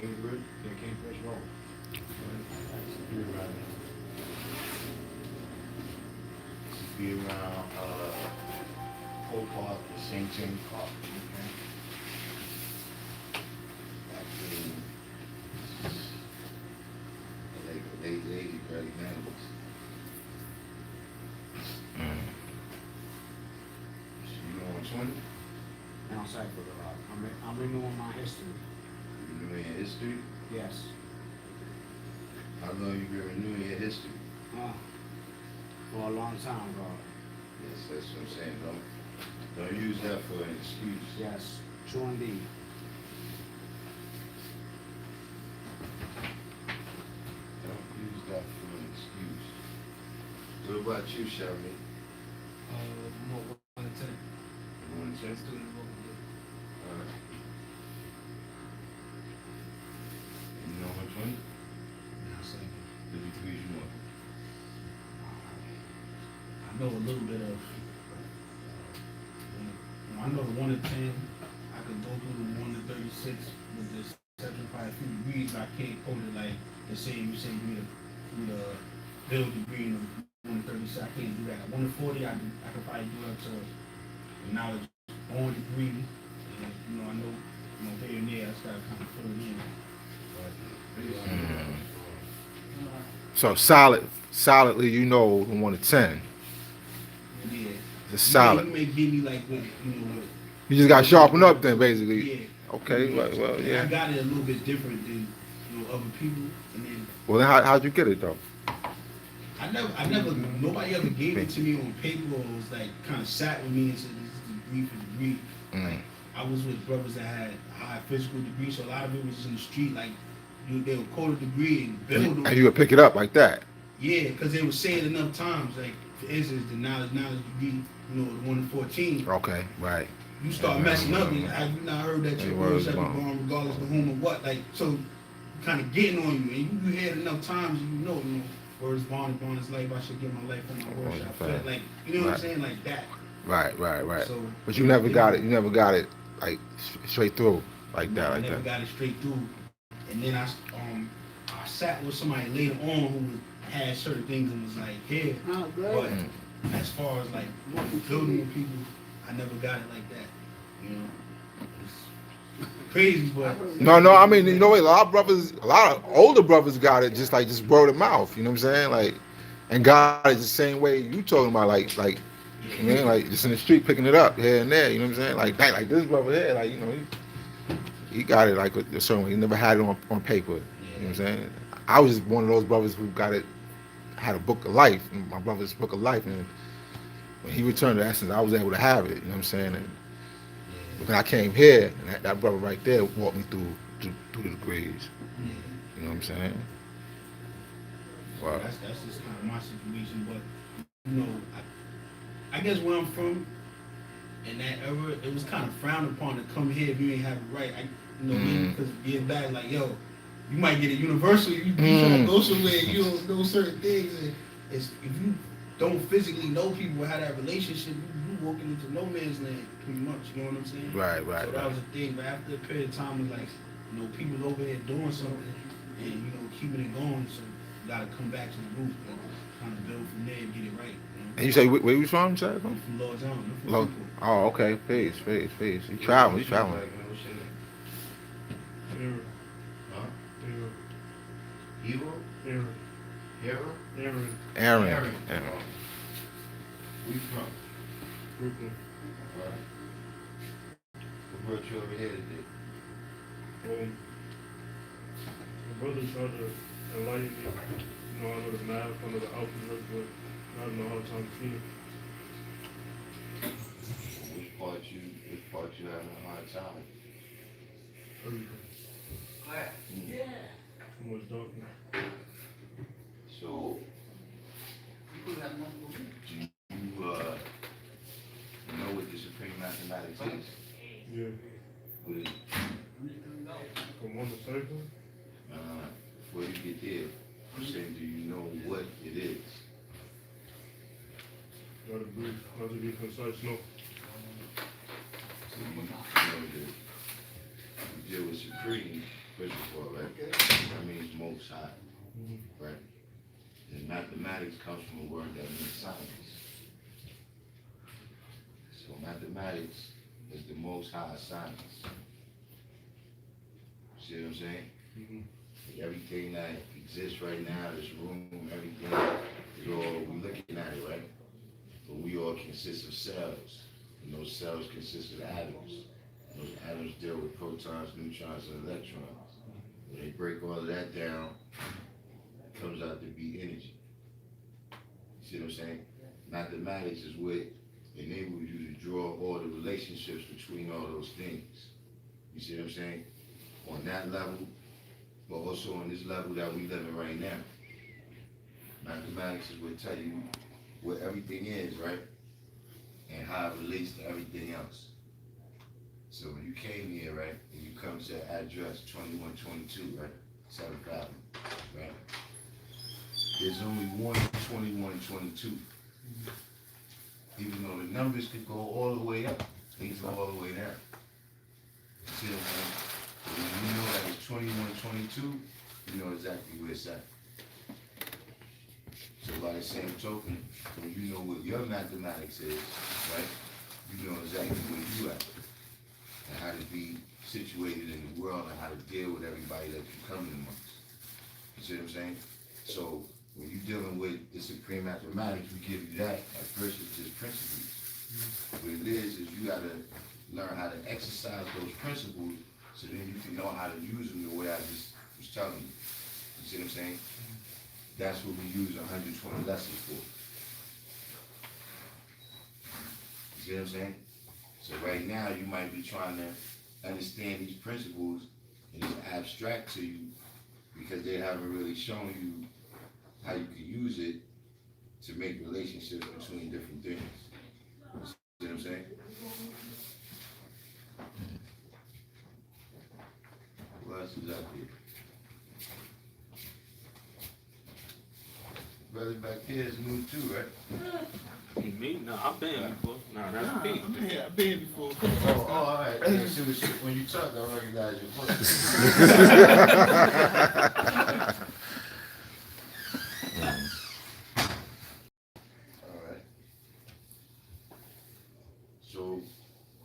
They can't press roll. Be around Oak Park, the St. James Park. Actually, they very nice. So you on 20? Outside for the rock. I'm renewing my history. You renewing your history? Yes. How long you been renewing your history? For a long time, bro. Yes, that's what I'm saying. Don't use that for an excuse. Yes. True indeed. Don't use that for an excuse. What about you, Shelby? More 1 to 10. You want to check? Student vote, Alright. You know which one? yeah. Second. The degrees you want. I know a little bit of. I know the 1 to 10. I could go through the 1 to 36 with this 75 few degrees. But I can't quote it like the same. You say through the build degree and the 1 to 36. I can't do that. 1 to 40, I could probably do up to the knowledge on degree. And, I know, here and there, I just gotta kind of fill it in. So solidly, you know, the 1 to 10. Yeah. It's solid. You may give me like what, You just got to sharpen up then, basically. Yeah. Okay, well, And yeah. I got it a little bit different than other people, and then Well, then how'd you get it though? nobody ever gave it to me on paper or was like kind of sat with me and said this is degree for degree. Like I was with brothers that had high physical degrees, so a lot of it was just in the street. Like they would quote a degree and build them. And you would pick it up like that. Yeah, because they would say it enough times. Like for instance, the knowledge degree, the 1 to 14. Okay, right. You start messing up, and have you not heard that your words have to be wrong regardless of whom or what? Like, so kind of getting on you, and you hear it enough times, and you know, words bond is life, I should give my life for my words. I feel like, you know what I'm saying, like that. Right. So, But you never got it. You never got it like straight through like that. I never got it straight through, and then I sat with somebody later on who had certain things and was like, yeah, but as far as like building with people, I never got it like that. It's crazy, but No. I mean, a lot of older brothers got it just word of mouth. You know what I'm saying? Like, and got it the same way you talking about, like, you know, like just in the street picking it up here and there. You know what I'm saying? Like this brother here, like, he got it like a certain way. He never had it on paper. You know what I'm saying? I was just one of those brothers who had a book of life, my brother's book of life, and when he returned to Essence, I was able to have it. You know what I'm saying? And when I came here, and that brother right there walked me through the degrees. You know what I'm saying? Wow. That's just kind of my situation. But I guess where I'm from, in that era, it was kind of frowned upon to come here if you ain't have it right. Because getting back, like, yo, you might get a universal. You try to go somewhere, you don't know certain things, and if you don't physically know people or have that relationship, you walking into no man's land pretty much. You know what I'm saying? Right. So that was a thing. But after a period of time, it was like, people over here doing something and keeping it going. So you gotta come back to the roots and kind of build from there and get it right. And you say where you from? From Lord's Arm. Oh, okay. Peace. You traveling? Aaron. Where you from? Brooklyn. What brought you over here today? My brother tried to enlighten me. I know the math, I know the alphabet, but I have no hard time seeing. Which part you having a hard time? Everything. Yeah. Too much darkness. So, do you know what the supreme mathematics is? Yeah. What is it? From 1 to 7? Before you get there, I'm saying, do you know what it is? Not to be concise, no. So you know that you deal with supreme, First of all, right? That means most high, right? And mathematics comes from a word that means science. So mathematics is the most high science. See what I'm saying? Like everything that exists right now, this room, everything, is all, we looking at it, right? But we all consist of cells. And those cells consist of atoms. And those atoms deal with protons, neutrons, and electrons. When they break all of that down, it comes out to be energy. You see what I'm saying? Mathematics is what enables you to draw all the relationships between all those things. You see what I'm saying? On that level, but also on this level that we live in right now. Mathematics is what tell you what everything is, right? And how it relates to everything else. So when you came here, right, and you come to address 2122, right? 7th Avenue, right? There's only one 2122. Even though the numbers could go all the way up, things go all the way down. You see what I'm saying? When you know that it's 2122, you know exactly where it's at. So by the same token, when you know what your mathematics is, right, you know exactly where you at and how to be situated in the world and how to deal with everybody that you come in amongst. You see what I'm saying? So when you're dealing with the supreme mathematics, we give you that. At first it's just principles. What it is you gotta learn how to exercise those principles so then you can know how to use them the way I just was telling you. You see what I'm saying? That's what we use 120 lessons for. You see what I'm saying? So right now you might be trying to understand these principles and it's abstract to you because they haven't really shown you how you can use it to make relationships between different things. You see what I'm saying? What else is up here? Brother back here is new too, right? Me? No, I've been here before. No, that's me. I've been here before. Oh, all right. Yeah, see, when you talk, I recognize your voice. All right. So,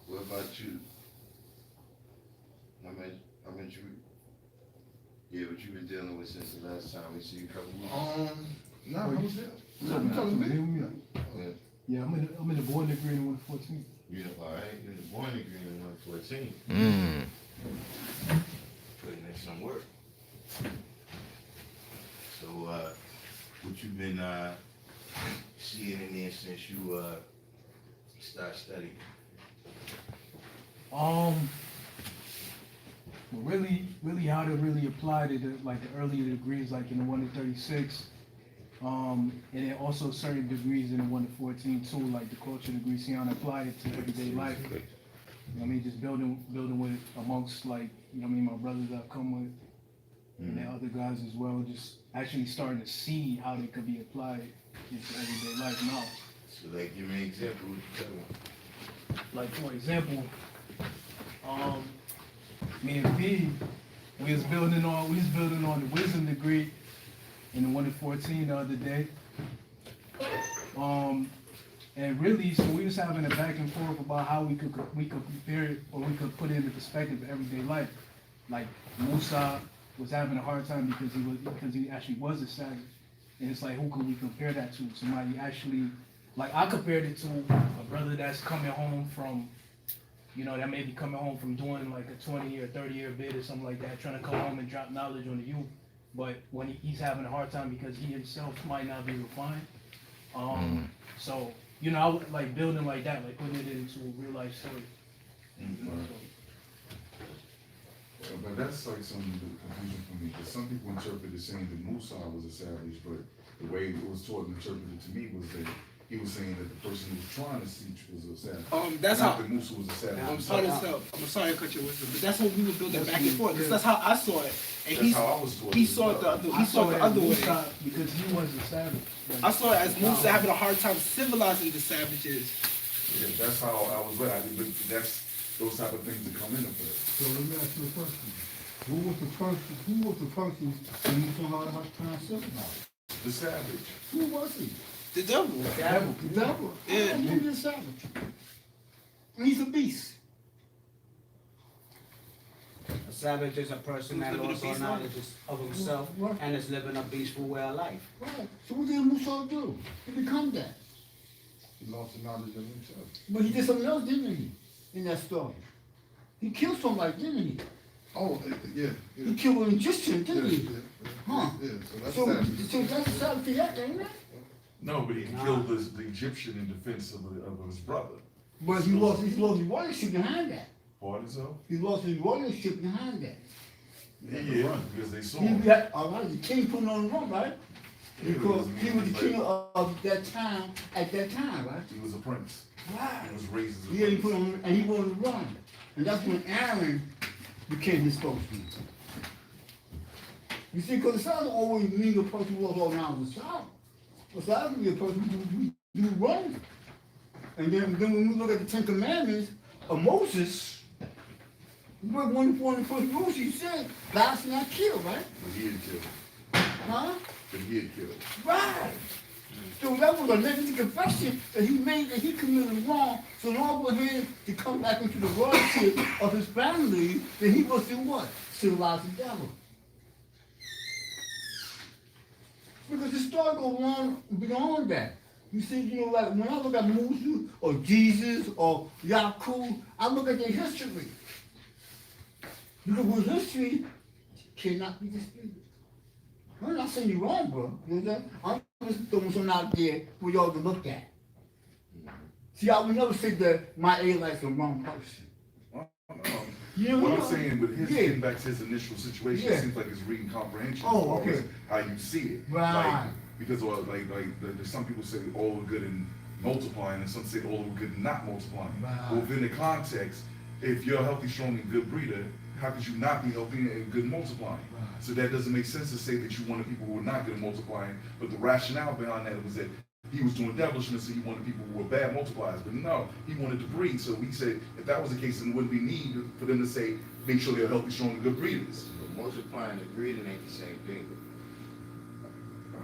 what about you? I meant you. Yeah, what you been dealing with since the last time we see you a couple weeks? No, I was there. You talking to me? Yeah, I'm in the board degree in 114. You know, all right. You're in the born degree in 114. Putting in some work. So, what you been seeing in there since you start studying? Really how to really apply to the earlier degrees, like in the 1 to 36, and then also certain degrees in the 1 to 14 too, like the culture degree, see how to apply it to everyday life. You know what I mean? Just building with amongst, like, you know what I mean, my brothers that I've come with, and then other guys as well, just actually starting to see how they could be applied into everyday life now. So, like, give me an example. What you talking about? Like, for example, me and P, we was building on the wisdom degree in the 1 to 14 the other day. And really, so we was having a back and forth about how we could compare it, or we could put it into perspective of everyday life. Like Musa was having a hard time because he actually was a savage. And it's like, who could we compare that to? Somebody actually, like, I compared it to a brother that's coming home from, you know, that may be coming home from doing like a 20 or 30 year bid or something like that, trying to come home and drop knowledge on the youth. But when he's having a hard time because he himself might not be refined. So, you know, I would like building like that, like putting it into a real life story. But that's like some of the confusion for me, because some people interpret it saying that Musa was a savage, but the way it was taught and interpreted to me was that he was saying that the person who was trying to teach was a savage. That's not how. that Musa was a savage. I'm sorry to cut your wisdom, but that's what we were building back and forth. Because that's how I saw it, and he saw it the other way. Because he was a savage. I saw it as Musa having a hard time civilizing the savages. Yeah, that's how I was read. But that's those type of things that come into play. So let me ask you a question. Who was the person when you saw how much time civilized? The savage. Who was he? The devil. The devil. Yeah. He's a savage. And he's a beast. A savage is a person that Living a lost all peaceful knowledge of himself Right. and is living a peaceful way of life. Right. So what did Musa do? He become that. He lost the knowledge of himself. But he did something else, didn't he? In that story. He killed somebody, didn't he? Oh, yeah. He killed an Egyptian, didn't he? Huh. Yeah, so that's So, savage. so that's a savage act, ain't it? No, but he killed the Egyptian in defense of his brother. But he lost his royalship behind that. Pardon himself? He lost his royalship behind that. Yeah, because they saw He him. got, all right, the king put him on the run, right? Yeah, Because he was the like- king of that time, at that time, right? He was a prince. Right. He was raised as a Yeah, he prince. put him, and he wanted to run. And that's when Aaron became his spokesman. You see, because the son always mean a person who was all around the child. The son can be a person who runs. And then when we look at the Ten Commandments of Moses, one of the first rules he said, thou shalt not kill, right? But he had killed. Huh? But he had killed. Right. So that was a negative confession that he made that he committed wrong. So in order for him to come back into the royalty of his family, then he was to what? Civilize the devil. Because the story goes on beyond that. You see, you know, like when I look at Moses or Jesus or Yaakov, I look at their history. Because with history cannot be disputed. I'm not saying you're wrong, bro. You know what I'm saying? I'm just throwing something out there for y'all to look at. See, I would never say that my Israelite's the wrong person. You know What I'm what? saying, but his Yeah. getting back to his initial situation, Yeah. it seems like it's reading comprehension Oh, as far okay. as how you see it. Right. Like, because there's some people say all are good in multiplying, and some say all are good in not multiplying. Right. Well, within the context, if you're a healthy, strong, and good breeder, how could you not be healthy and good in multiplying? Right. So that doesn't make sense to say that you wanted people who were not good at multiplying, but the rationale behind that was that he was doing devilishment, so he wanted people who were bad multipliers. But no, he wanted to breed. So he said if that was the case, then there wouldn't be need for them to say, make sure they're healthy, strong, and good breeders. But multiplying and breeding ain't the same thing.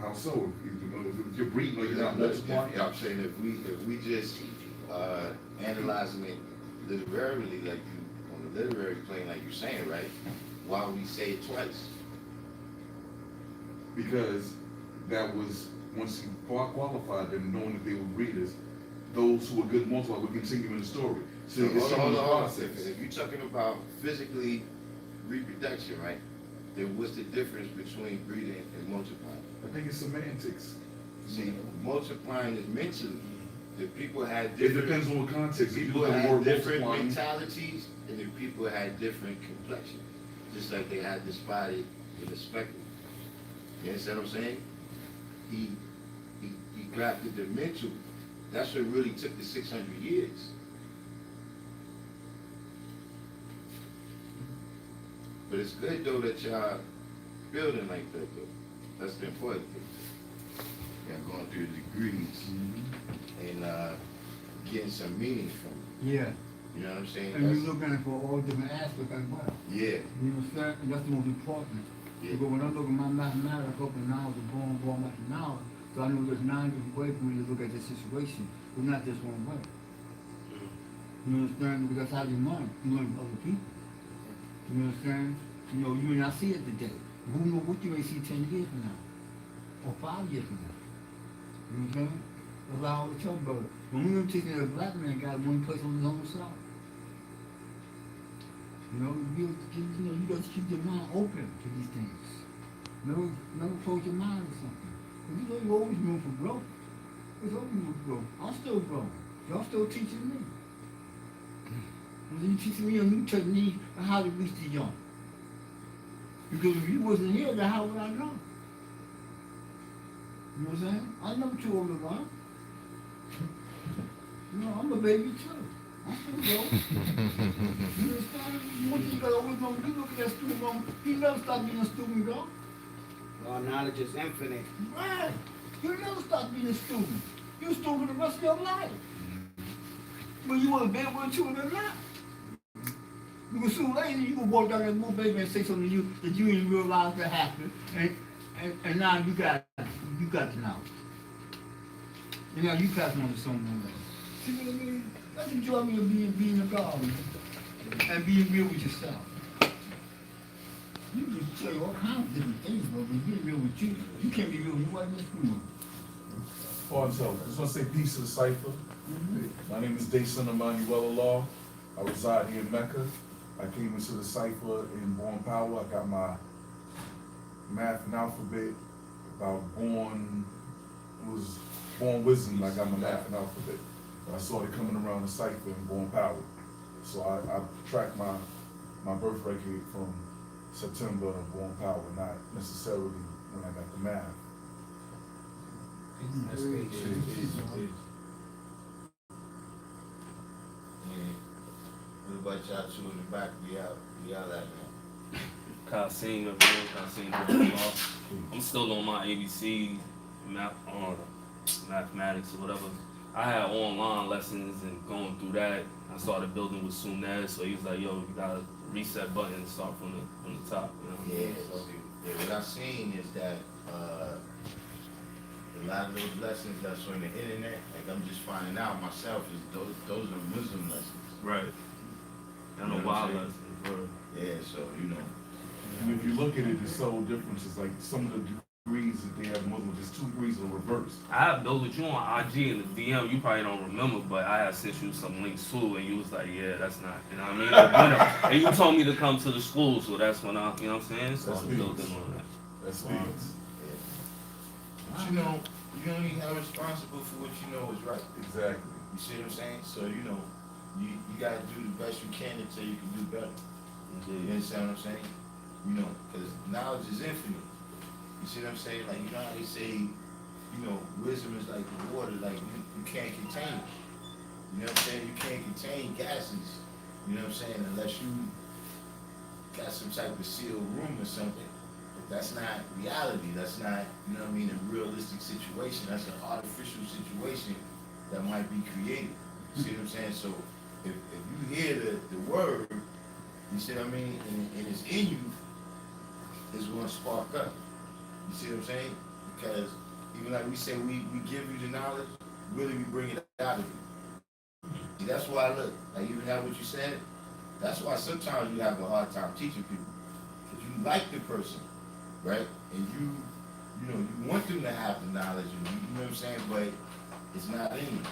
How so? If you're breeding or you're not Look, multiplying? I'm saying if we just analyzing it literarily, like you on the literary plane, like you're saying, right? Why would we say it twice? Because that was, once he qualified them, knowing that they were breeders, those who were good multipliers would continue in the story. So it's hold showing the on. process. If you're talking about physically reproduction, right? Then what's the difference between breeding and multiplying? I think it's semantics. See, multiplying is mentally. The people had It different. depends on what context. If you People look at the had word different multiplying, mentalities, and the people had different complexions. Just like they had the spotted and the speckled. You understand what I'm saying? He grafted the mental. That's what really took the 600 years. But it's good though that y'all building like that though. That's the important thing. Y'all going through the degrees and getting some meaning from it. Yeah. You know what I'm saying? And you look at it for all different aspects as well. Yeah, You understand? And that's the most important. yeah. Because when I look at my mathematics, I open knowledge and born much knowledge. So I know there's 9 different ways for me to look at this situation. It's not just one way. You understand? Because that's how you learn. You learn from other people. You understand? You know, you may not see it today. Who knows what you may see 10 years from now? Or 5 years from now. You understand? That's why I always tell brother. When we were teaching a black man got one place on his own side. You know, you got to keep your mind open to these things. Never close your mind to something. You know, you always room for growth. There's always room for growth. I'm still growing. Y'all still teaching me. You teaching me a new technique on how to reach the young. Because if you wasn't here, then how would I know? You know what I'm saying? I'm never too old to learn. You know, I'm a baby too. I'm still growing. You understand? One thing you gotta always know, when you look at that student going, he never stop being a student, bro. All knowledge is infinite. Right. You never stop being a student. You're a student for the rest of your life. Whether you want to be able to or not. Because sooner or later you gonna walk down that little baby and say something to you that you didn't realize that happened, and now you got the knowledge. And now you pass on to someone else. See what I mean? That's the enjoyment of being a God, man. And being real with yourself. You can tell you all kinds of different things, but when you get real with you can't be real with nobody else. Oh, so I just want to say peace to the cipher. My name is Dason Emmanuel Allah. I reside here in Mecca. I came into the cipher in Born Power. I got my math and alphabet. Was born wisdom. I got my math and alphabet. But I started coming around the cipher in Born Power. So I tracked my birth record from September of Born Power, not necessarily when I got the math. That's great. What about y'all two in the back? We out at now. Kasim, I'm still on my ABC mathematics or whatever. I had online lessons and going through that. I started building with Sunez, so he was like, "Yo, you gotta reset button and start from the top." You know? Yeah. What I've seen is that a lot of those lessons that's on the internet, like I'm just finding out myself, is those are Muslim lessons. Right. I know wild lessons, bro. Yeah, so you know. And if you look at it, there's subtle differences. Like some of the degrees that they have in Muslim, there's 2 degrees in reverse. I have those with you on IG and the DM. You probably don't remember, but I had sent you some links too, and you was like, "Yeah, that's not." You know what I mean? Like, and you told me to come to the school, so that's when I, you know what I'm saying? So I'm building on that. That's big. But you know, you only have responsible for what you know is right. Exactly. You see what I'm saying? So you know, you gotta do the best you can until you can do better. You understand what I'm saying? You know, because knowledge is infinite. You see what I'm saying? Like, you know how they say, you know, wisdom is like the water, like you can't contain it. You know what I'm saying? You can't contain gases. You know what I'm saying? Unless you got some type of sealed room or something. But that's not reality. That's not, you know what I mean, a realistic situation. That's an artificial situation that might be created. You see what I'm saying? So if you hear the word, you see what I mean, and it's in you, it's going to spark up. You see what I'm saying? Because even like we say, we give you the knowledge, really we bring it out of you. See, that's why, look, like even that what you said, that's why sometimes you have a hard time teaching people. Because you like the person, right? And you know, you want them to have the knowledge, and you know what I'm saying, but it's not in you.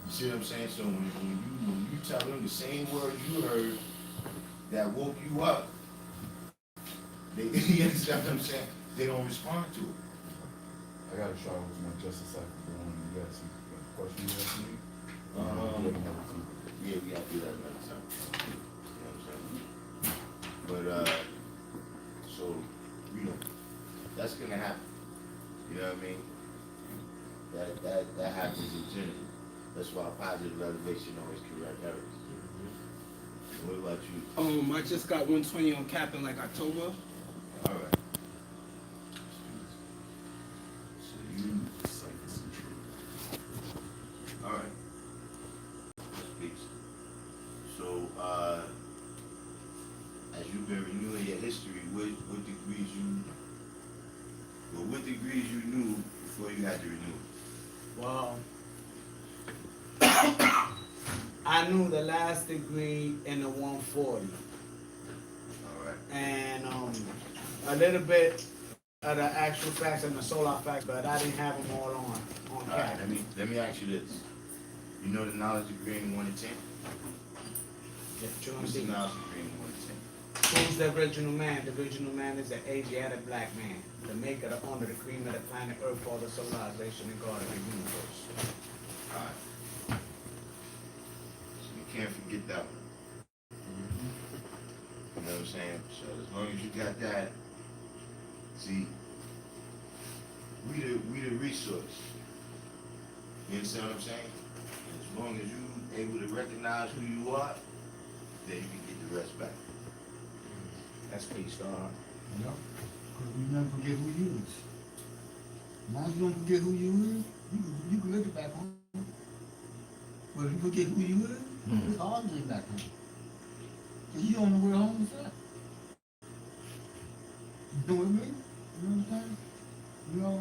You see what I'm saying? So when you tell them the same words you heard that woke you up, they, you understand what I'm saying? They don't respond to it. I got to try with my justice cycle. You got some questions you ask me? Yeah, we got to do that another time. You know what I'm saying? But, so, you know, that's going to happen. You know what I mean? That happens in general. That's why positive elevation always correct errors. What about you? I just got 120 on cap in like October. All right. So you, all right. That's peace. So, as you've been renewing your history, what degrees you knew before you had to renew? Well, I knew the last degree in the 140. All right. And a little bit of the actual facts and the solar facts, but I didn't have them all on All right, cap. let me ask you this. You know the knowledge degree in 1 to 10? What's the knowledge degree in 1 to 10? Who's the original man? The original man is an Asiatic black man, the maker, the owner, the cream of the planet Earth, father, civilization, and God of the universe. All right. So you can't forget that one. You know what I'm saying? So as long as you got that, see, we the resource. You understand what I'm saying? And as long as you able to recognize who you are, then you can get the rest back. That's peace, God. Yep. Because we never forget who you is. As long as you don't forget who you is, you can live it back home. But if you forget who you is, it's hard to live back home. And you don't know where home is at. You know what I mean? You know what I'm saying? You know,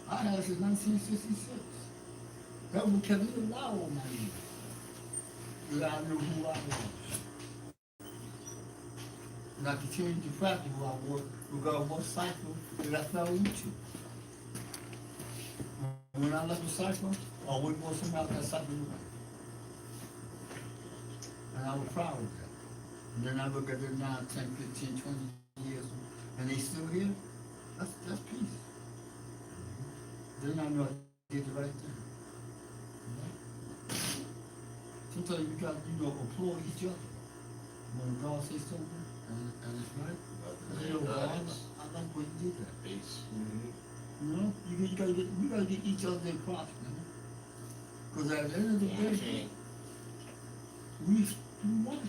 I had it since 1966. That was kept me alive all my years. Because I knew who I was. And I continued to practice who I was, regardless of what cycle that I fell into. And when I left the cycle, I wouldn't go somewhere out that cycle with me. And I was proud of that. And then I look at it now, 10, 15, 20 years, and they still here. That's peace. Then I know I did the right thing. Sometimes you got, applaud each other. When God says something, and it's right, God, I like when you did that. Peace. You know, we gotta get each other their props, man. Because at the end of the day, we won.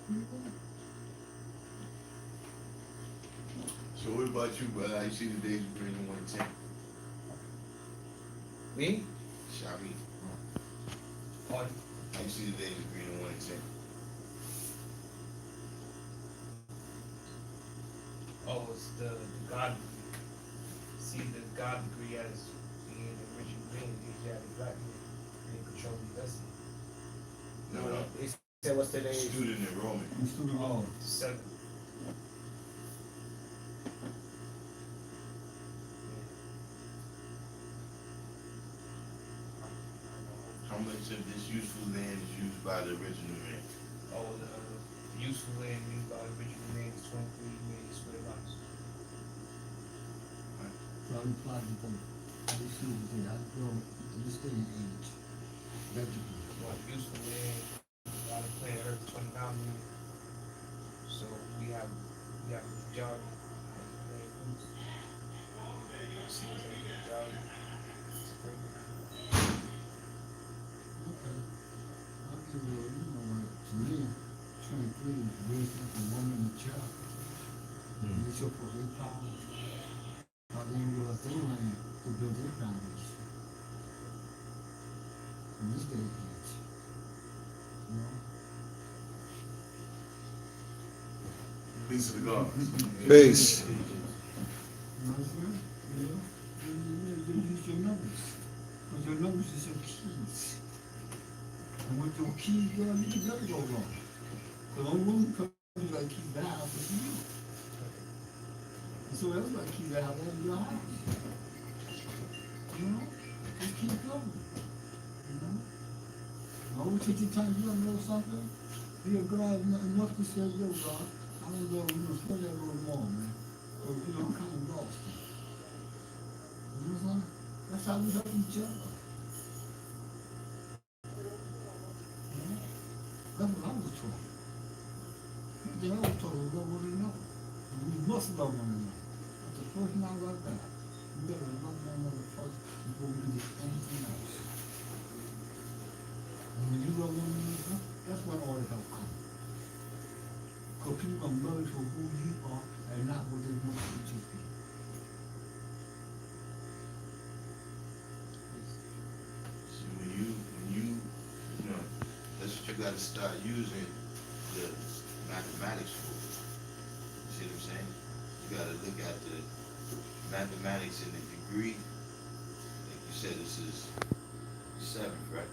We won. So what about you, brother? How you see the days of green and 110? Me? Shabi, Pardon? how you see the days of green and 110? Oh, it's the God. See the God degree as being the original being, the Asiatic black man, being control the destiny. No. He said, what's today's? Student enrollment. We stood alone. The seven. How much of this useful land is used by the original man? Oh, the useful land used by the original man is 23 million square miles. So I'm plotting for this student thing. I go in this day and age. That degree. Well, useful land, a lot of planet Earth, 29 million. So we have the majority. See what's like the majority. It's crazy. Okay. I'll give you, like, to me, 23 is raising up a woman and a child. And it's your for their power. How they realize they learn to build their foundation. In this day and age. You know? Peace to the gods. Peace. You know what I'm saying? You know? You use your numbers. Because your numbers is your keys. And with your keys, girl, you can never go wrong. Because only one person got keys to the house is you. And so else got keys to the house is your house. You know? Just keep going. You know? And always take your time, you know something? Be a God enough to say, yo, God, I don't know, spend that a little more, man. Because, I'm kind of lost. You know what I'm saying? That's how we help each other. You know? That's what I was taught. Everything I was taught was love one another. And we must love one another. That's the first thing I got that. We gotta love one another first before we do anything else. And when you love one another, that's when all the help comes. Because people are loved for who you are and not what they want you to be. So when you know, that's what you gotta start using the mathematics for. You see what I'm saying? You gotta look at the mathematics in the degree. Like you said, this is 7, right?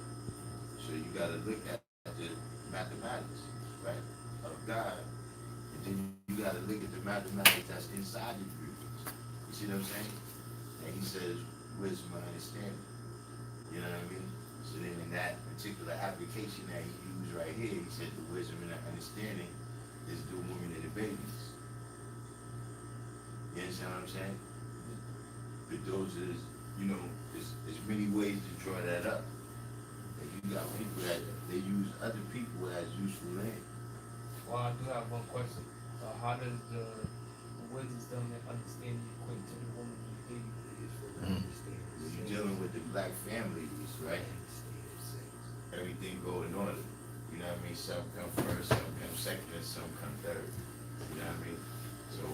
So you gotta look at the mathematics, right, of God. And then you gotta look at the mathematics that's inside the degree. You see what I'm saying? And he says wisdom and understanding. You know what I mean? So then in that particular application that he used right here, he said the wisdom and the understanding is the women and the babies. You understand what I'm saying? But those is, there's many ways to draw that up. And you got people that they use other people as useful land. Well, I do have one question. How does the wisdom and understanding equate to the woman and the baby? When you're dealing with the black families, right? Everything go in order. You know what I mean? Some come first, some come second, and some come third. You know what I mean? So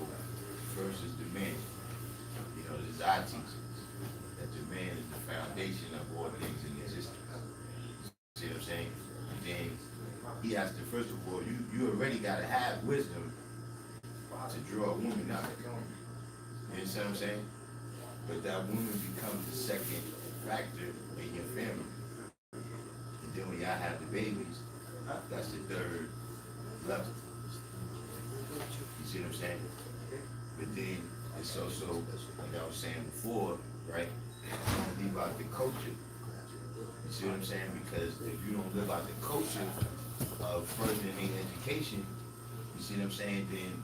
first is the man. This is our teachings. That the man is the foundation of all things in existence. See what I'm saying? then he has to, first of all, you already gotta have wisdom to draw a woman out. You understand what I'm saying? But that woman becomes the second factor in your family. And then when y'all have the babies, that's the third level. You see what I'm saying? But then it's also, like I was saying before, right? Don't leave out the culture. You see what I'm saying? Because if you don't live out the culture of furthering education, you see what I'm saying? Then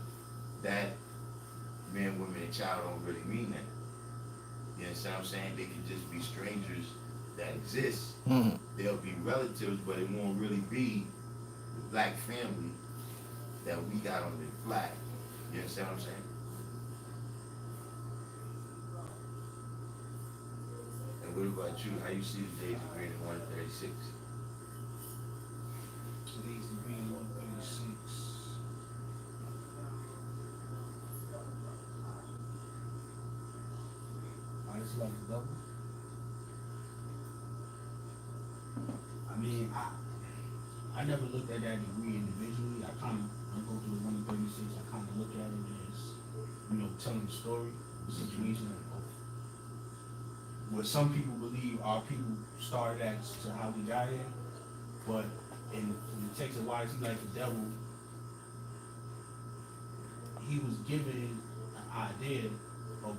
that man, woman, and child don't really mean that. You understand what I'm saying? They can just be strangers that exist. Mm. They'll be relatives, but it won't really be the black family that we got on the flag. You understand what I'm saying? And what about you? How you see the days of green in 136? Today's degree in 136. I just like the double. I mean, I never looked at that degree individually. I go through the 136. I kind of look at it as, telling the story, the situation of what some people believe our people started at to how we got here. But in the text of why is he like the devil, he was given an idea of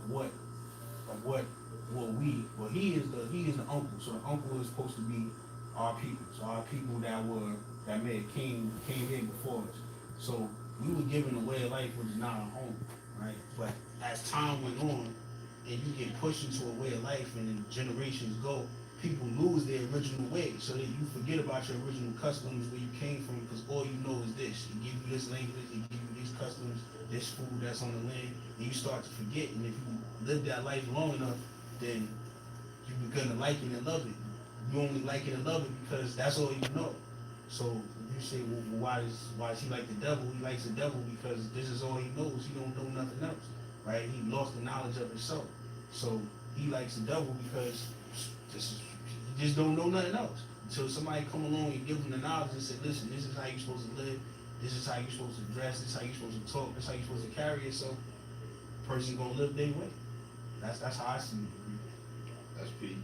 he is the uncle. So the uncle is supposed to be our people. So our people that may have came here before us. So we were given a way of life which is not our home, right? But as time went on and you get pushed into a way of life and then generations go, people lose their original way, so that you forget about your original customs, where you came from, because all you know is this. They give you this language, they give you these customs, this food that's on the land, and you start to forget. And if you live that life long enough, then you begin to like it and love it. You only like it and love it because that's all you know. So you say, well, why is he like the devil? He likes the devil because this is all he knows. He don't know nothing else, right? He lost the knowledge of himself. So he likes the devil because he just don't know nothing else. Until somebody come along and give him the knowledge and say, listen, this is how you're supposed to live, this is how you're supposed to dress, this is how you're supposed to talk, this is how you're supposed to carry yourself, person gonna live their way. That's how I see it. That's peace.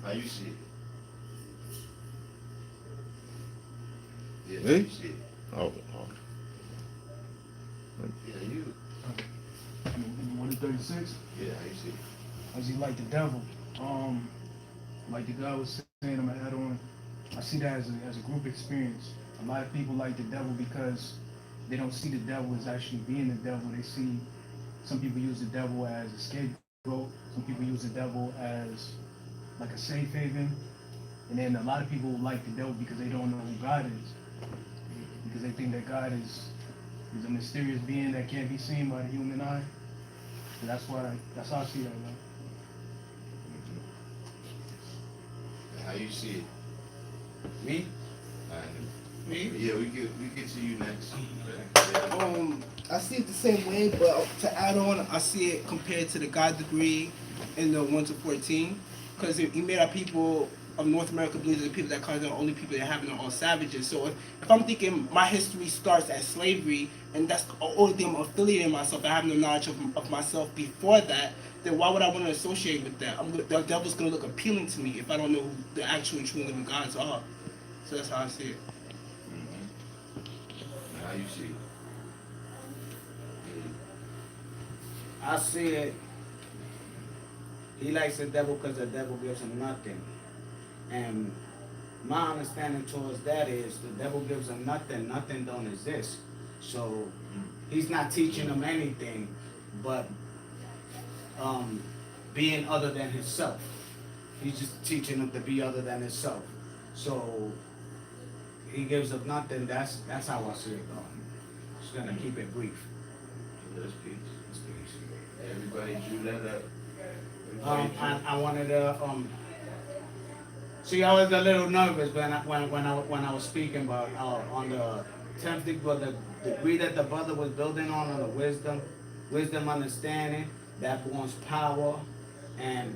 How you see it? Yeah, how Me? you see it? Oh. Yeah, you. 136. Yeah, how you see it? As he like the devil. Like the guy was saying, I'm gonna add on. I see that as a group experience. A lot of people like the devil because they don't see the devil as actually being the devil. They see some people use the devil as a scapegoat. Some people use the devil as like a safe haven. And then a lot of people like the devil because they don't know who God is. Because they think that God is a mysterious being that can't be seen by the human eye. So that's how I see that, man. How you see it? Me? Me? Yeah, we get to you next. I see it the same way, but to add on, I see it compared to the God degree in the 1 to 14, because he made our people of North America believe that the people that cause the only people that have their own savages. So if I'm thinking my history starts at slavery, and that's the only thing I'm affiliating myself, I have no knowledge of myself before that, then why would I want to associate with that? The devil's going to look appealing to me if I don't know who the actual true living gods are. So that's how I see it. How you see it? I see it. He likes the devil because the devil gives him nothing. And my understanding towards that is the devil gives him nothing. Nothing don't exist. So he's not teaching him anything but being other than himself. He's just teaching him to be other than himself. So he gives up nothing. That's how I see it going. Just gonna keep it brief. That's peace. Everybody drew that up. I wanted to see. I was a little nervous when I was speaking, but on the 10th degree, the degree that the brother was building on the wisdom, understanding, that wants power, and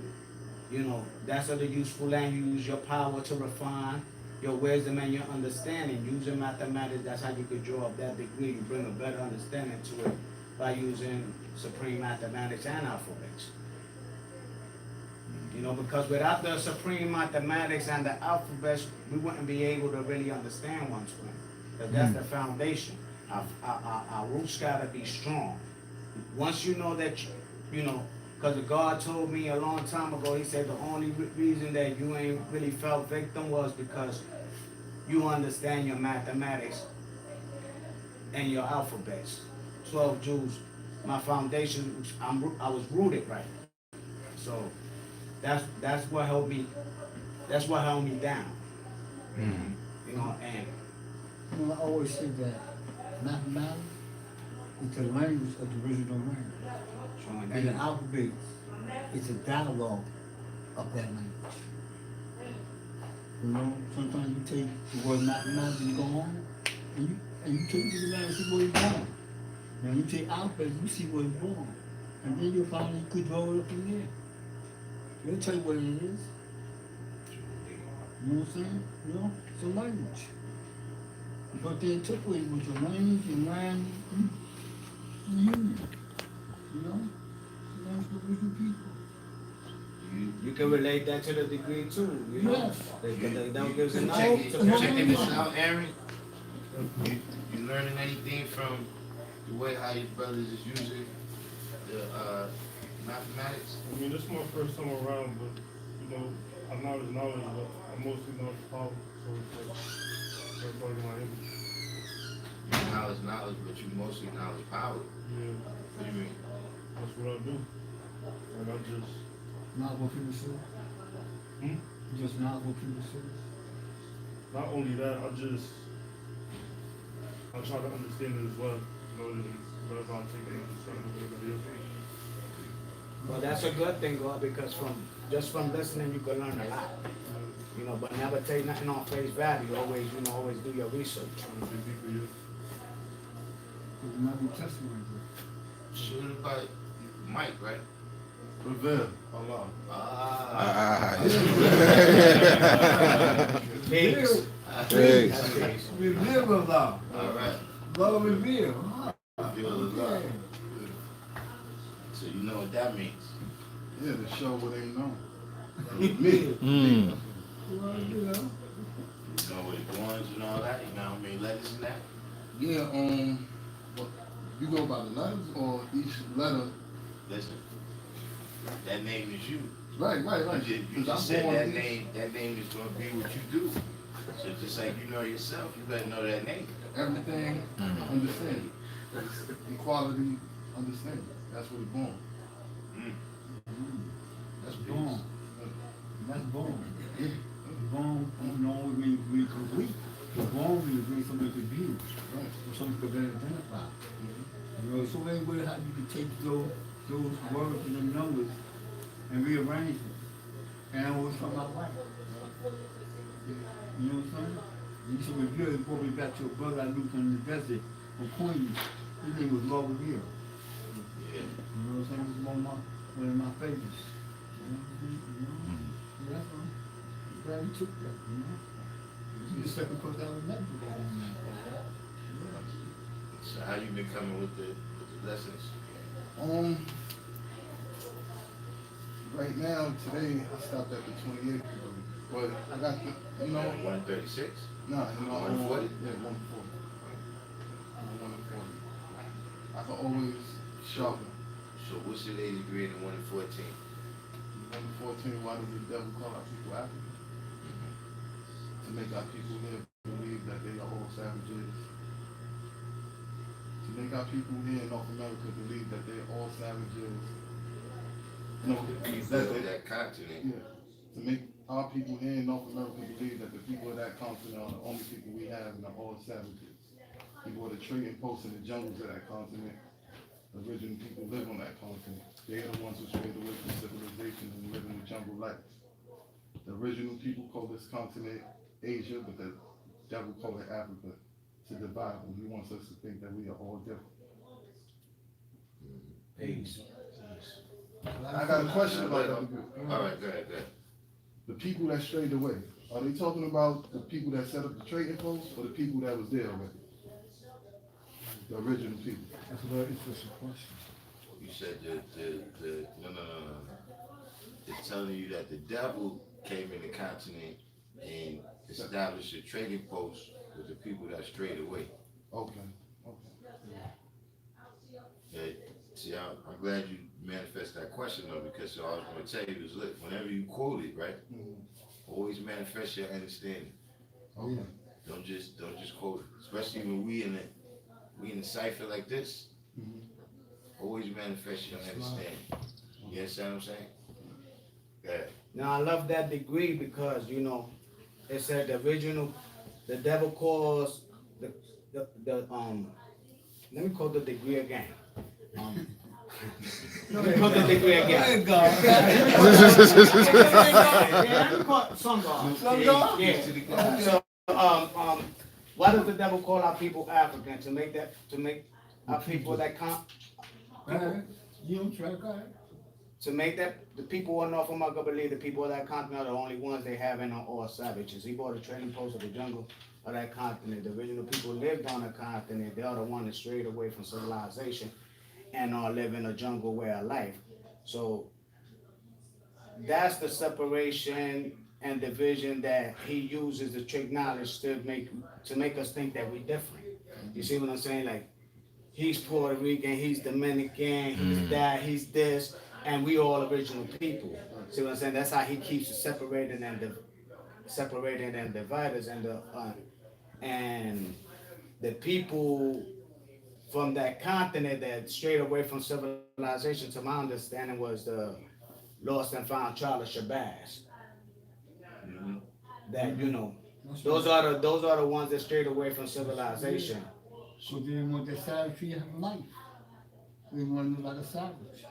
that's of the useful land. You use your power to refine, your wisdom and your understanding. Using mathematics, that's how you could draw up that degree. You bring a better understanding to it by using supreme mathematics and alphabets. You know, because without the supreme mathematics and the alphabets, we wouldn't be able to really understand one twin. Because that's the foundation. Our roots gotta be strong. Once you know that, you know, because God told me a long time ago, he said the only reason that you ain't really felt victim was because you understand your mathematics and your alphabets. 12 Jews, my foundation, I was rooted right. So that's what held me. That's what held me down. You know, and You know, I always say that mathematics is the language of the original language. showing And the that. alphabet is a dialogue of that language. You know, sometimes you take the word mathematics and you go home and you take the land and see where it's going. Now you take alphabet, you see where it's going. And then you finally you could draw it up from there. They'll tell you what it is. You know what I'm saying? You know, it's a language. But they took away with your language, your land, the union. You know? That's the original people. You can relate that to the degree too. You know, Yes. they don't give us You enough. checking this out, Aaron? You learning anything from the way how your brothers is using the mathematics? I mean, this is my first time around, but, you know, I'm not as knowledge, but I'm mostly knowledge power, so it's like, that's like my image. You knowledge, but you mostly knowledge power. Yeah, What do you mean? that's what I do. Like, I just, Not what people say. Just not what people say. not only that, I try to understand it as well, you know, and whatever I take it into something with everybody else. Well, that's a good thing, God, because from listening, you can learn a lot. You know, but never take nothing on face value. Always, you know, always do your research. Trying to dig deeper, yeah. It might be testimony. Shooting about Mike, right? Reveal, Allah. Pigs. Pigs. Reveal Allah. All right. Love reveal. Feel the love. So you know what that means. Yeah, the show what ain't known. Mm. Well, you know. You know what it warns and all that. You know how many letters in that? Yeah, what, you go by the letters or each letter? Listen, that name is you. Right. You just said that name is gonna be what you do. So just like you know yourself, you better know that name. Everything, understand. Equality, understand. That's what it's born. That's Born. That's born. Born, you know, we complete. The born means bring something to view. Right. Or something to better identify. You know, so many ways how you can take those words and the numbers and rearrange them. And I always come out right. You know what I'm saying? You should review it before we got to a brother I knew from the desert from Queens. His name was Lord Revere. Yeah. You know what I'm saying? It was one of my favorites. You know? Yeah, that's right. I'm glad you took that, you know? You're the second person I would never go on that. So how you been coming with the lessons? Right now, today, I stopped at the 28th, but I got the, you know, 136? nah, you know, 140? Yeah, 140. 140. I can always sharpen. So what's your age degree in the 1 and 14? 114, why does the devil call our people African? To make our people live, believe that they are all savages. To make our people here in North America believe that they're all savages. No, That continent. yeah. To make our people here in North America believe that the people of that continent are the only people we have and are all savages. People are the trading posts in the jungles of that continent. The original people live on that continent. They are the ones who strayed away from civilization and live in the jungle life. The original people call this continent Asia, but the devil called it Africa to divide them. He wants us to think that we are all different. Pigs. I got a question about that. All right, go ahead. The people that strayed away, Are they talking about the people that set up the trading post or the people that was there already? The original people. That's a very interesting question. You said no. It's telling you that the devil came in the continent and established a trading post with the people that strayed away. Okay. Okay. See, I'm glad you manifest that question though, because I was going to tell you is, look, whenever you quote it, right, always manifest your understanding. Okay. Don't just quote it, especially when we in the cipher like this. Always manifest your understanding. You understand what I'm saying? Yeah. Now I love that degree because it said the devil calls the let me call the degree again. Let me call the degree again. Yeah, let me call some God. Yeah. So why does the devil call our people African? To make our people that You don't try, go ahead. to make that the people of North America believe the people of that continent are the only ones they have and are all savages. He bought a trading post of the jungle of that continent. The original people lived on the continent. They are the ones that strayed away from civilization and are living a jungle way of life. So that's the separation and division that he uses to trick knowledge to make us think that we're different. You see what I'm saying? Like he's Puerto Rican, he's Dominican, he's that, he's this, and we all original people. See what I'm saying? That's how he keeps it separated and divided, and the people from that continent that strayed away from civilization, to my understanding, was the lost and found child of Shabazz. That those are the ones that strayed away from civilization. So they didn't want the savagery of life. They didn't want to live like a savage.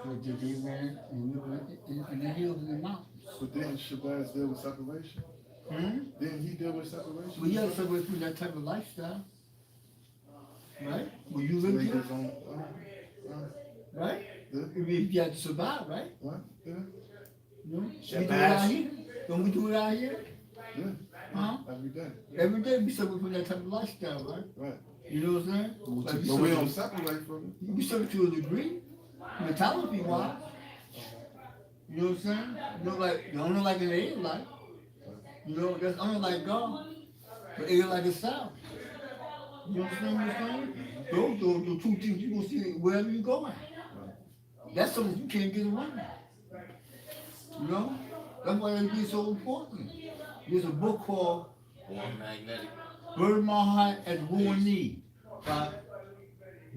So they ran and lived in the hills and the mountains. But didn't Shabazz deal with separation? Didn't he deal with separation? Well, you have to separate from that type of lifestyle. Right? Well, you To live make here, his own, right? yeah. If you have to survive, right? What? Yeah. You know? We do it Shabazz. out here. Don't we do it out here? Yeah. Huh? Every day. Every day we separate from that type of lifestyle, right? Right. You know what I'm saying? Like But we don't separate from it. you separate to a degree, mentality wise. You know what I'm saying? You know, like you only like an alien life. You know, that's only like God, but alien like itself. You understand what I'm saying? Those two things you gonna see wherever you going. That's something you can't get around. You know? That's why it's so important. There's a book called Born Magnetic. Burn My Heart at War Need by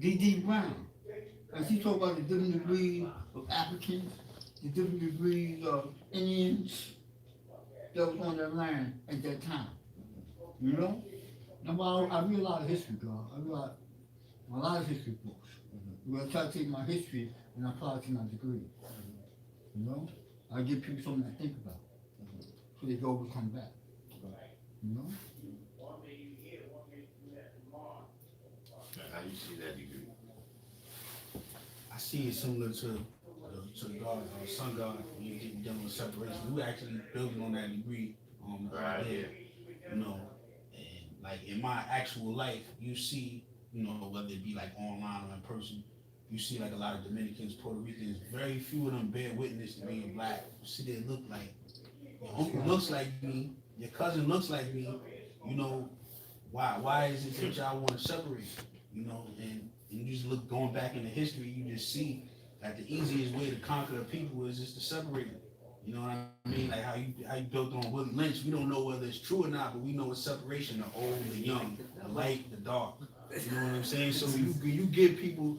D.D. Brown. And she talked about the different degrees of Africans, the different degrees of Indians that was on that land at that time. You know? Now, I read a lot of history, girl. I read a lot of history books. I try to take my history and apply it to my degree. You know? I give people something to think about. So they can overcome that. You know? How you see that degree? I see it similar to the God, sun God, when you get done with separation. We were actually building on that degree Right. there, you know, and like in my actual life, you see, you know, whether it be like online or in person, you see like a lot of Dominicans, Puerto Ricans, very few of them bear witness to being black. You see they look like, your uncle looks like me, your cousin looks like me, you know, why is it that y'all want to separate, you know, and you just look, going back into history, you just see that the easiest way to conquer a people is just to separate them. You know what I mean? Like how you built on Willie Lynch. We don't know whether it's true or not, but we know it's separation: the old, the young, the light, the dark. You know what I'm saying? So you give people,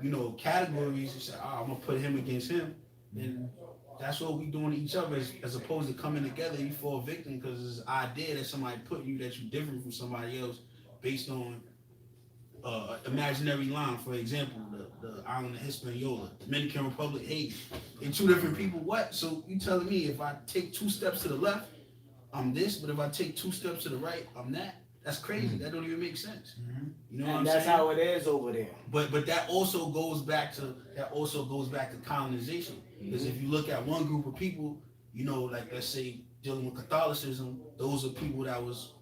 you know, categories. You say, I'm gonna put him against him, and that's what we doing to each other, as opposed to coming together. You fall victim because it's an idea that somebody put you that you're different from somebody else based on imaginary line. For example, the island of Hispaniola, Dominican Republic, Haiti, and two different people. What? So you telling me if I take 2 steps to the left, I'm this, but if I take 2 steps to the right, I'm that? That's crazy. That don't even make sense. You know what I'm saying? That's how it is over there. But that also goes back to colonization. Because if you look at one group of people, you know, like let's say dealing with Catholicism, those are people that was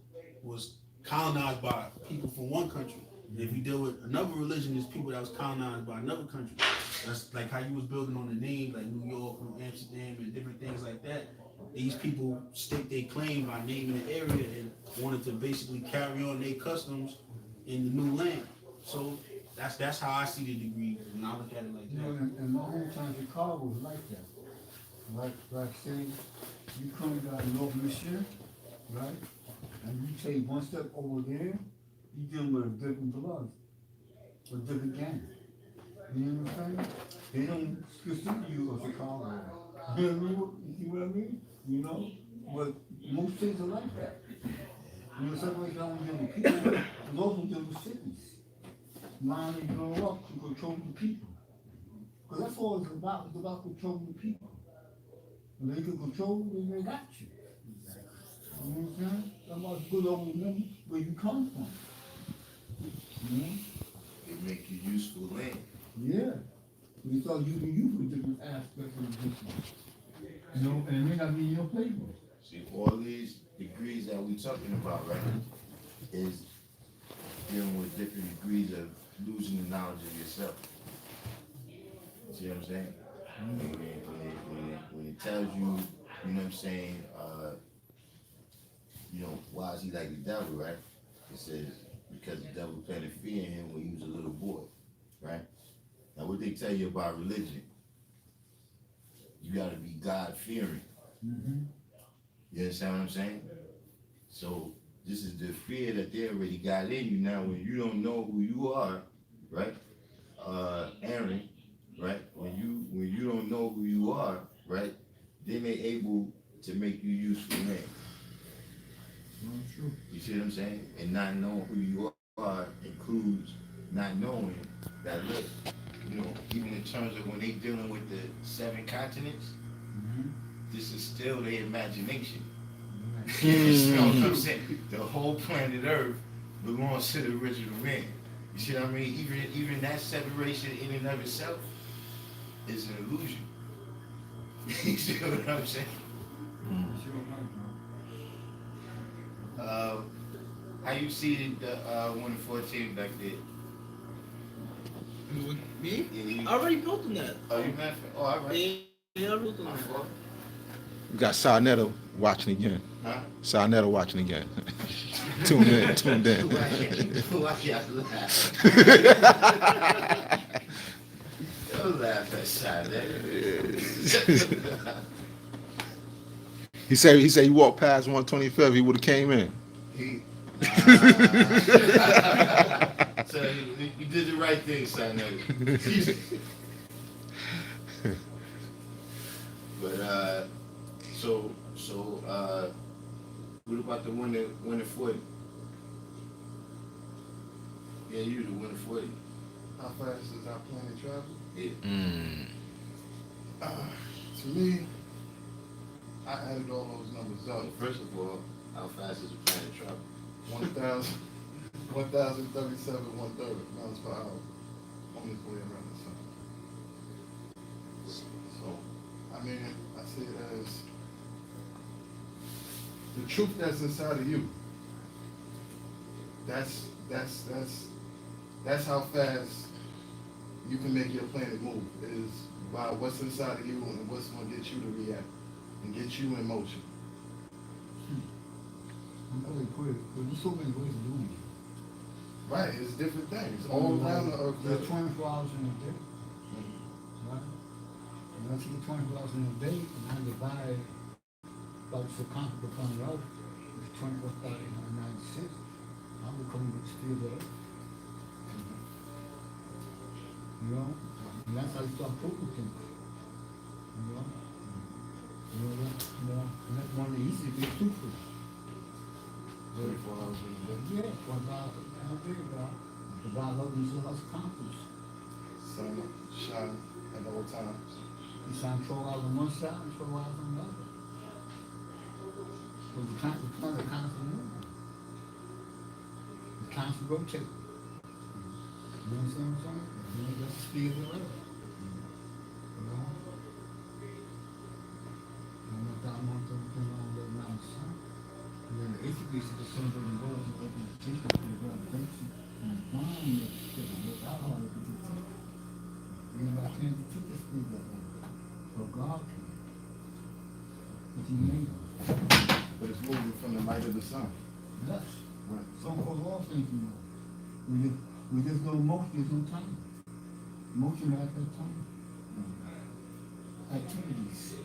colonized by people from one country. And if you deal with another religion, it's people that was colonized by another country. That's like how you was building on the name, like New York, New Amsterdam, and different things like that. These people stake their claim by naming the area and wanted to basically carry on their customs in the new land. So that's how I see the degree when I look at it like You know, that. in my hometown, Chicago was like that. Like say, you come to North Michigan, right? And you take one step over there, you dealing with a different blood, a different gang. You know what I'm saying? They don't consider you a Chicago. You know what I mean? You see what I mean? You know? But most states are like that. You know, sometimes I don't deal with people, but also deal with cities. Now they grow up to control the people. Because that's all it's about controlling the people. When they can control you, then they got you. You know what I'm saying? That's why it's good to remember where you come from. You know? It make you useful land. Yeah. We start using you for different aspects of the business. You know, and it may not be in your favor. See, all these degrees that we talking about, right, is dealing with different degrees of losing the knowledge of yourself. See what I'm saying? When it tells you, you know what I'm saying, why is he like the devil, right? It says, because the devil planted fear in him when he was a little boy, right? Now what they tell you about religion, you gotta be God-fearing. Mm-hmm. You understand what I'm saying? So this is the fear that they already got in you now when you don't know who you are, right? Aaron, right? When you don't know who you are, right? Then they able to make you useful man. True. You see what I'm saying? And not knowing who you are includes not knowing that look, even in terms of when they dealing with the 7 continents, this is still their imagination. You know what I'm saying? The whole planet Earth belongs to the original man. You see what I mean? Even that separation in and of itself is an illusion. You see what I'm saying? How you see the 114 back there? Me? Yeah, you, I already built on that. oh, you meant? Oh, all right. Yeah, I built on My that. fault. We got Sarnetta watching again. Huh? Sarnetta watching again. tuned in. Why y'all laugh? Don't laugh at Saturday. He said he walked past 125th, he would have came in. So you did the right thing, Saturday. But what about the one at 40? Yeah, you the one at 40. How fast does our planet travel? Yeah. To me, I added all those numbers up. So first of all, how fast is the planet travel? 1,037 1/3 miles per hour on its way around the sun. So, I mean, I see it as the truth that's inside of you. That's how fast you can make your planet move, is by what's inside of you and what's going to get you to react and get you in motion. I'm really quick, but there's so many ways of doing it. Right, it's different things all around the earth. There's 24 hours in a day. Right? And I see 24 hours in a day, and I divide by the circumference upon the earth, it's 24,896. I'm becoming the speed of the earth. You know? And that's how you start proving things. You know? And that's one of the easiest things to prove. 24 hours in a day. Yeah, 24 hours in a day, bro. The Bible is a circumference. Sun shine at all times. You shine 12 hours on one side and 12 hours on the other. But the planet constantly moving. It's constantly rotating. You know what I'm saying? You know, that's the speed of the earth. You know? And with that, I'm going to because of the words of open secret, the revelation, and blind to the look out hard to the truth. Everybody can't do the speak that way. But God can. But he made us. But it's moving from the light of the sun. Yes. Right. Some cause all things you know. We just go motion, there's no time. Motion has no time. Activities.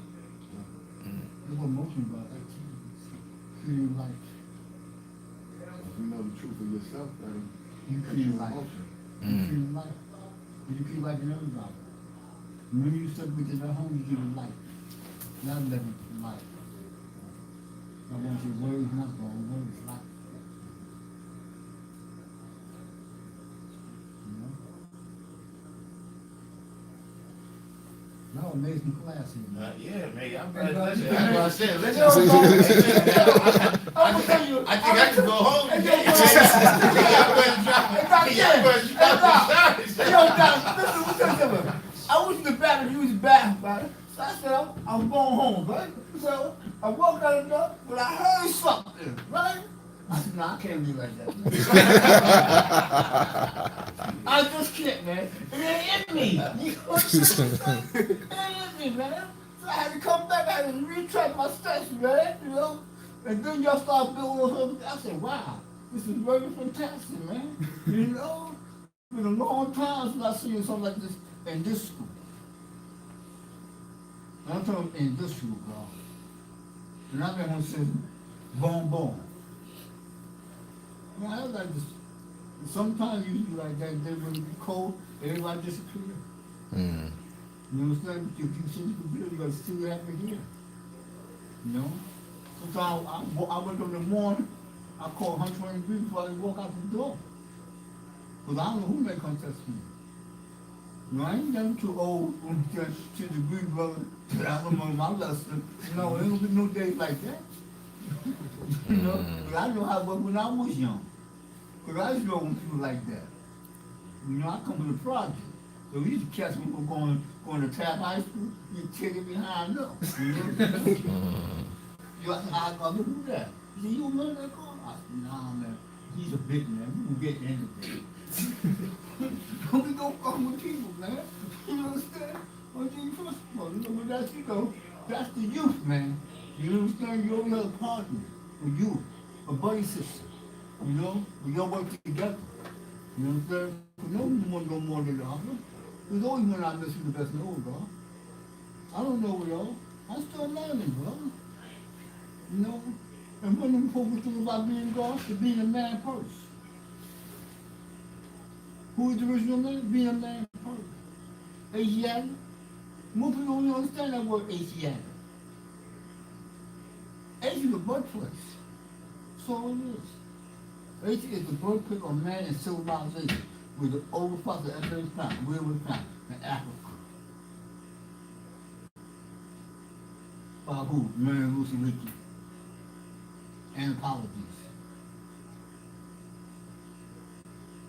There's no motion about activities. Creating life. If you know the truth of yourself, then You create life. You create life. You create life in everybody. When you step within that home, you give it life. Not living life. I want your words not wrong, words life. You know? Y'all amazing class here, man. Yeah, man, I'm Hey, glad. Listen, hey, that's what I said. hey, Listen, I'm gonna tell you. I think I can go home. Hey, today. yo, Doc, listen, let me tell you something. I was in the back and you was back, right? So I said, I'm going home, right? So I walked out the door, but I heard something, right? I said, no, I can't be like that, man. I just can't, man. It ain't in me. You know what I'm saying? It ain't in me, man. So I had to come back, I had to retract my steps, man, you know? And then y'all start building something. I said, wow, this is very fantastic, man. You know? It's been a long time since I've seen something like this in this school. I'm talking in this school, bro. And I've been on since boom. You know, I was like this. Sometimes you be like that, then when it be cold, everybody disappear. Mm. You understand? If you see the video, you gotta still have it here. You know? Sometimes I wake up in the morning, I call 120 degrees before I walk out the door. Because I don't know who may contest me. You know, I ain't never too old to the degree, brother, that I don't know my lesson. You know, there ain't gonna be no days like that. You know? But I know how it was when I was young. Because I used to know when people like that. You know, I come from the project. So we used to catch people going to Taft High School, you take it behind them. You know? You ask, I look who that. He said, you remember that car? I said, nah, man. He's a big man. We can get anything. We don't fuck with people, man. You understand? Well, you first of all, you know what that's, you know, that's the youth, man. You understand? You always have a partner, a youth, a buddy system. You know? We all work together. You understand? No one no more than the other. There's always one out there who's the best known, bro. I don't know y'all. I'm still learning, bro. You know? And when them folks think about being God, to being a man first. Who is the original man? Being a man first. Asiatic. Most people don't understand that word Asiatic. Asia is the birthplace. That's all it is. Asia is the birthplace of man and civilization, with the overflow of every found, where we found, in Africa. By who? Mary Lucy Leakey. Anthropologies.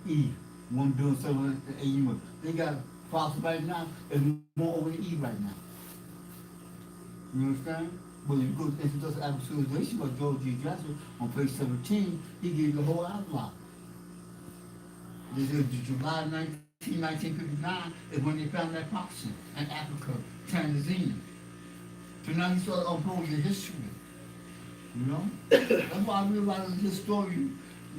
Eve, 1,780,000,000. They got fossil right now, it's more over than Eve right now. You understand? But if you go to Introduction to African Civilization by George G. Jackson on page 17, he gave the whole outline. This is July 1959 is when they found that toxin in Africa, Tanzania. So now he started unfolding the history. You know? That's why I realized this story. You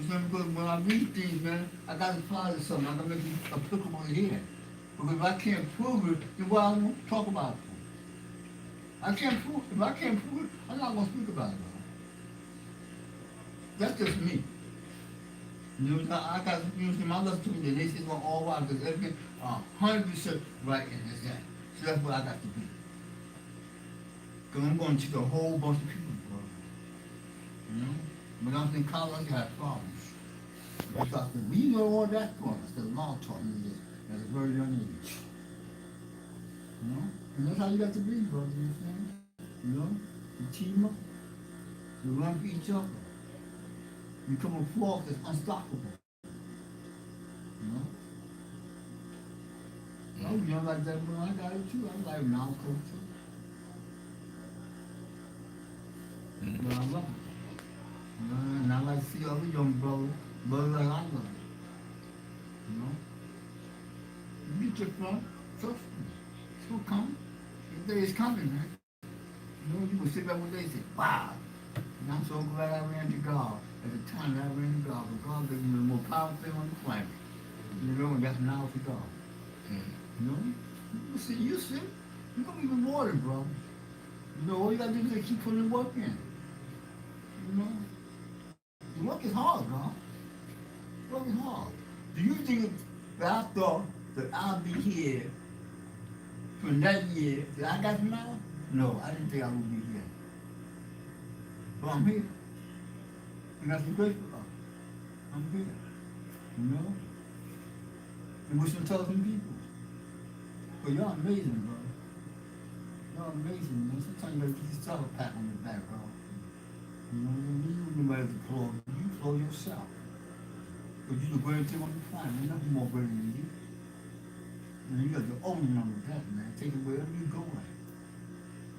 know, because when I read things, man, I gotta apply to something. I gotta make it applicable here. Because if I can't prove it, then why I won't talk about it? I can't prove it. If I can't prove it, I'm not gonna speak about it. That's just me. You know, I got my love to me, and they say it's all right because everything 100% right in this game. So that's what I got to be. Because I'm going to teach a whole bunch of people, bro. You know? When I was in college, I had problems. I thought, we know all that for us. The law taught me this at a very young age. You know? And that's how you got to be, brother. You understand? You know? You team up. You run for each other. You come a force that's unstoppable. You know? I was young like that when I got it too. I was like now culture. But I love it. And I like to see other young brothers like I love. You know? You get your fun, trust me. It's gonna come. The day is coming, man. You know, you can sit back one day and say, wow. And I'm so glad I ran to God. At the time that I ran to God, because God gave me the most powerful thing on the planet. You know, and that's now to God. You know? You see, you're gonna be rewarded, bro. You know, all you gotta do is keep putting the work in. You know? The work is hard, bro. Work is hard. Do you think that I thought that I'll be here from that year that I got to now? No, I didn't think I would be here. But I'm here. And that's the grace of God. I'm here. You know? And we should tell some people. But y'all amazing, bro. Y'all amazing, man. Sometimes you gotta get yourself a pat on the back, bro. You know, you need nobody to applaud you. You applaud yourself. But you're the greatest thing on the planet. There's nothing more greater than you. And you got the owning on that, man. Take it wherever you go.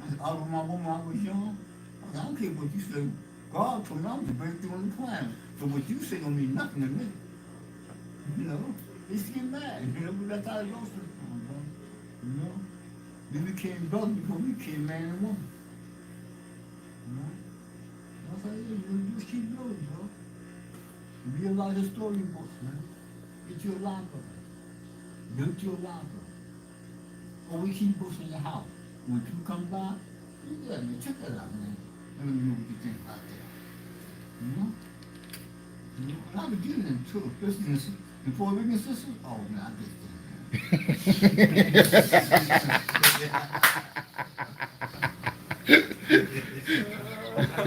I said, out of my woman, I was young. I said, I don't care what you say. God told me I'm the greatest thing on the planet. So what you say don't mean nothing to me. You know? They used to get mad. You know, but that's how it goes sometimes, bro. You know? We became brothers before we became man and woman. You know? That's how it is. You just keep going, bro. Be a lot of storybooks, man. Get you a library. Build you a library. Or we keep books in your house. When people come by, yeah, man, check that out, man. Let me know what you think about that. You know? You know? And I be getting them too, especially in Puerto Rican sisters. Oh, man, I get them.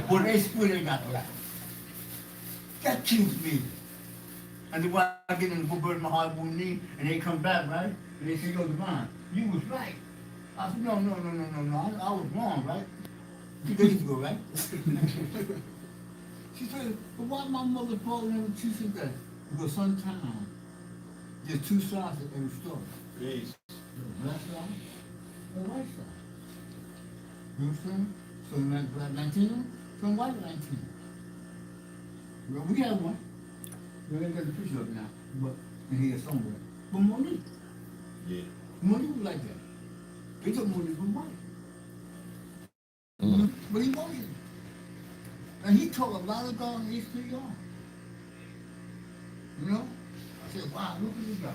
When they split, they got right. That kills me. And then when I get in the book burden my heart won't need, and they come back, right? And they say, yo, Divine, you was right. I said, no, I was wrong, right? 2 days ago, right? She said, but why my mother falling in with you said that? Because sometimes there's two sides to every story. Peace. The black side, the white side. You understand? So like black Latino, some white Latino. Well, we have one. We ain't got the picture up now, but in here somewhere. But Monique. Yeah. Monique was like that. They took Monique from white. But he wasn't. And he taught a lot of God history on. You know? I said, wow, look at this guy.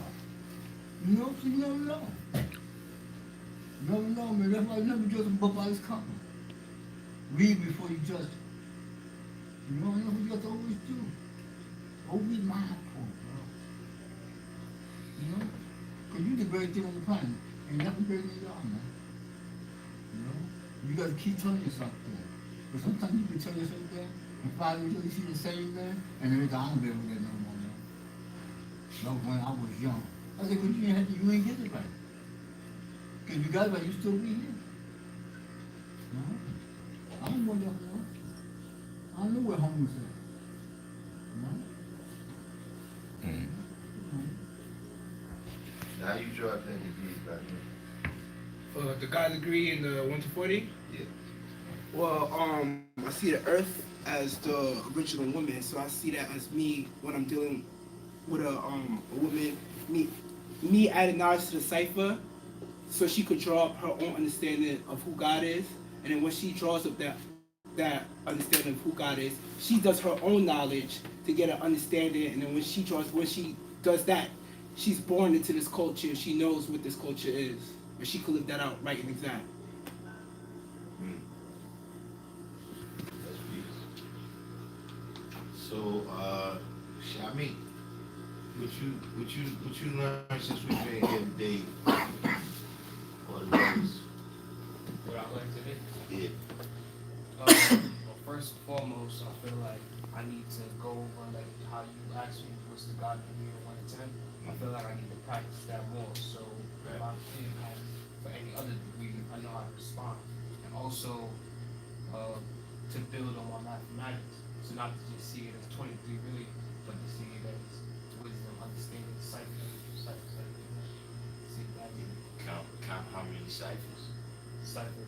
You know, so you never know. You never know, man. That's why I never judge a book by its cover. Read before you judge it. You know, that's what you have to always do. Always be mindful, bro. You know? Because you're the greatest thing on the planet. Ain't nothing greater than y'all, man. You know? You got to keep telling yourself that. But sometimes you can tell yourself that, and 5 years later you see the same thing, and then it's like, I don't be able to get no more, man. No, when I was young. I said, but you ain't get it right. Because you got it right, you still be here. No? I don't know what y'all know. I don't know where home is at. Now you drop that degree, brother. The God degree in the 1 to 40? Yeah. Well, I see the earth as the original woman, so I see that as me when I'm dealing with a woman, me adding knowledge to the cipher, so she could draw up her own understanding of who God is, and then when she draws up that understanding of who God is, she does her own knowledge to get an understanding, and then when she does that, she's born into this culture. She knows what this culture is, and she could live that out right and exact. That's peace. So, Shami, what you learned since we've been here today? Or the brothers? What I learned today? Yeah. Well, first and foremost, I feel like I need to go over like how you asked me what's the God degree of 1 to 10. I feel like I need to practice that more. So if I'm feeling like for any other degree, I know how to respond. And also to build on my mathematics. So not to just see it as 23 really, but to see it as wisdom, understanding, cipher. See that Count how many ciphers? Cipher.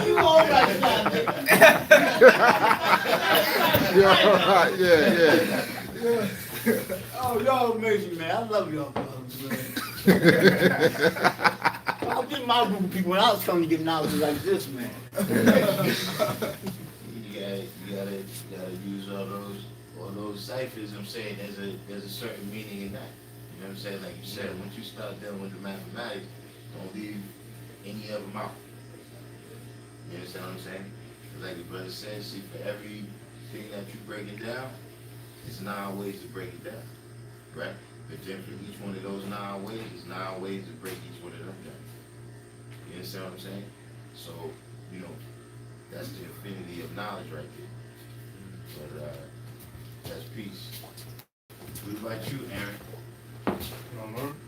You all right, Sammy. You're all right. Yeah. Oh, y'all amazing, man. I love y'all, brothers, man. I'll be my group of people when I was coming to get knowledge like this, man. You gotta use all those ciphers. I'm saying there's a certain meaning in that. You know what I'm saying? Like you said, once you start dealing with the mathematics, don't leave any of them out. You understand what I'm saying? Like the brother said, see, for everything that you break it down, it's 9 ways to break it down, right? But then for each one of those 9 ways, it's 9 ways to break each one of them down. You understand what I'm saying? So, you know, that's the infinity of knowledge right there. But that's peace. What about you, Aaron?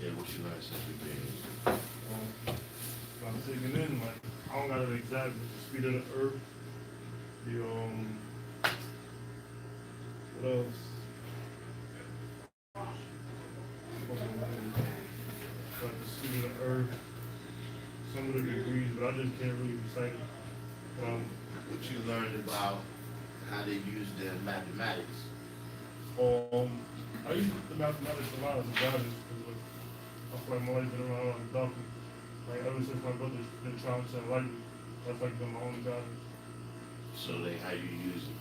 Yeah, what you learned since we've been here? I'm taking in, like, I don't got it exact, but the speed of the earth, what else? Like the speed of the earth, some of the degrees, but I just can't really recite it. What you learned about how they use their mathematics? I use the mathematics a lot as a guidance, because like, I feel like my life been around like Darkim. Like ever since my brother's been trying to enlighten me, that's like been my only guidance. So how you use it?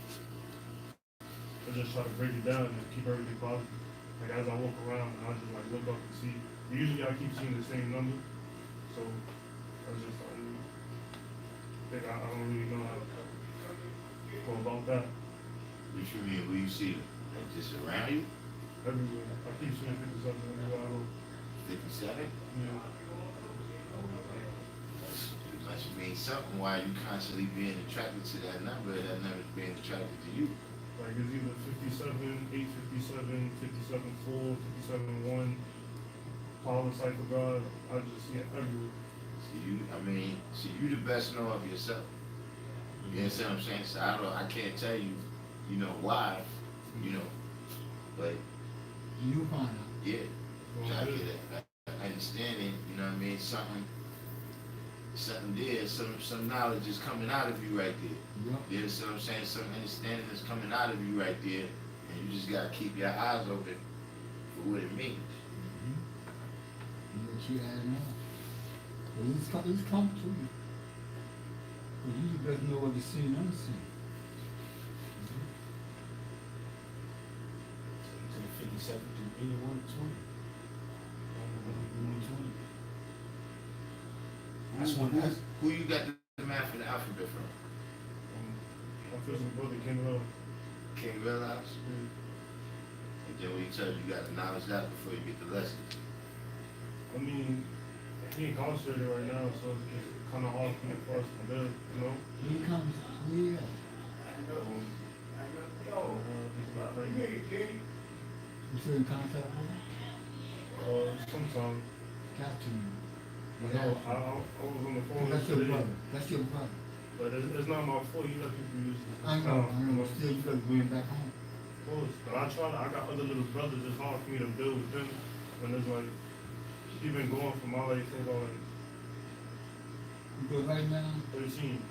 I just try to break it down and keep everything positive. Like as I walk around, I just like look up and see. Usually I keep seeing the same number, so I just think I don't really know how to go about that. What you mean? Where you see them? Like just around you? Everywhere. I keep seeing 57 everywhere I go. 57? Yeah. That should mean something. Why you constantly being attracted to that number? That number's being attracted to you. Like it's either 57, 857, 57, 4, 57, 1. Power cipher God. I just see it everywhere. See you the best know of yourself. You understand what I'm saying? So I can't tell you, you know, why, you know, but You find out. yeah, try to get that understanding, you know what I mean? Something there, some knowledge is coming out of you right there. Yep. You understand what I'm saying? Some understanding is coming out of you right there, and you just gotta keep your eyes open for what it means. You know, she has now. But it's come to you. But you better know what to see and unseen. To the 57 to 81 to 20. 120. That's one. Who you got the math for the alphabet from? My cousin brother King Will. King Realize? And then when you tell you gotta acknowledge that before you get the lesson. I mean, he incarcerated right now, so it's kind of hard for us to live, you know? Here comes, yeah. You still in contact with him? Sometimes. Got to. You know, I was on the phone That's your today, brother. That's your brother. but it's not my fault. You let people use it. I know, but still you gotta bring him back home. Of course, but I got other little brothers. It's hard for me to build with them when it's like, he been going for my life since like Because right now, 13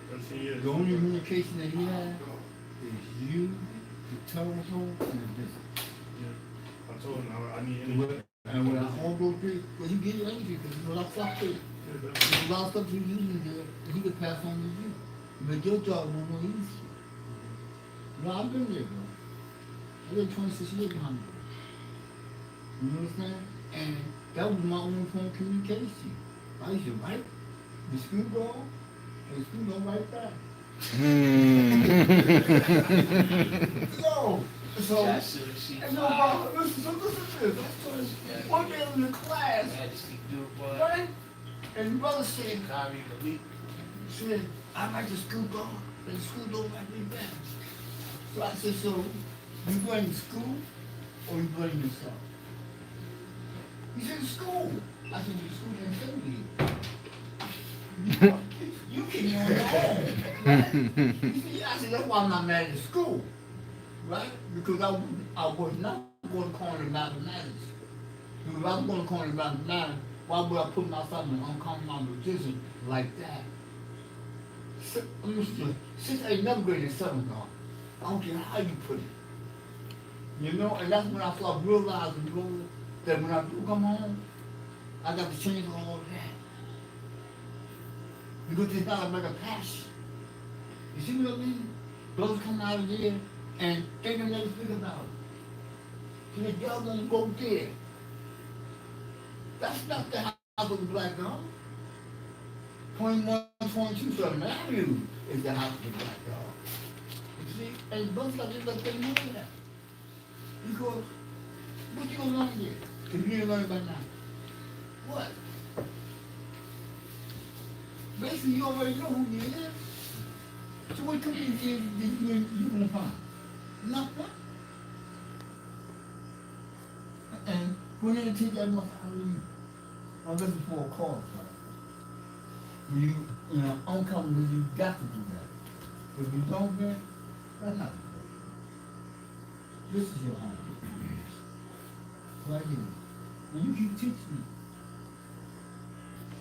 years. the only communication that he has is you, the telephone, and the business. Yeah. I told him I need energy. And when I all those three, well, he give you energy because there's a lot of stuff too. Yeah, There's a lot of stuff you're using there that he could pass on to you. But your job will more easy. You know, I've been there, bro. I lived 26 years behind you. You understand? And that was my only form of communication. I used to write the screwball, and the screwball right back. Yo, so, and no, bro, listen to this. One day in the class, right? And the brother said, I like the screwball, and the screwball like me back. So I said, so, you going to school, or you going yourself? He said, school. I said, the school didn't send me. You can on your own, right? He said, I said, that's why I'm not mad at school, right? Because I was not going to call it mathematics. Because if I was going to call it mathematics, Why would I put myself in an uncomfortable position like that? Since ain't never greater than 7, God. I don't care how you put it. You know, and that's when I start realizing, Lord, that when I do come home, I got to change all of that. Because it's not about a passion. You see what I mean? Brothers come out of there and they can never think about it. So the girl gonna go there. That's not the house of the black girl. 21, 22, so marry is the house of the black girl. You see? And brothers like this, like they know that. Because what you gonna learn here? Because you ain't learned by now. What? Basically, you already know who you is. So what company you gonna find? Nothing. And when they take that much out of you, I'm looking for a cause, right? When you know, uncomfortable, you got to do that. If you don't, man, that's not good. This is your home. Right here. And you keep teaching me.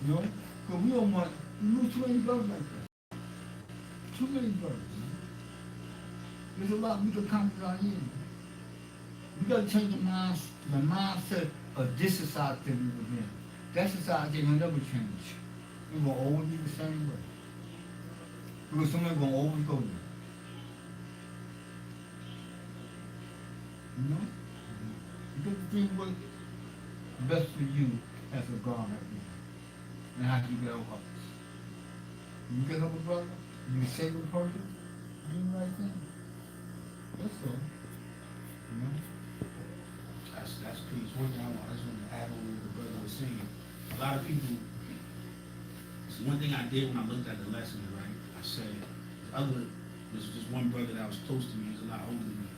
You know? Because we don't want, you lose too many brothers like that. Too many brothers, man. There's a lot we can accomplish out here. We gotta change the mindset of this society that we live in. That society will never change. It will always be the same way. Because someone's gonna always go there. You know? Because the thing was best for you as a God right now. And how you get over others. You get up a brother, you can save a person, do the right thing. That's all. You know? That's peace. One thing I just want to add on what the brother was saying. A lot of people, it's one thing I did when I looked at the lesson, right? I said, there's just one brother that was close to me, he's a lot older than me.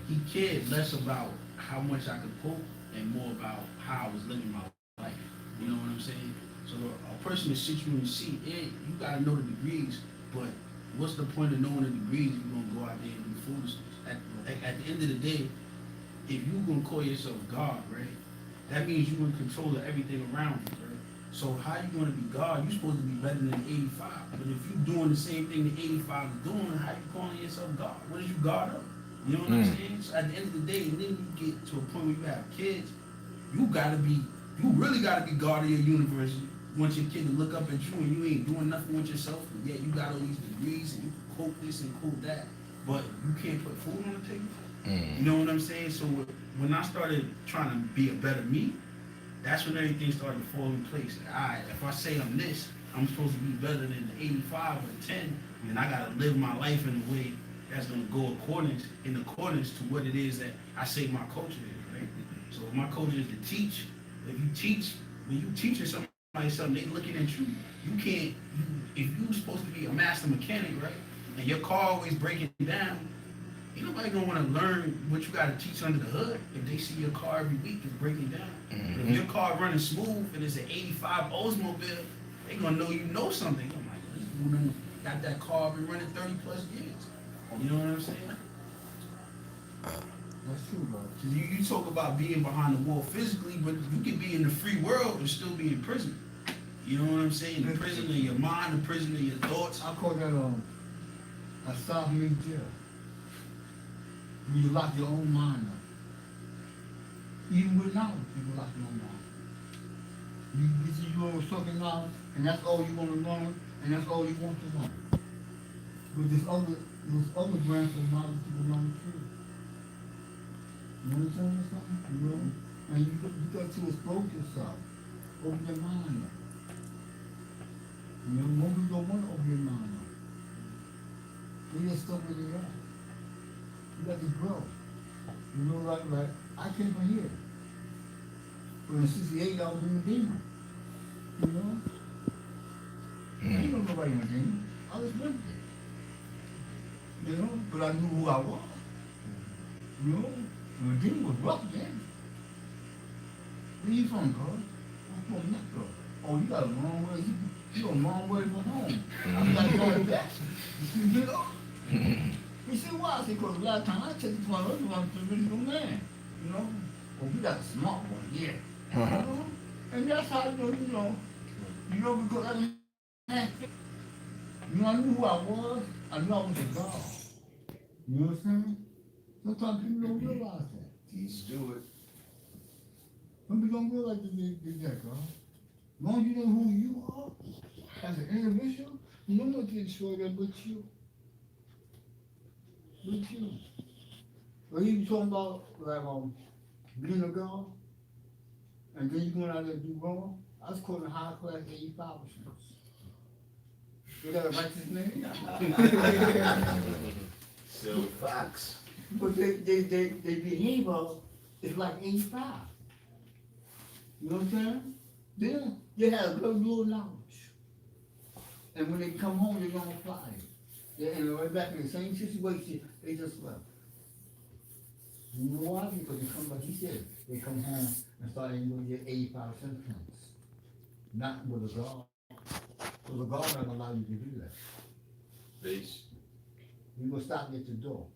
He cared less about how much I could pull and more about how I was living my life. You know what I'm saying? So a person that sits you in the seat, you gotta know the degrees, but what's the point of knowing the degrees if you're gonna go out there and do foolishness? At the end of the day, if you're gonna call yourself God, right, that means you're in control of everything around you, right? So how you gonna be God? You're supposed to be better than 85. But if you're doing the same thing that 85 is doing, how you calling yourself God? What is you God of? You know what I'm saying? So at the end of the day, and then you get to a point where you have kids, you really gotta be God of your universe. You want your kid to look up at you and you ain't doing nothing with yourself, and yet you got all these degrees and you can quote this and quote that, but you can't put food on the table. You know what I'm saying? So when I started trying to be a better me, that's when everything started to fall in place. Alright, if I say I'm this, I'm supposed to be better than the 85 or 10, and I gotta live my life in a way that's gonna go in accordance to what it is that I say my culture is, right? So if my culture is to teach, when you teaching somebody something, they looking at you. If you're supposed to be a master mechanic, right, and your car always breaking down, ain't nobody gonna want to learn what you gotta teach under the hood if they see your car every week is breaking down. But if your car running smooth and it's an 85 Oldsmobile, they gonna know you know something. I'm like, this dude got that car been running 30 plus years. You know what I'm saying? That's true, bro. You talk about being behind the wall physically, but you can be in the free world and still be in prison. You know what I'm saying? The prison of your mind, the prison of your thoughts. I call that a sovereign jail. When you lock your own mind up. Even with knowledge, you can lock your own mind. You get your certain knowledge, and that's all you want to learn, and that's all you want to learn. But there's other branches of knowledge you can learn too. You know what I'm saying? Something? You know? And you got to expose yourself. Open your mind up. You know, most people don't want to open your mind up. They just stuck where they are. You got to grow. You know, like I came from here. But in '68, I was in the demon. You know? I didn't know nobody in the demon. I was with it. You know? But I knew who I was. You know? And the demon was rough then. Where you from, bro? I'm from Mecca. Oh, you got a long way. You a long way from home. You got to go back. You know? You see why? I said, because a lot of times I take this one to the original man. You know? Oh, we got a smart one, yeah. You know? And that's how because I knew who I was. I knew I was a God. You know what I'm saying? Sometimes people don't realize that. Teach do it. Some people don't realize that, God. As long as you know who you are as an individual, no one can destroy that but you. But you. But you talking about like being a God, and then you going out there and do wrong. I was quoting high class 85%. You got a righteous name? Silver fox. But they behavior is like 85. You know what I'm saying? Then they have very little knowledge. And when they come home, they're gonna fly. They're right back in the same situation they just left. You know why? Because they come, like he said, they come home and start enjoying their 85 symptoms. Not with a God. Because the God doesn't allow you to do that. Base. You gonna stop me at the door.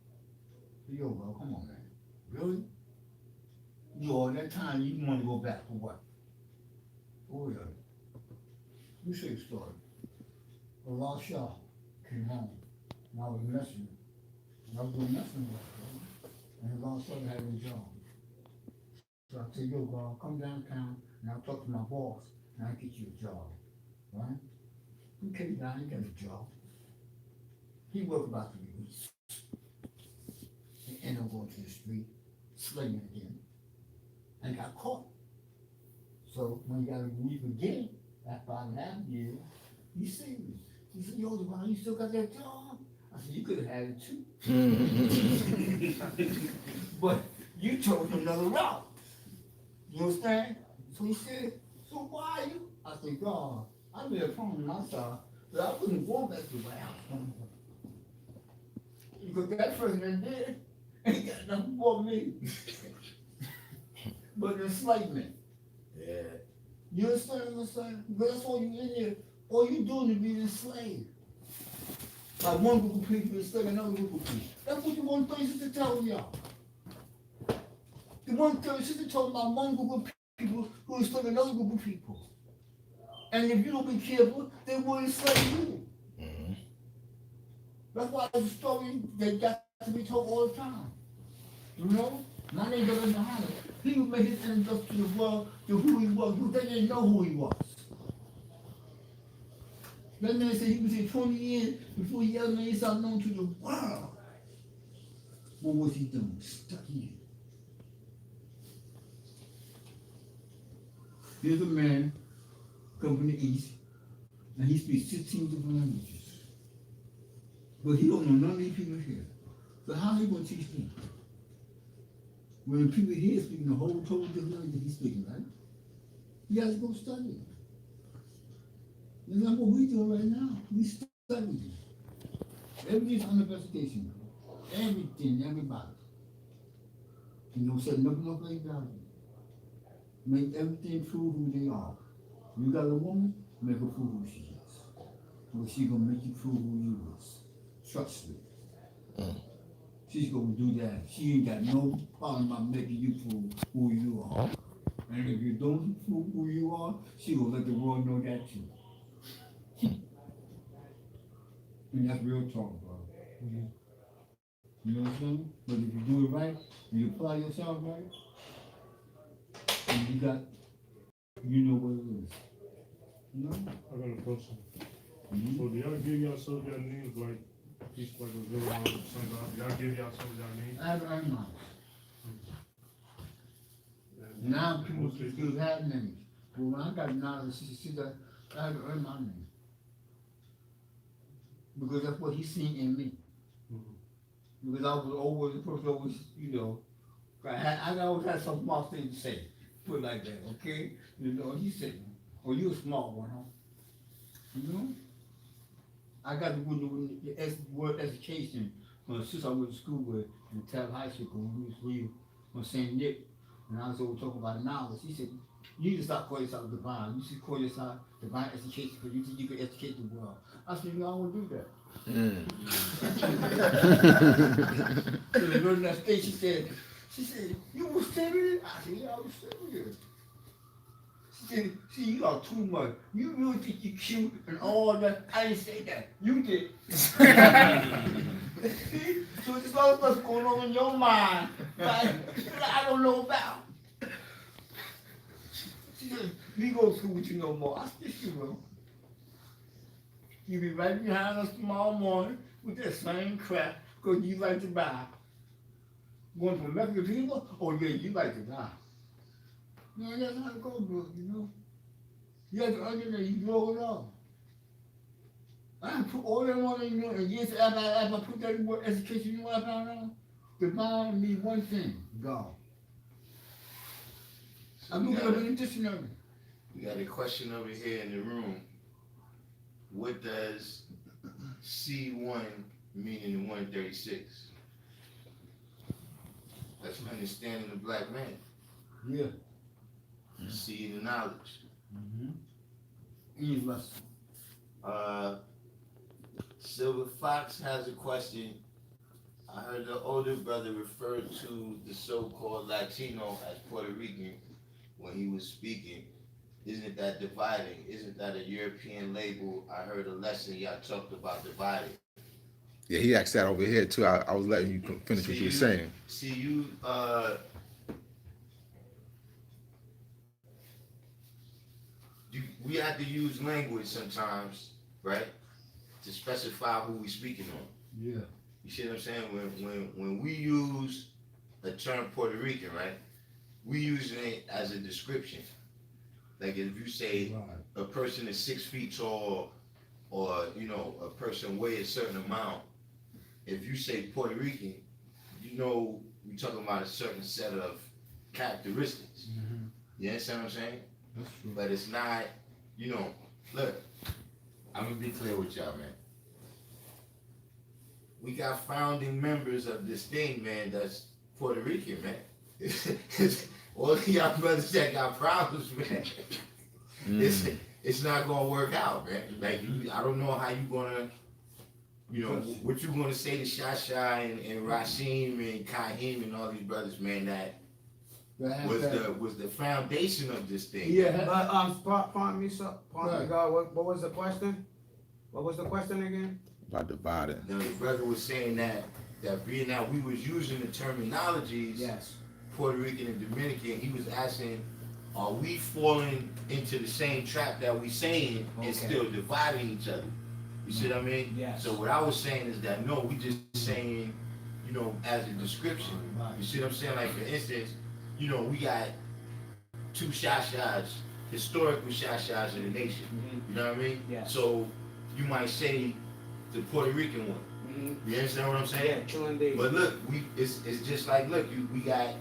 Yo, bro, come on, man. Really? You all that time you want to go back for what? Oh yeah. You say the story. A lost y'all came home. And I was messing. And I was doing messing with her. And the lost son had a job. So I said, yo, bro, come downtown and I'll talk to my boss and I'll get you a job. Right? He came down, he got a job. He worked about 3 weeks. He ended up going to the street, slinging again, and got caught. So when he got a week again, after 5.5 years, he saved me. He said, yo, Devon, you still got that job? I said, you could have had it too. But you chose another route. You understand? So he said, so why are you? I said, God, I made a promise outside, but I wouldn't go back to my house. Because that person that did ain't got nothing for me. But enslavement. Yeah. You understand what I'm saying? But that's all you in there. All you doing is being enslaved. Like one group of people enslaving another group of people. That's what the one thing sister tell y'all. The one thing sister told about one group of people who enslaving another group of people. And if you don't be careful, they will enslave you. Mm-hmm. That's why there's a story that got to be told all the time. You know? My name doesn't behind it. He would make his introduction to the world to who he was, because they didn't know who he was. That man said he was here 20 years before he ever made himself known to the world. What was he doing? Studying. Here's a man come from the East, and he speaks 16 different languages. But he don't know none of these people here. So how he gonna teach them? When the people here speaking a whole total different language he's speaking, right? You guys go study. And that's what we do right now. We study. Everything's under investigation. Everything, everybody. You know, set nothing up like value. Make everything prove who they are. You got a woman, make her prove who she is. Or she gonna make you prove who you is. Trust me. She's gonna do that. She ain't got no problem about making you prove who you are. And if you don't prove who you are, she will let the world know that too. And that's real talk, bro. You know what I'm saying? But if you do it right, you apply yourself right, and you know what it is. You know? I got a question. So do y'all give yourself your names like each like a real one? Y'all give yourself your names? I haven't earned mine. Now people still have names. But when I got knowledge, see that I haven't earned my name. Because that's what he's seen in me. Because I was always the person always, you know, I always had some smart thing to say. Put it like that, okay? You know, he said, oh, you a smart one, huh? You know? I got the word education from the sister I went to school with in Taft High School when we was on St. Nick. And I was over talking about knowledge. He said, you need to stop calling yourself divine. You should call yourself divine education because you think you can educate the world. I said, I won't do that. So the girl in that state, she said, you were serious? I said, yeah, I was serious. She See, you are too much. You really think you're cute and all that. I didn't say that. You did. See? So there's all what's going on in your mind that I don't know about. She said, we go to school with you no more. I said, you will. You'll be right behind us tomorrow morning with that same crap because you like to buy. Going to Mecca people? Oh yeah, you like to buy. Man, that's how it goes, bro, you know? You have to understand, you blow it off. I put all that money in you, and years after I put that in education, you know what I found out? The mind means one thing, God. I'm looking up in the dictionary. We got a question over here in the room. What does C1 mean in 136? That's understanding the black man. Yeah. Seed and knowledge. Interesting. Silver Fox has a question. I heard the older brother refer to the so-called Latino as Puerto Rican when he was speaking. Isn't that dividing? Isn't that a European label? I heard a lesson y'all talked about dividing. Yeah, he asked that over here too. I was letting you finish what you were saying. See, you, we have to use language sometimes, right, to specify who we speaking on. Yeah. You see what I'm saying? When we use the term Puerto Rican, right, we using it as a description. Like if you say a person is 6 feet tall, or you know, a person weighs a certain amount. If you say Puerto Rican, you know we're talking about a certain set of characteristics. You understand what I'm saying? That's true. But it's not, you know, look, I'm gonna be clear with y'all, man. We got founding members of this thing, man, that's Puerto Rican, man. All of y'all brothers that got problems, man. It's not gonna work out, man. Like I don't know how you gonna, you know, what you gonna say to Shasha and Rashim and Kahim and all these brothers, man, that was the foundation of this thing. Yeah. Pardon me, God. What was the question? What was the question again? About dividing. Now the brother was saying that being that we was using the terminologies, Yes. Puerto Rican and Dominican, he was asking, are we falling into the same trap that we saying and still dividing each other? You see what I mean? Yes. So what I was saying is that no, we just saying, you know, as a description. You see what I'm saying? Like for instance, you know, we got 2 Shashas, historical Shashas in the nation. You know what I mean? Yes. So you might say the Puerto Rican one. You understand what I'm saying? Yeah, true indeed. But look, it's just like, look, we got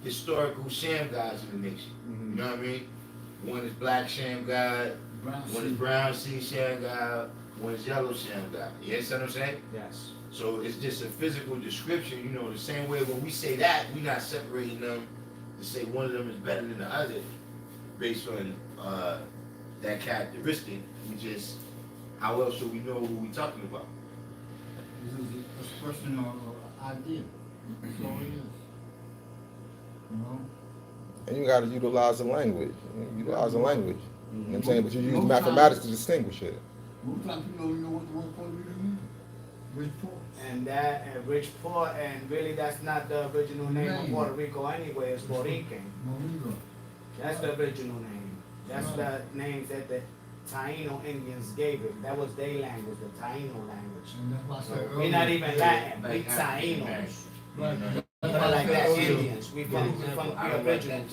historical sham gods in the nation. You know what I mean? One is black sham god, one is brown sea sham god, one is yellow sham god. You understand what I'm saying? Yes. So it's just a physical description, you know, the same way when we say that, we're not separating them to say one of them is better than the other based on that characteristic. We just, how else should we know who we're talking about? This is an expression of idea. That's all it is. You know? And you got to utilize the language. Utilize the language. You know what I'm saying? But you use mathematics to distinguish it. Most times people don't know what the word Puerto Rican means. Rich poor. And rich poor, and really that's not the original name of Puerto Rico anyway. It's Puerto Rican. That's the original name. That's the names that the Taino Indians gave it. That was their language, the Taino language. And that's why I said We're not even Latin, we Like Tainos. Right. But like that, Indians. We from the original.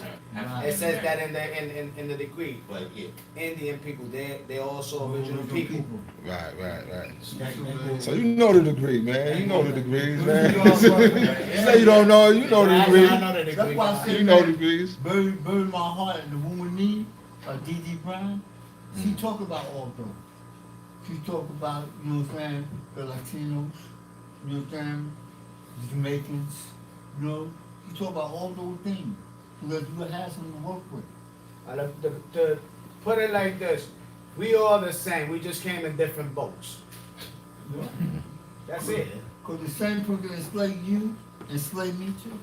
It says that in the decree. But yeah. Indian people, they're also original people. Right. So you know the degree, man. You know the degrees, man. You say you don't know, you know the I degree. know the degree. That's why I said You know the degrees. Bury my heart in the woman need, D.D. Brown. She talk about all those. She talk about, you know what I'm saying, the Latinos, you know what I'm saying, the Jamaicans, you know. She talk about all those things. So that you would have something to work with. To put it like this, we all the same. We just came in different boats. Yeah. That's it. Because the same person enslaved you, enslaved me too.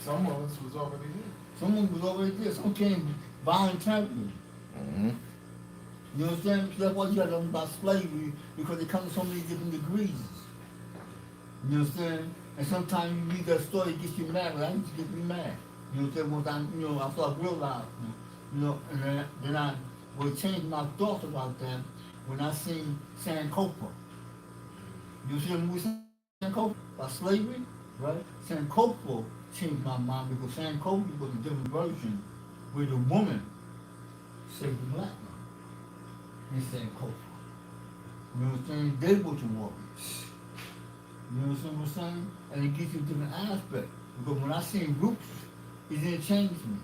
Some of us was already here. Someone was already there. Someone came voluntarily. Mm-hmm. You understand? So that's why you have to learn about slavery, because it comes in so many different degrees. You understand? And sometimes you read that story, it gets you mad, but I used to get me mad. You understand? Once I started realizing, and then I would change my thoughts about that when I seen Sankofa. You see the movie Sankofa about slavery? Right? Sankofa changed my mind because Sankofa was a different version where the woman saved the black man in Sankofa. You understand? They were the warriors. You understand what I'm saying? And it gives you a different aspect. Because when I seen Roots, it didn't change me.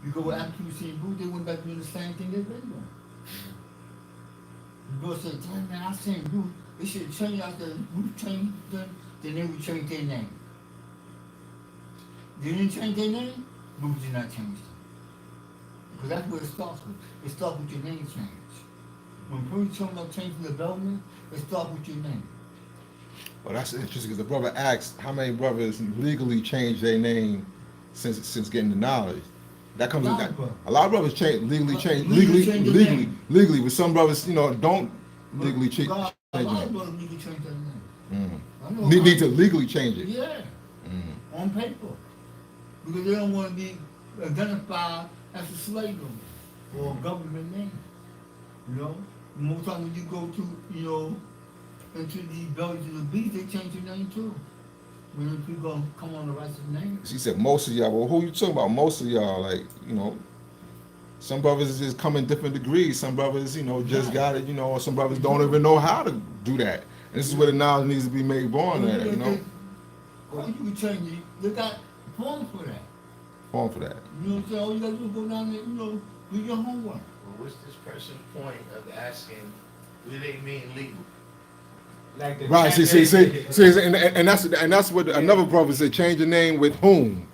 Because after you seen Roots, they went back doing the same thing they've been doing. You go say, damn man, I seen Roots. They should have changed after Roots changed them, then they would change their name. They didn't change their name, Roots did not change them. Because that's where it starts with. It starts with your name change. When people talking about changing the development, it starts with your name. Well, that's interesting because the brother asked how many brothers legally changed their name since getting the knowledge. That comes in that. A lot of brothers legally change legally, but some brothers, don't legally change. A lot of brothers need to change their name. Need to legally change it. Yeah. On paper. Because they don't want to be identified as a slave owner or a government name. Most times when you go to, into the bellies of the beast, they change your name too. When people come on the righteous name. She said most of y'all. Well, who you talking about? Most of y'all, some brothers just come in different degrees. Some brothers, just got it, or some brothers don't even know how to do that. And this is where the knowledge needs to be made born at, Well, you can change it. They got forms for that. Form for that. You know what I'm saying? All you gotta do is go down there, do your homework. Well, what's this person's point of asking, what do they mean legal? Like Right, see, and that's what another brother said. Change your name with whom?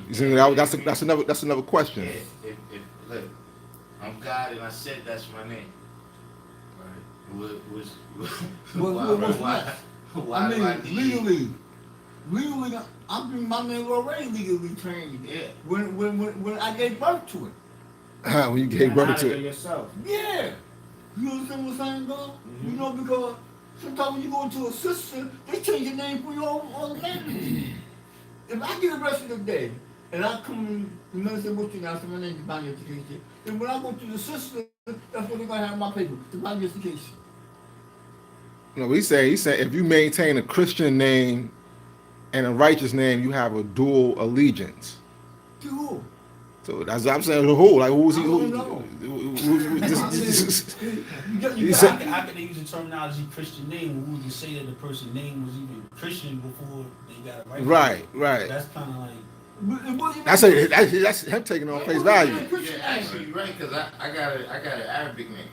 You see, that's another question. If look, I'm God and I said that's my name. Right? Why do I need legally, my name already legally changed. Yeah. When I gave birth to it. When you gave birth to it. Yourself. Yeah. You understand what I'm saying, though? Mm-hmm. Because sometimes when you go into a system, they change your name for your own name. If I get arrested today, and I come in the minister with you now, so my name is Divine Education, then when I go to the system, that's what they're going to have in my paper, Divine Education. He said if you maintain a Christian name and a righteous name, you have a dual allegiance. To who? So that's what I'm saying. Who? Like who's he? How could they use the terminology Christian name? Who would you say that the person's name was even Christian before they got it right? Right. That's kind of like. That's him taking on face value. You're actually right, because I got an Arabic name.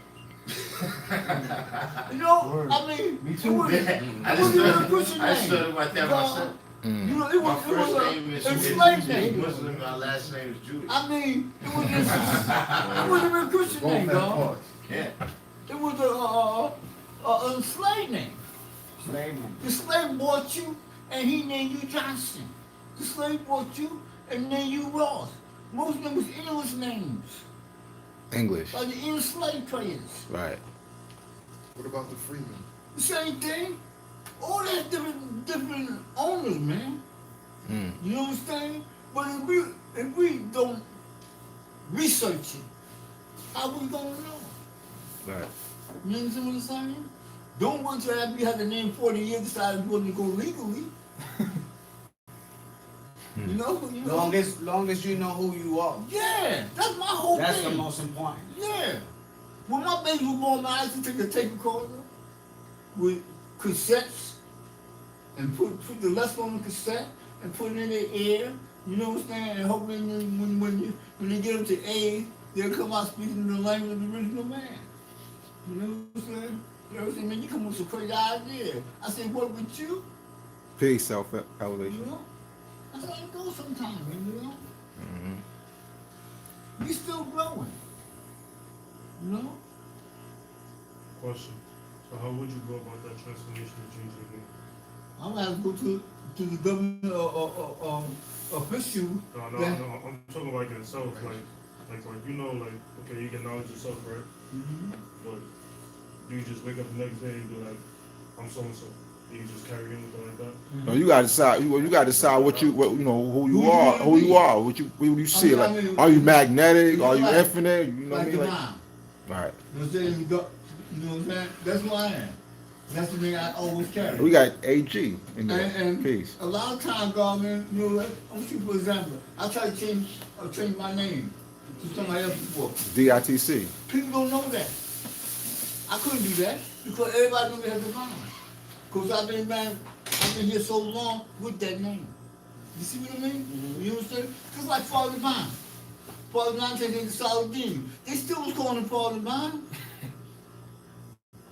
I mean, me too. I started with that myself. It My was first a name is enslaved name. Muslim, my last name is Jewish. I mean, it wasn't a Christian name, dog. Yeah. It was a enslaved name. Slave. The slave bought you, and he named you Johnson. The slave bought you, and named you Ross. Most of them was English names, English. like the English slave traders. Right. What about the freeman? The same thing. All that different owners, man. You know what I'm saying? But if we don't research it, how we gonna know? Right. You understand what I'm saying? Don't wait till after you have the name 40 years, decide you want to go legally. You know? Long as you know who you are. Yeah, that's my whole thing. That's the most important. Yeah. When my baby was born, I used to take a tape recorder with cassettes and put the lesson on the cassette and put it in their ear. You know what I'm saying? And hoping when they get up to age, they'll come out speaking the language of the original man. You know what I'm saying? You know what I'm saying? Man, you come with some crazy idea. I said, what with you? Peace, self-elevation. You know? That's how it goes sometimes, you know? We still growing. You know? Question. So how would you go about that transformation to change your name? I'm gonna have to go to the government official. No, I'm talking like in itself, like you know, like okay, you can acknowledge yourself, right? Mhm. But do you just wake up the next day and be like, I'm so and so? Do you just carry on with it like that? No, you gotta decide. You gotta decide what you know who you Who you are, wanna who you be. are, what you see. I Like, mean, are you magnetic? you Are you like- infinite? You know what I Like mean? Like, divine. right. You know what I'm saying? You know what I'm saying? That's who I am. That's the thing I always carry. We got AG in there. And Peace. a lot of times, God, man, you know, I'm shooting for example. I try to change my name to somebody else before. DITC. People don't know that. I couldn't do that because everybody knew me as divine. Because I've been here so long with that name. You see what I mean? Mm-hmm. You understand? Just like Father Divine. Father Divine taking the solid demon. They still was calling him Father Divine.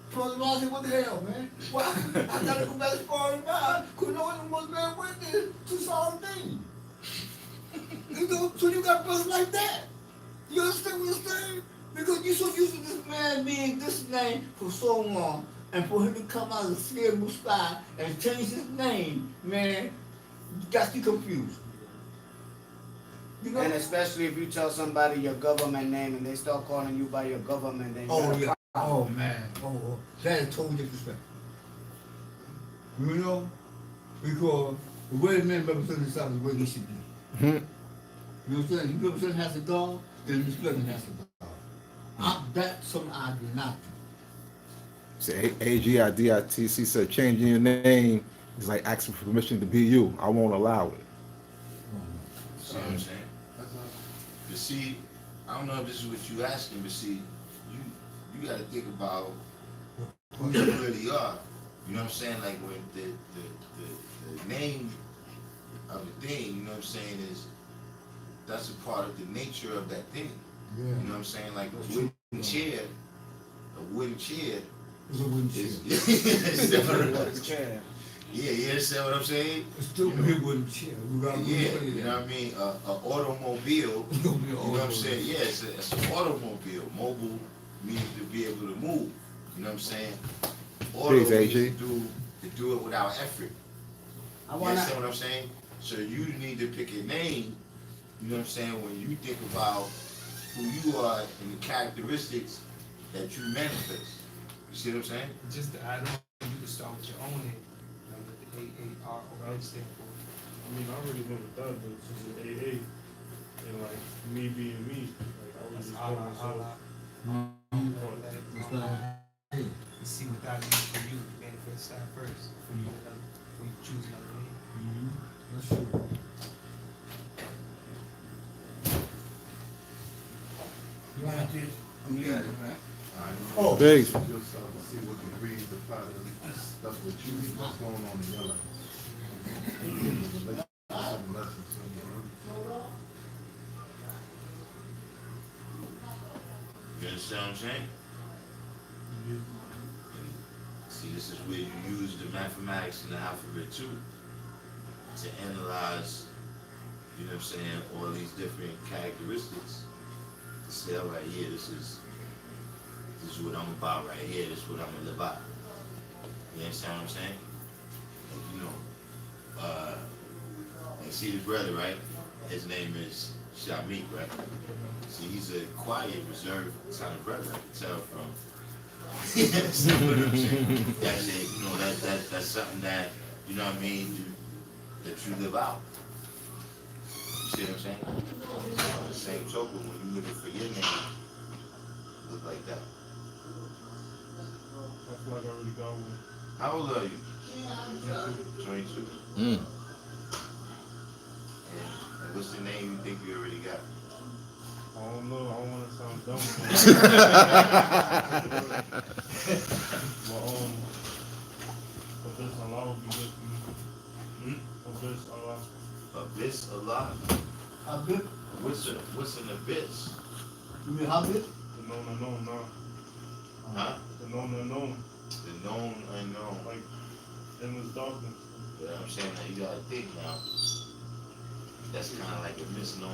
Father Divine said, what the hell, man? Well, I gotta go back to Father Divine because no one was man with this to solid demon. You know, so you got brothers like that. You understand what I'm saying? Because you're so used to this man being this name for so long, and for him to come out of the scared sky and change his name, man, got you confused. You know? And especially if you tell somebody your government name and they start calling you by your government name. Oh yeah. Oh man. Oh, that is totally disrespectful. You know, because the way a man represents himself is the way he should be. Hmm. You know what I'm saying? You represent as a dog, then respect him as a dog. That's something I do not do. Say AG at DITC said changing your name is like asking for permission to be you. I won't allow it. See what I'm saying? But see, I don't know if this is what you asking, but see, you gotta think about who you really are. You know what I'm saying? Like when the name of the thing, you know what I'm saying, is that's a part of the nature of that thing. Yeah. You know what I'm saying? Like a wooden chair It's a wooden chair. is different. Wooden chair. Yeah, you understand what I'm saying? It's still a wooden chair. We gotta Yeah, say you that. know what I mean? A automobile, It's gonna be you know what I'm saying? Yeah, it's an automobile. Mobile means to be able to move. You know what I'm saying? Auto means AG. to do it without effort. I You wanna. understand what I'm saying? So you need to pick a name, you know what I'm saying, when you think about who you are and the characteristics that you manifest. You see what I'm saying? Just to add on, you can start with your own name. You know, what the AARO stand for. I mean, I already know what that, but since it's AA, and like me being me, like I was That's just calling Allah. myself. That's what I You see what that means for you. Manifest that first. Before you choose another name. That's true. You want to? I'm leaving, man. Oh. Peace. Yourself and see what degrees the Father, that's what you, what's going on in your life. Some lessons, You understand what I'm saying? See, this is where you use the mathematics and the alphabet too to analyze, you know what I'm saying, all these different characteristics to say, all right, yeah, this is what I'm about right here, this is what I'm gonna live out. You understand what I'm saying? Like, you know, and see the brother, right? His name is Shamik, right? See, he's a quiet, reserved kind of brother. I can tell from. You understand what I'm saying? That's it. You know, that's something that, you know what I mean, that you live out. You see what I'm saying? On the same token, when you looking for your name, look like that. I feel like I already got one. How old are you? 22. Mm. And what's the name you think you already got? I don't know. I don't want to sound dumb. But Abyss Allah would be good for me. Abyss Allah. Abyss Allah? Habib? What's an abyss? You mean Habib? The known unknown, nah. Huh? The known unknown. The known unknown. Like endless darkness. Yeah, I'm saying that you gotta think now. That's kind of like a misnomer.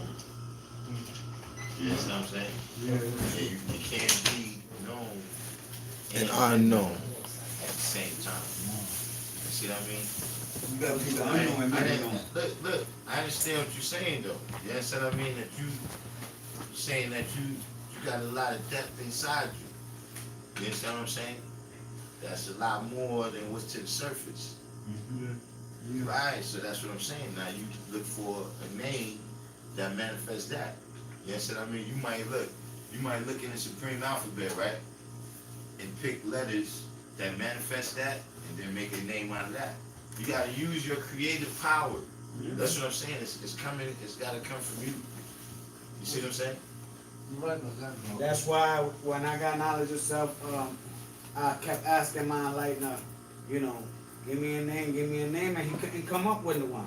You understand what I'm saying? Yeah. You can't be known And unknown. at the same time. see what I mean? You gotta keep the unknown and I make it didn't- known. look, I understand what you're saying though. You understand what I mean? That you're saying that you got a lot of depth inside you. You understand what I'm saying? That's a lot more than what's to the surface. Right, so that's what I'm saying. Now you look for a name that manifests that. You understand what I mean? You might look in the supreme alphabet, right? And pick letters that manifest that and then make a name out of that. You gotta use your creative power. That's what I'm saying. It's gotta come from you. You see what I'm saying? That's why when I got knowledge of self, I kept asking my enlightener, you know, give me a name, and he couldn't come up with the one.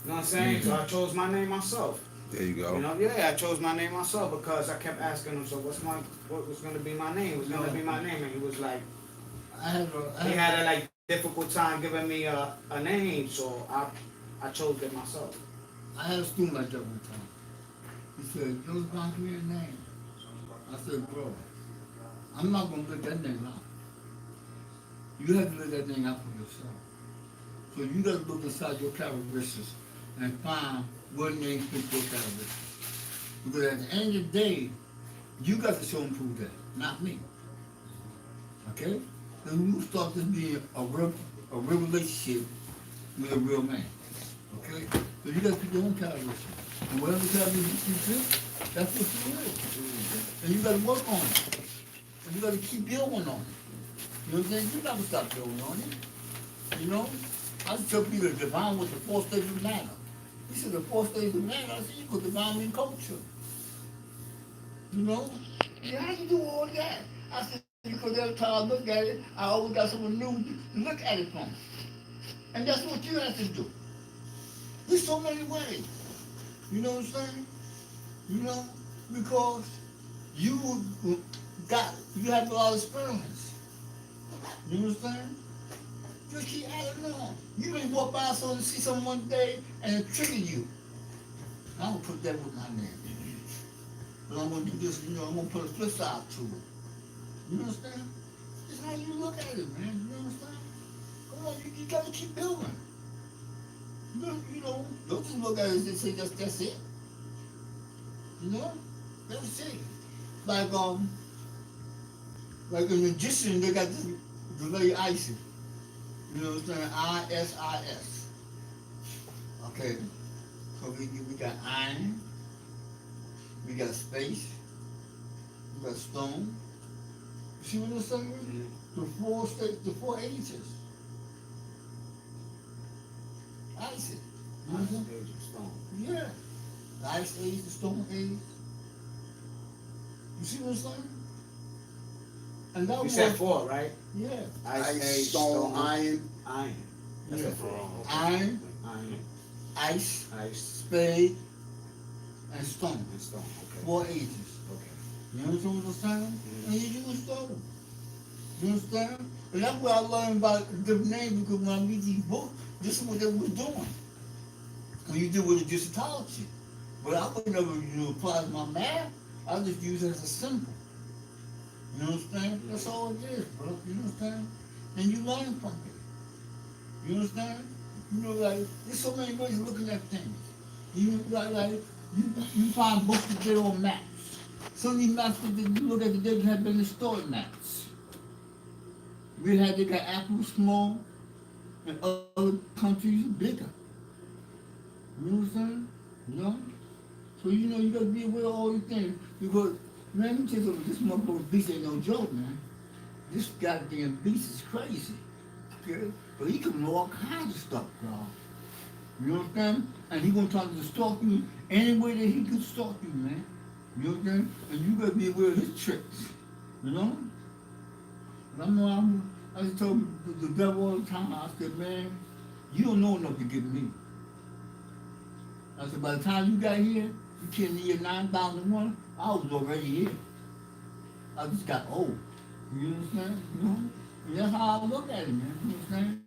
You know what I'm saying? So I chose my name myself. There you go. You know, yeah, I chose my name myself because I kept asking him, so what was gonna be my name? What's gonna be my name? And he was like, he had a like difficult time giving me a name, so I chose it myself. I had a student like that one time. He said, "Joe's gonna give me a name." I said, "Bro, I'm not gonna let that name out. You have to let that name out for yourself. So you gotta look inside your characteristics and find what name fits your characteristics. Because at the end of the day, you got to show and prove that, not me. Okay? Then you start to be a real relationship with a real man. Okay? So you got to pick your own characteristics. And whatever characteristics you fit, that's what you is. And you got to work on it. And you got to keep building on it. You know what I'm saying? You never stop building on it. You know? I just tell people the divine was the 4 stages of matter. He said the 4 stages of matter, I said you put divine in culture. You know? Yeah, how you do all that? I said, because every time I look at it, I always got someone new to look at it from. And that's what you have to do. There's so many ways. You know what I'm saying? You know? Because you have a lot of experience. You know what I'm saying? Just keep adding on. You may walk by someone and see someone one day and it trigger you. I'm gonna put that with my name. But I'm gonna do this, you know, I'm gonna put a flip side to it. You understand? It's how you look at it, man. You understand? Come on, you gotta keep building. You know, don't just look at it and say that's it. You know? That's it. Like a magician, they got the lady Isis. You know what I'm saying? ISIS. Okay. So we got iron, we got space, we got stone. You see what I'm saying? The 4 ages. Isis. You know what I'm saying? Stone. Yeah. The ice age, the stone age. You see what I'm saying? And that You was, said 4, right? yeah. Ice, stone, iron. That's Yeah. a 4. Iron, ice, spade, and stone. And stone. Okay. 4 ages. Okay. You understand what I'm saying? And you use stone. You understand? And that's where I learned about the name, because when I read these books, this is what they were doing. When you do with the dissertology. But I would never, apply to my math. I just use it as a symbol. You understand? That's all it is, bro. You understand? And you learn from it. You understand? You know, like, there's so many ways of looking at things. You find books that they're on maps. Some of these maps that you look at today have been historic maps. They got Apple small, and other countries bigger. You understand? You know? So, you gotta be aware of all these things. Because, man, let me tell you something, this motherfucking beast ain't no joke, man. This goddamn beast is crazy. Okay? But he can know all kinds of stuff, y'all. You understand? And he gonna try to stalk you any way that he can stalk you, man. You understand? And you gotta be aware of his tricks. You know? And I just told the devil all the time, I said, man, you don't know enough to get me. I said, by the time you got here, you came in the year 9001, I was already here. I just got old. You understand? You know? And that's how I look at it, man. You understand?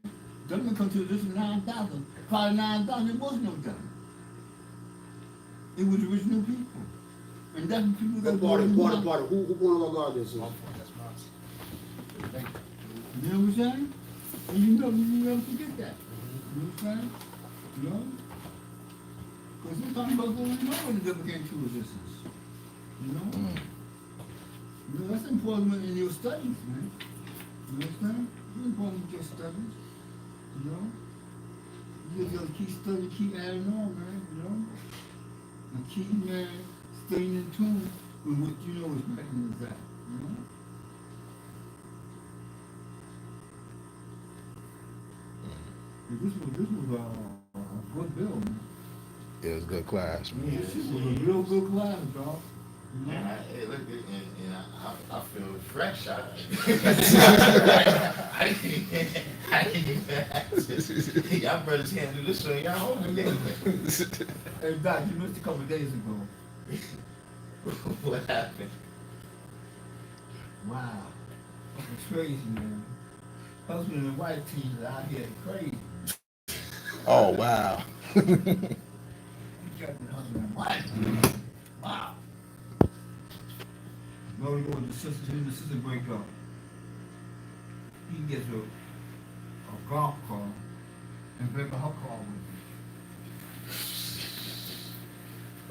Government come to this in 9,000. Probably 9,000, it was no government. It was original people. And that's the people that brought it. Who one of our guardians is? You know what I'm saying? And you never forget that. You understand? You know? Because sometimes folks don't even know when the devil came to resistance. You know? You know, that's important in your studies, man. You understand? It's important in your studies. You know? You just gotta keep studying, keep adding on, man, you know? And keep, man, staying in tune with what you know is right and exact, you know? This was a good bill, man. It was a good class, man. Yeah, this was a real good class, dog. You know? And hey, look, I feel fresh. I didn't even ask this. Y'all brothers can't do this on y'all own. Hey, Doc, you missed a couple of days ago. What happened? Wow. It's crazy, man. Husband and wife teams are out here crazy. Oh, wow. You got the husband and wife. Wow. No, we go with the sister, him and the sister break up. He gets a golf car and break up her car with him.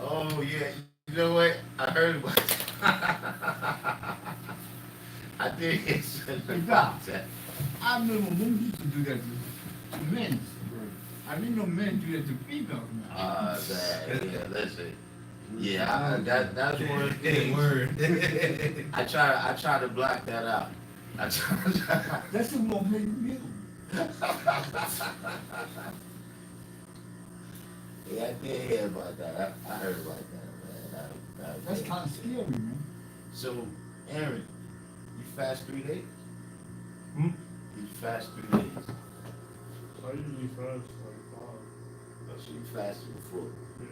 Oh yeah, you know what? I heard about I did hear something about that. I remember movies used to do that to men. I didn't know men do that to females. Yeah, listen. Yeah, that's one thing. I try to block that out. That's what won't make you. Yeah, I did hear about that. I heard about that, man. That's kind of scary, man. So, Aaron, you fast 3 days? Hmm? You fast 3 days? I usually fast like 5. Oh, so you fasted before? Yeah.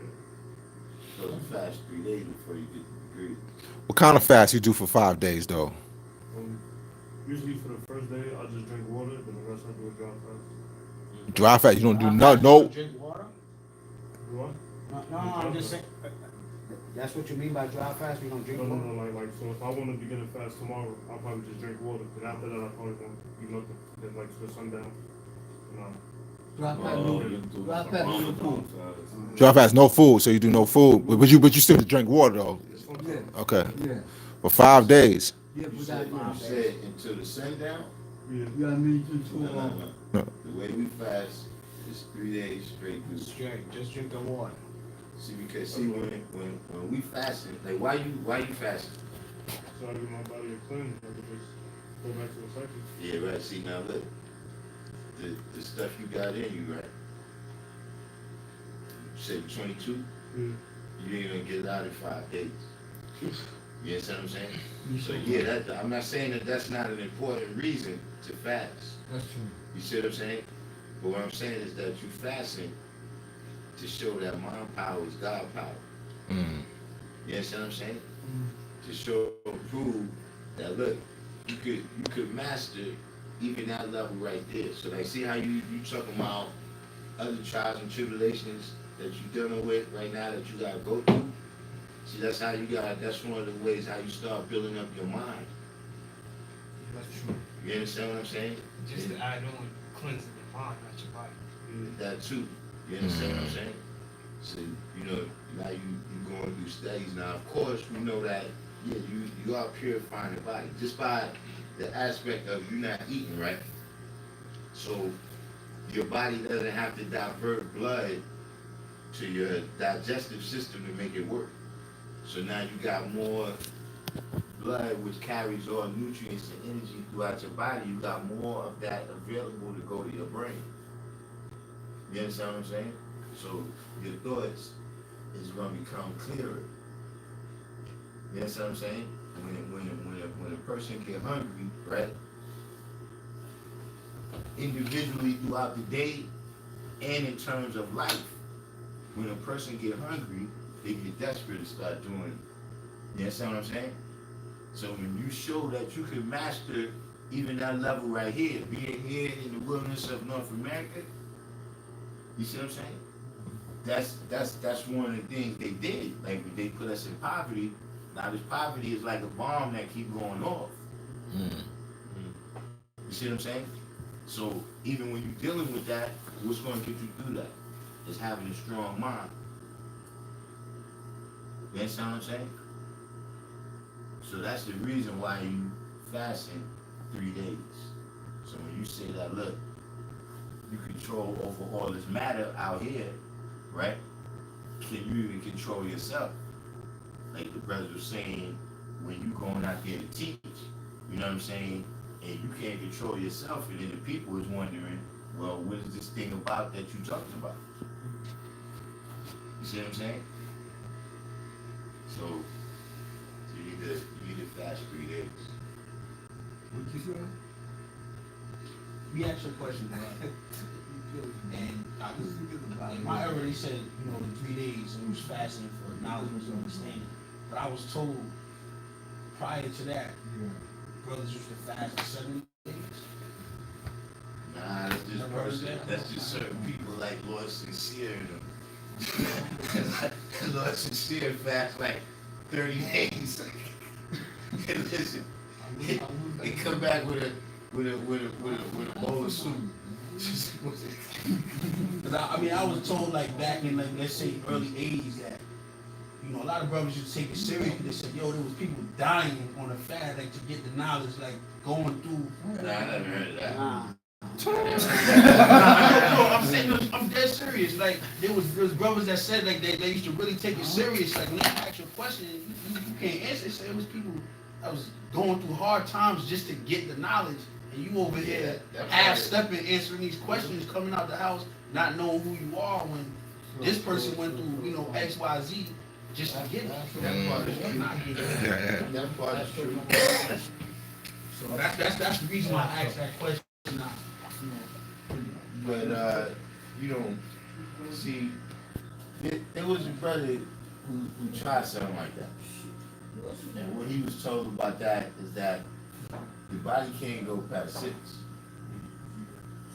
So you fast 3 days before you get the degree. What kind of fast you do for 5 days, though? Usually for the first day, I just drink water, but the rest I do a dry fast. Dry fast, you don't do no. Drink water? What? No, I'm just saying. That's what you mean by dry fast? We don't drink water? No, like, so if I want to begin a fast tomorrow, I'll probably just drink water. But after that, I probably won't eat nothing. Then, like, to the sundown. Dry fast, no food. Dry fast, no food, so you do no food. But you still drink water, though. Yeah. Okay. Yeah. For 5 days. Yeah, You but said until the sundown? Yeah. You gotta meet you too No. No. The way we fast is 3 days straight. Straight, just drink the water. See, because when we fasting, like why you fasting? So I get my body a cleanse. I could just go back to the cycle. Yeah, right. See, now look, the stuff you got in you, right? You said 22. Yeah. You ain't gonna get it out in 5 days. You understand what I'm saying? So yeah, I'm not saying that that's not an important reason to fast. That's true. You see what I'm saying? But what I'm saying is that you fasting to show that mind power is God power. Mm. You understand what I'm saying? To show and prove that look, you could master even that level right there. So like see how you talking about other trials and tribulations that you're dealing with right now that you gotta go through. See that's one of the ways how you start building up your mind. That's true. You understand what I'm saying? Just to add on, cleansing your mind, not your body. That too. You understand what I'm saying? So, you know, now you going through studies. Now, of course, we know that, yeah, you are purifying the body just by the aspect of you not eating, right? So, your body doesn't have to divert blood to your digestive system to make it work. So now you got more blood which carries all nutrients and energy throughout your body. You got more of that available to go to your brain. You understand what I'm saying? So your thoughts is going to become clearer. You understand what I'm saying? When a person get hungry, right? Individually throughout the day and in terms of life, when a person get hungry, they get desperate and start doing. You understand what I'm saying? So when you show that you can master even that level right here, being here in the wilderness of North America, you see what I'm saying? That's one of the things they did. Like they put us in poverty. Now this poverty is like a bomb that keep going off. You see what I'm saying? So even when you're dealing with that, what's going to get you through that is having a strong mind. You understand what I'm saying? So that's the reason why you fasting 3 days. So when you say that, look, you control over all this matter out here, right? Can you even control yourself? Like the brother was saying, when you going out there to teach, you know what I'm saying? And you can't control yourself, and then the people is wondering, well, what is this thing about that you talking about? You see what I'm saying? So you need to fast 3 days. What you say? We asked you a question, bro. And in my era, they said, you know, in 3 days, and we was fasting for knowledge and understanding. But I was told prior to that, brothers used to fast for 7 days. Nah, that's just certain people like Lord Sincere and them. Lord Sincere fast like 30 days. And listen, they come back with a bowl of soup. I mean, I was told like back in like let's say early 80s that, you know, a lot of brothers used to take it serious because they said, yo, there was people dying on a fast like to get the knowledge, like going through. Nah, I never heard of that. I'm saying, I'm dead serious. Like there was brothers that said like they used to really take it serious. Like when they ask you a question, you can't answer. They said it was people that was going through hard times just to get the knowledge, and you over here half stepping answering these questions, coming out the house not knowing who you are when this person went through, you know, X, Y, Z just to get it. That part is not getting it. That part is true. So that's the reason why I asked that question. Now, But you know, see, there was a brother who tried something like that. And what he was told about that is that the body can't go past 6.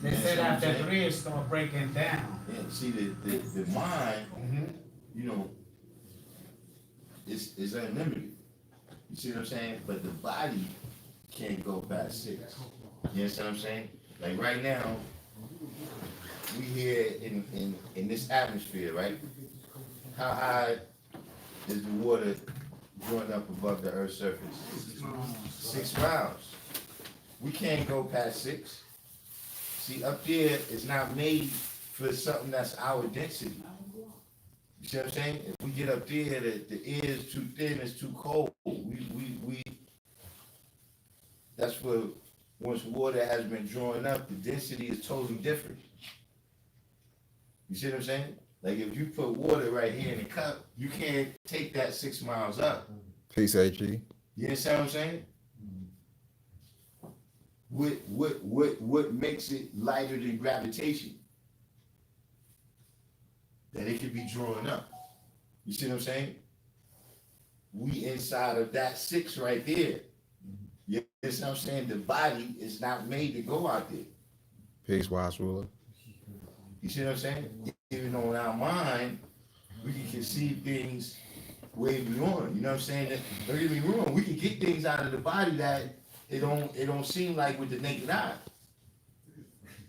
They said after 3 it start breaking down. Yeah, see the mind, you know, it's unlimited. You see what I'm saying? But the body can't go past 6. You understand what I'm saying? Like right now, we here in this atmosphere, right? How high is the water going up above the Earth's surface? 6 miles. We can't go past 6. See, up there is not made for something that's our density. You see what I'm saying? If we get up there, the air is too thin, it's too cold. We that's what, once water has been drawn up, the density is totally different. You see what I'm saying? Like if you put water right here in a cup, you can't take that 6 miles up. Peace, AG. You understand what I'm saying? What makes it lighter than gravitation? That it can be drawn up. You see what I'm saying? We inside of that 6 right there. You understand what I'm saying? The body is not made to go out there. Peace, wise ruler. You see what I'm saying? Even though in our mind, we can conceive things way beyond. You know what I'm saying? Don't get me wrong, we can get things out of the body that it don't seem like with the naked eye.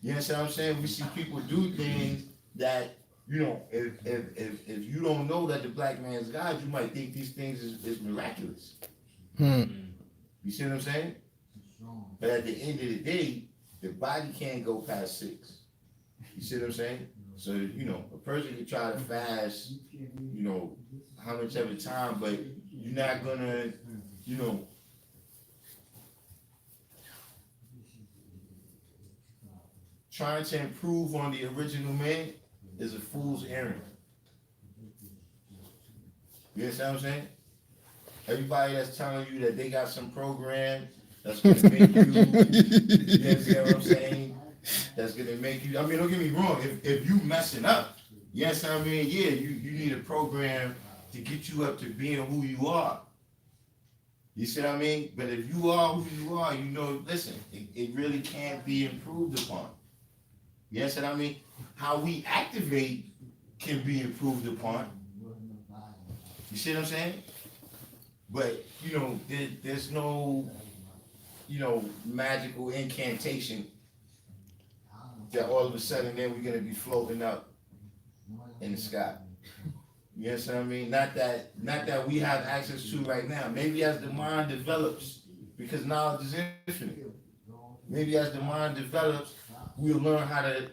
You understand what I'm saying? We see people do things that, you know, if you don't know that the black man's God, you might think these things is miraculous. You see what I'm saying? But at the end of the day, the body can't go past 6. You see what I'm saying? So, you know, a person can try to fast, you know, how much every time, but you're not gonna, you know, trying to improve on the original man is a fool's errand. You understand what I'm saying? Everybody that's telling you that they got some program that's gonna make you, you understand what I'm saying? That's gonna make you, I mean, don't get me wrong, if you messing up, yes, I mean, yeah, you need a program to get you up to being who you are. You see what I mean? But if you are who you are, you know, listen, it really can't be improved upon. Yes, and I mean, how we activate can be improved upon. You see what I'm saying? But, you know, there's no, you know, magical incantation that all of a sudden then we're gonna be floating up in the sky. You know what I mean? Not that we have access to right now. Maybe as the mind develops, because knowledge is infinite. Maybe as the mind develops, we'll learn how to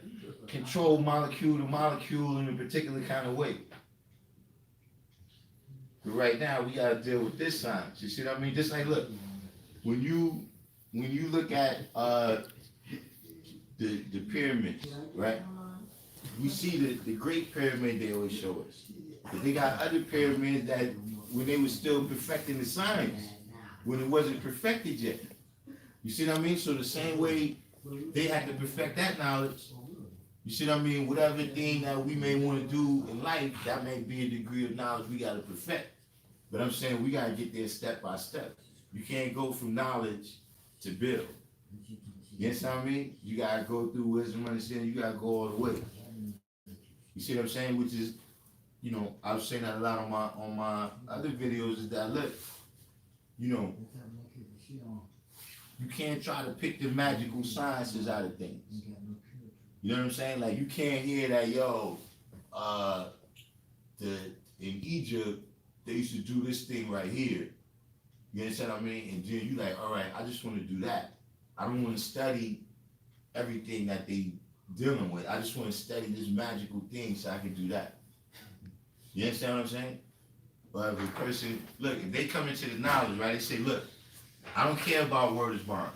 control molecule to molecule in a particular kind of way. But right now, we gotta deal with this science. You see what I mean? Just like, look, when you look at the pyramids, right? We see the Great Pyramid they always show us. But they got other pyramids that when they were still perfecting the science, when it wasn't perfected yet. You see what I mean? So the same way they had to perfect that knowledge, you see what I mean? Whatever thing that we may want to do in life, that may be a degree of knowledge we got to perfect. But I'm saying we got to get there step by step. You can't go from knowledge to build. You understand what I mean? You got to go through wisdom, understanding. You got to go all the way. You see what I'm saying? Which is, you know, I was saying that a lot on my other videos is that, look, you know, you can't try to pick the magical sciences out of things. You know what I'm saying? Like, you can't hear that, yo, in Egypt, they used to do this thing right here. You understand what I mean? And then you like, all right, I just want to do that. I don't want to study everything that they dealing with. I just want to study this magical thing so I can do that. You understand what I'm saying? But if a person, look, if they come into the knowledge, right, they say, look, I don't care about word is bond.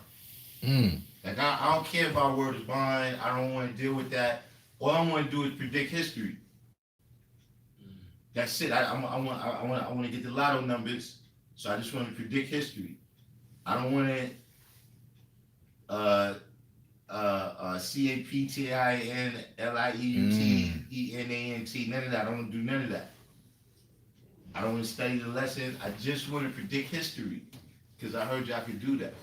Like, I don't care about word is bond. I don't want to deal with that. All I want to do is predict history. That's it. I want to get the lotto numbers, so I just want to predict history. I don't want to CAPTINLIEUTENANT, none of that. I don't want to do none of that. I don't want to study the lesson. I just want to predict history, because I heard y'all could do that.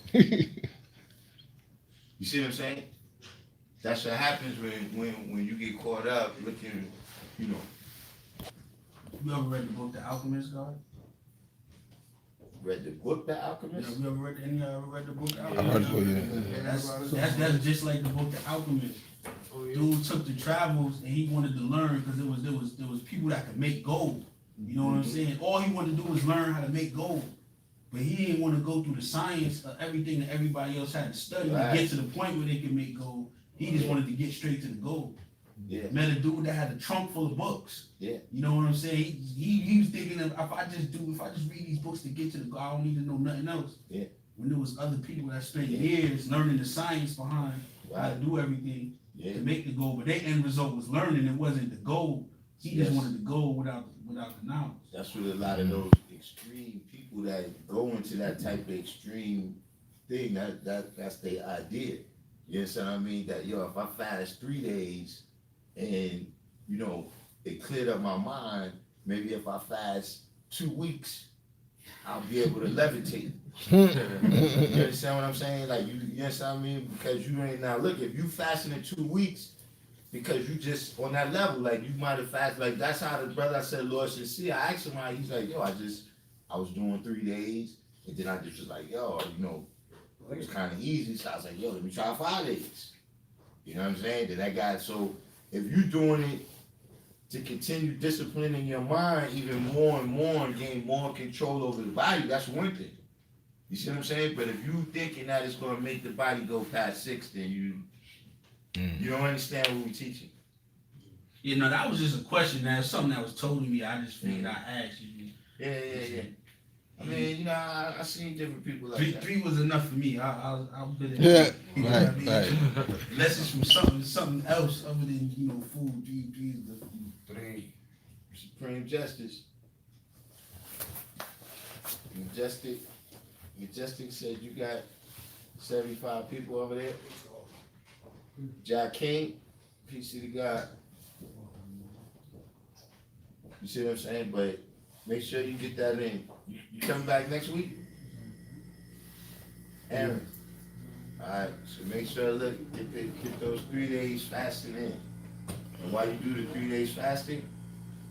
You see what I'm saying? That's what happens when you get caught up looking, you know. You ever read the book The Alchemist, God? Read the book The Alchemist? Yeah, you ever read the book The I Alchemist? heard of it, yeah. That's just like the book The Alchemist. Dude took the travels and he wanted to learn because there was people that could make gold. You know what I'm saying? All he wanted to do was learn how to make gold. But he didn't want to go through the science of everything that everybody else had to study to get to the point where they could make gold. He just wanted to get straight to the gold. Yeah. Met a dude that had a trunk full of books. Yeah. You know what I'm saying? He was thinking of, if I just read these books to get to the goal, I don't need to know nothing else. Yeah. When there was other people that spent years learning the science behind how to do everything to make the goal, but their end result was learning. It wasn't the goal. He just wanted the goal without the knowledge. That's what a lot of those extreme people that go into that type of extreme thing, that's their idea. You understand what I mean? That, yo, if I fast 3 days and, you know, it cleared up my mind, maybe if I fast 2 weeks, I'll be able to levitate. You understand what I'm saying? Like, you understand what I mean? Because you ain't, now look, if you fasting in 2 weeks, because you just on that level, like, you might have fasted, like, that's how the brother I said, Lord should see. I asked him how, he's like, yo, I was doing 3 days, and then I just was like, yo, you know, it was kind of easy, so I was like, yo, let me try 5 days. You know what I'm saying? Then that guy, so if you're doing it to continue disciplining your mind even more and more and gain more control over the body, that's one thing. You see what I'm saying? But if you thinking that it's going to make the body go past 6, then you don't understand what we're teaching. You know, that was just a question. That's something that was told to me. I just figured I asked you. Yeah. I mean, you know, I seen different people like that. 3 was enough for me. I'll put it. Yeah, You know what I mean? right. Unless it's from something else other than, you know, food. 3 is the 3. Supreme Justice. Majestic said you got 75 people over there. Jack King, peace to God. You see what I'm saying? But make sure you get that in. You coming back next week? Aaron. Alright, so make sure, look, get those 3 days fasting in. And while you do the 3 days fasting,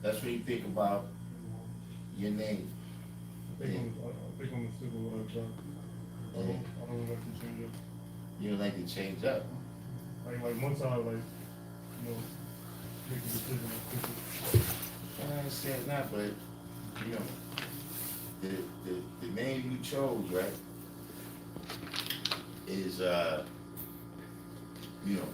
that's when you think about your name. I think I'm still I don't like to change up. You don't like to change up? Like once I like, make a decision like quickly. I understand that, but you know, the name you chose, right, is you know,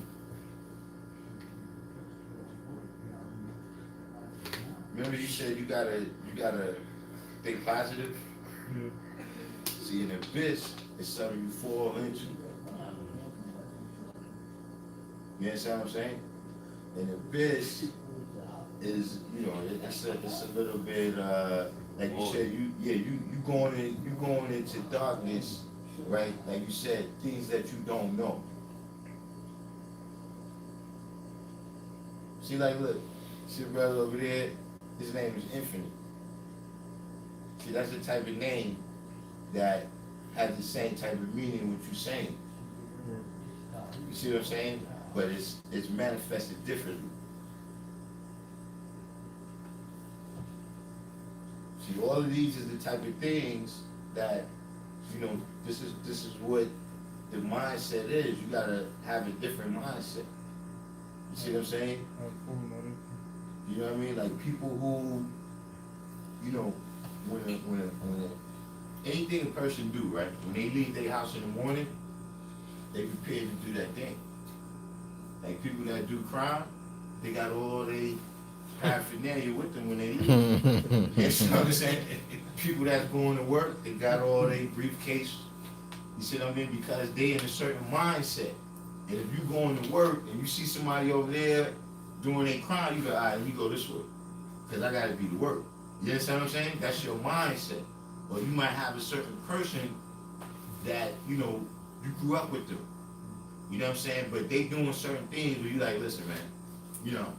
remember you said you gotta think positive. Yeah. See, an abyss is something you fall into. You understand what I'm saying? An abyss is, it's a little bit like you said, you going into darkness, right? Like you said, things that you don't know. See, like, look, see the brother over there, his name is Infinite. See, that's the type of name that has the same type of meaning what you're saying. You see what I'm saying? But it's manifested differently. See, all of these is the type of things that, this is what the mindset is. You gotta have a different mindset. You see what I'm saying? You know what I mean? Like people who, when anything a person do, right? When they leave their house in the morning, they prepare to do that thing. Like people that do crime, they got all they paraphernalia with them when they leave. You know what I'm saying? People that's going to work, they got all their briefcase. You see what I mean? Because they in a certain mindset. And if you going to work and you see somebody over there doing a crime, you go, all right, let me go this way. Because I got to be to work. You understand what I'm saying? That's your mindset. Or you might have a certain person that, you grew up with them. You know what I'm saying? But they doing certain things where you like, listen, man,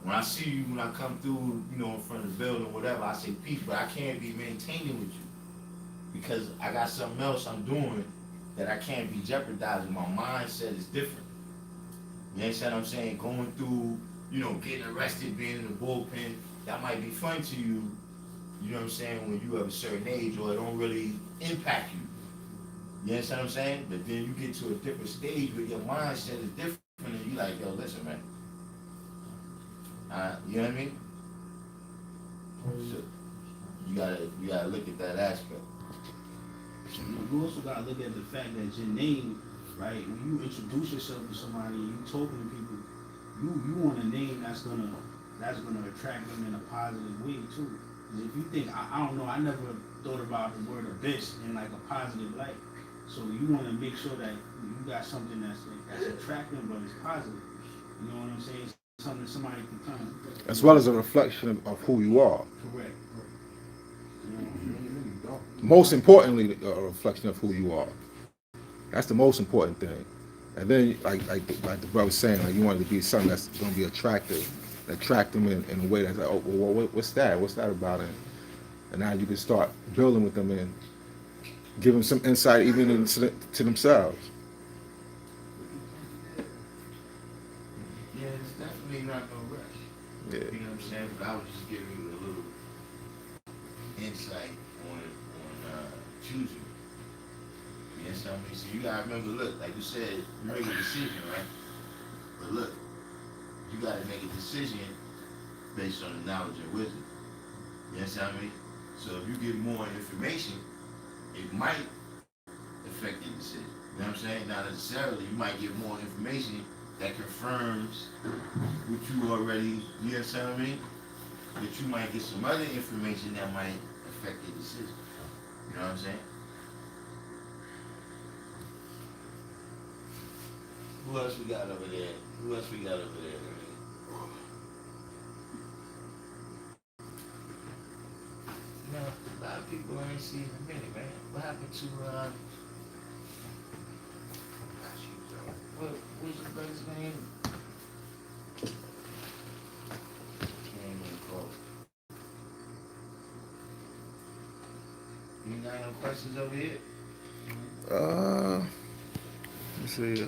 when I see you, when I come through, in front of the building or whatever, I say peace, but I can't be maintaining with you. Because I got something else I'm doing that I can't be jeopardizing. My mindset is different. You understand what I'm saying? Going through, getting arrested, being in the bullpen, that might be fun to you, you know what I'm saying, when you have a certain age or it don't really impact you. You understand what I'm saying? But then you get to a different stage where your mindset is different and you like, yo, listen, man. You know what I mean? So you gotta look at that aspect. You also gotta look at the fact that your name, right? When you introduce yourself to somebody and you talking to people, you want a name that's gonna attract them in a positive way too. Because if you think, I don't know, I never thought about the word abyss in like a positive light. So you want to make sure that you got something that's attractive but it's positive. You know what I'm saying? Something somebody can come. As well as a reflection of who you are. Correct. Most importantly, a reflection of who you are. That's the most important thing. And then, like the brother was saying, like you want it to be something that's going to be attractive, attract them in a way that's like, oh, well, what's that? What's that about it? And now you can start building with them and give them some insight even into to themselves. Yeah, it's definitely not no rush. Yeah. You know what I'm saying? But I was just giving you a little insight on choosing. You understand what I mean? So you gotta remember, look, like you said, you make a decision, right? But look, you gotta make a decision based on the knowledge and wisdom. You understand what I mean? So if you get more information, it might affect your decision. You know what I'm saying? Not necessarily. You might get more information that confirms what you already, you understand what I mean? But you might get some other information that might affect your decision. You know what I'm saying? Who else we got over there? You know, a lot of people I ain't seen in a minute, man. What happened to what's your brother's name? Can't even call it. You got no questions over here? Let's see.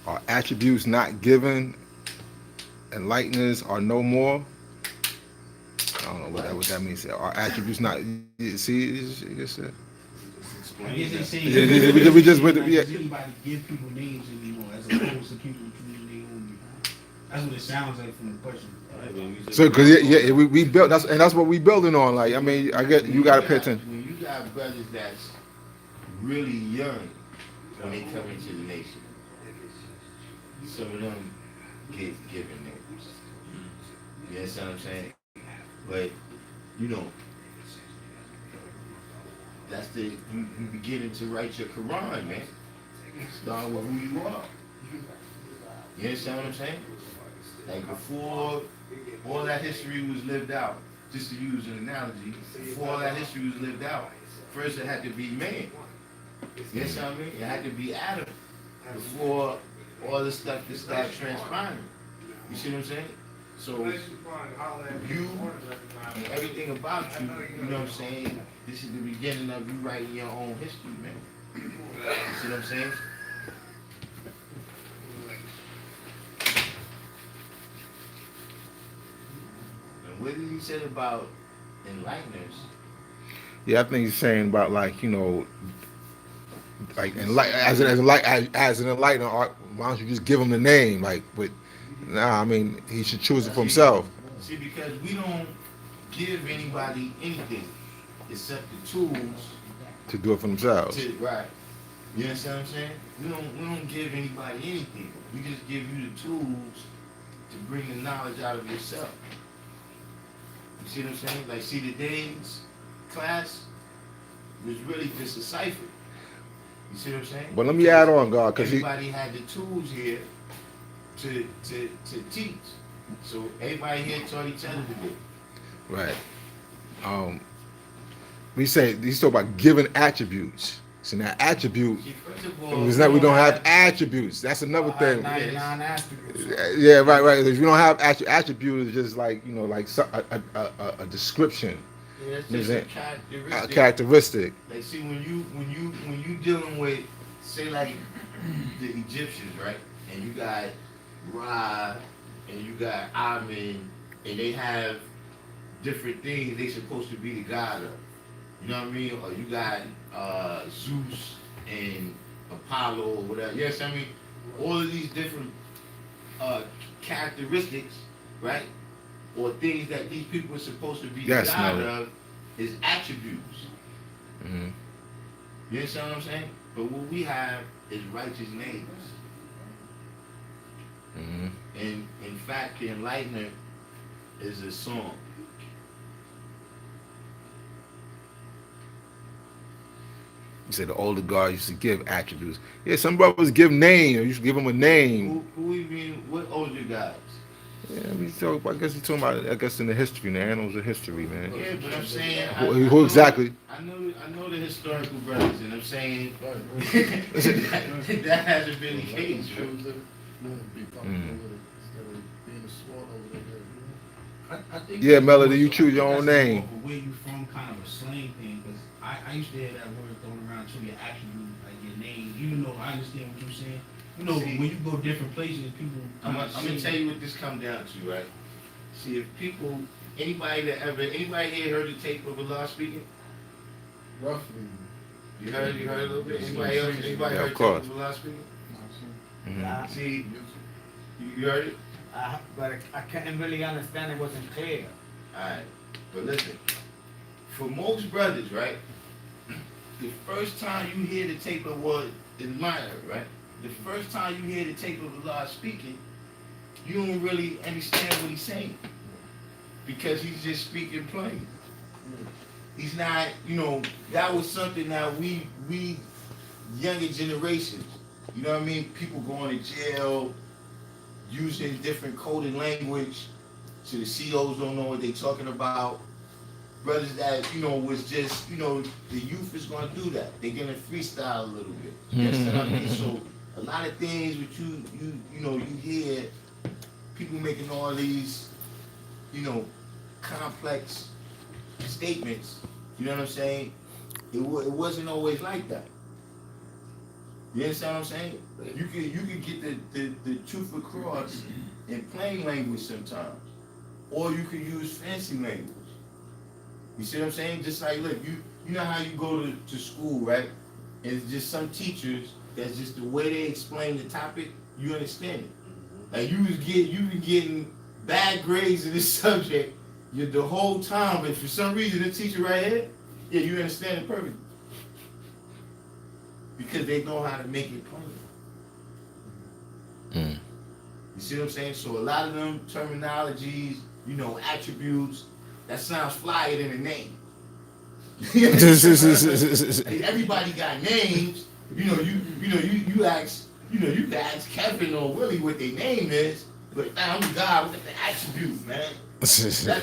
Are attributes not given, enlighteners are no more? I don't know what that means. Are attributes not? See, you just said. I guess they say We just went to- like, yeah. does anybody give people names anymore as opposed to people choosing their own name? That's what it sounds like from the question. So, cause we built that's what we building on. Like, I mean, I get you gotta pay attention. When you got brothers that's really young when they come into the nation, some of them get given names. You understand what I'm saying? But you know, that's you beginning to write your Quran, man. Start with who you are. You understand what I'm saying? Like before all that history was lived out, just to use an analogy, before all that history was lived out, first it had to be man. You understand what I mean? It had to be Adam before all this stuff just started transpiring. You see what I'm saying? So you and everything about you, you know what I'm saying? This is the beginning of you writing your own history, man. You see what I'm saying? And what did he say about enlighteners? Yeah, I think he's saying about like, you know, like as an enlightener, why don't you just give him the name? Like, but nah, I mean, he should choose it for himself. See, because we don't give anybody anything except the tools To do it for themselves. right. You understand what I'm saying? We don't give anybody anything. We just give you the tools to bring the knowledge out of yourself. You see what I'm saying? Like, see, today's class was really just a cipher. You see what I'm saying? But let me add on, God, because everybody had the tools here to teach. So everybody here taught each other to do. right. We say he's talking about giving attributes. So now attribute See, first of all, is that we don't have attributes. That's another thing. 99 attributes. Yeah, right. If you don't have attribute, it's just like, you know, like a description. Yeah, that's You know just what a I'm saying? characteristic. A characteristic. Like, see, when you dealing with, say, like the Egyptians, right? And you got Ra, and you got Amen, and they have different things they supposed to be the god of. You know what I mean? Or you got Zeus and Apollo or whatever. Yes, I mean, all of these different characteristics, right? Or things that these people are supposed to be the god of is attributes. Mm-hmm. You understand what I'm saying? But what we have is righteous names. Mm-hmm. And in fact, the Enlightener is a song. You said the older guard used to give attributes. Yeah, some brothers give name. Or you should give them a name. Who even, what older guys? Yeah, I guess he's talking about, I guess, in the history, in the annals of history, man. Yeah, but I'm saying, Who exactly? I know the historical brothers, and I'm saying that hasn't been the case. I think Yeah, Melody, you choose your own name. Where you from, kind of a slang thing, because I used to hear that word thrown around to your attribute, like your name. Even though I understand what you're saying, you know, See, when you go different places, people. I'm gonna tell you what this comes down to, right? See, if people, anybody here heard the tape of Allah speaking? Roughly. You heard a little bit? Anybody else? Anybody Yeah, heard of course. the tape of Allah speaking? Mm-hmm. See, you heard it? But I couldn't really understand. It wasn't clear. Alright, but listen, for most brothers, right, the first time you hear the tape of what is minor, right, the first time you hear the tape of Allah speaking, you don't really understand what he's saying, because he's just speaking plain. He's not, you know, that was something that we younger generations, you know what I mean, people going to jail, using different coded language, so the COs don't know what they're talking about. Brothers that, you know, was just, you know, the youth is gonna do that. They're gonna freestyle a little bit. You understand what I mean? So a lot of things which you know, you hear people making all these, you know, complex statements, you know what I'm saying? It wasn't always like that. You understand what I'm saying? You can get the truth across in plain language sometimes, or you can use fancy language. You see what I'm saying? Just like, look, you know how you go to school, right? it's just some teachers, that's just the way they explain the topic, you understand it. Like you've been getting bad grades in this subject the whole time, but for some reason the teacher right here, yeah, you understand it perfectly. Because they know how to make it plain. You see what I'm saying? So a lot of them terminologies, attributes, that sounds flyer than a name. Everybody got names. You ask, you can ask Kevin or Willie what their name is, but I'm God, look at the attribute, man. That's what a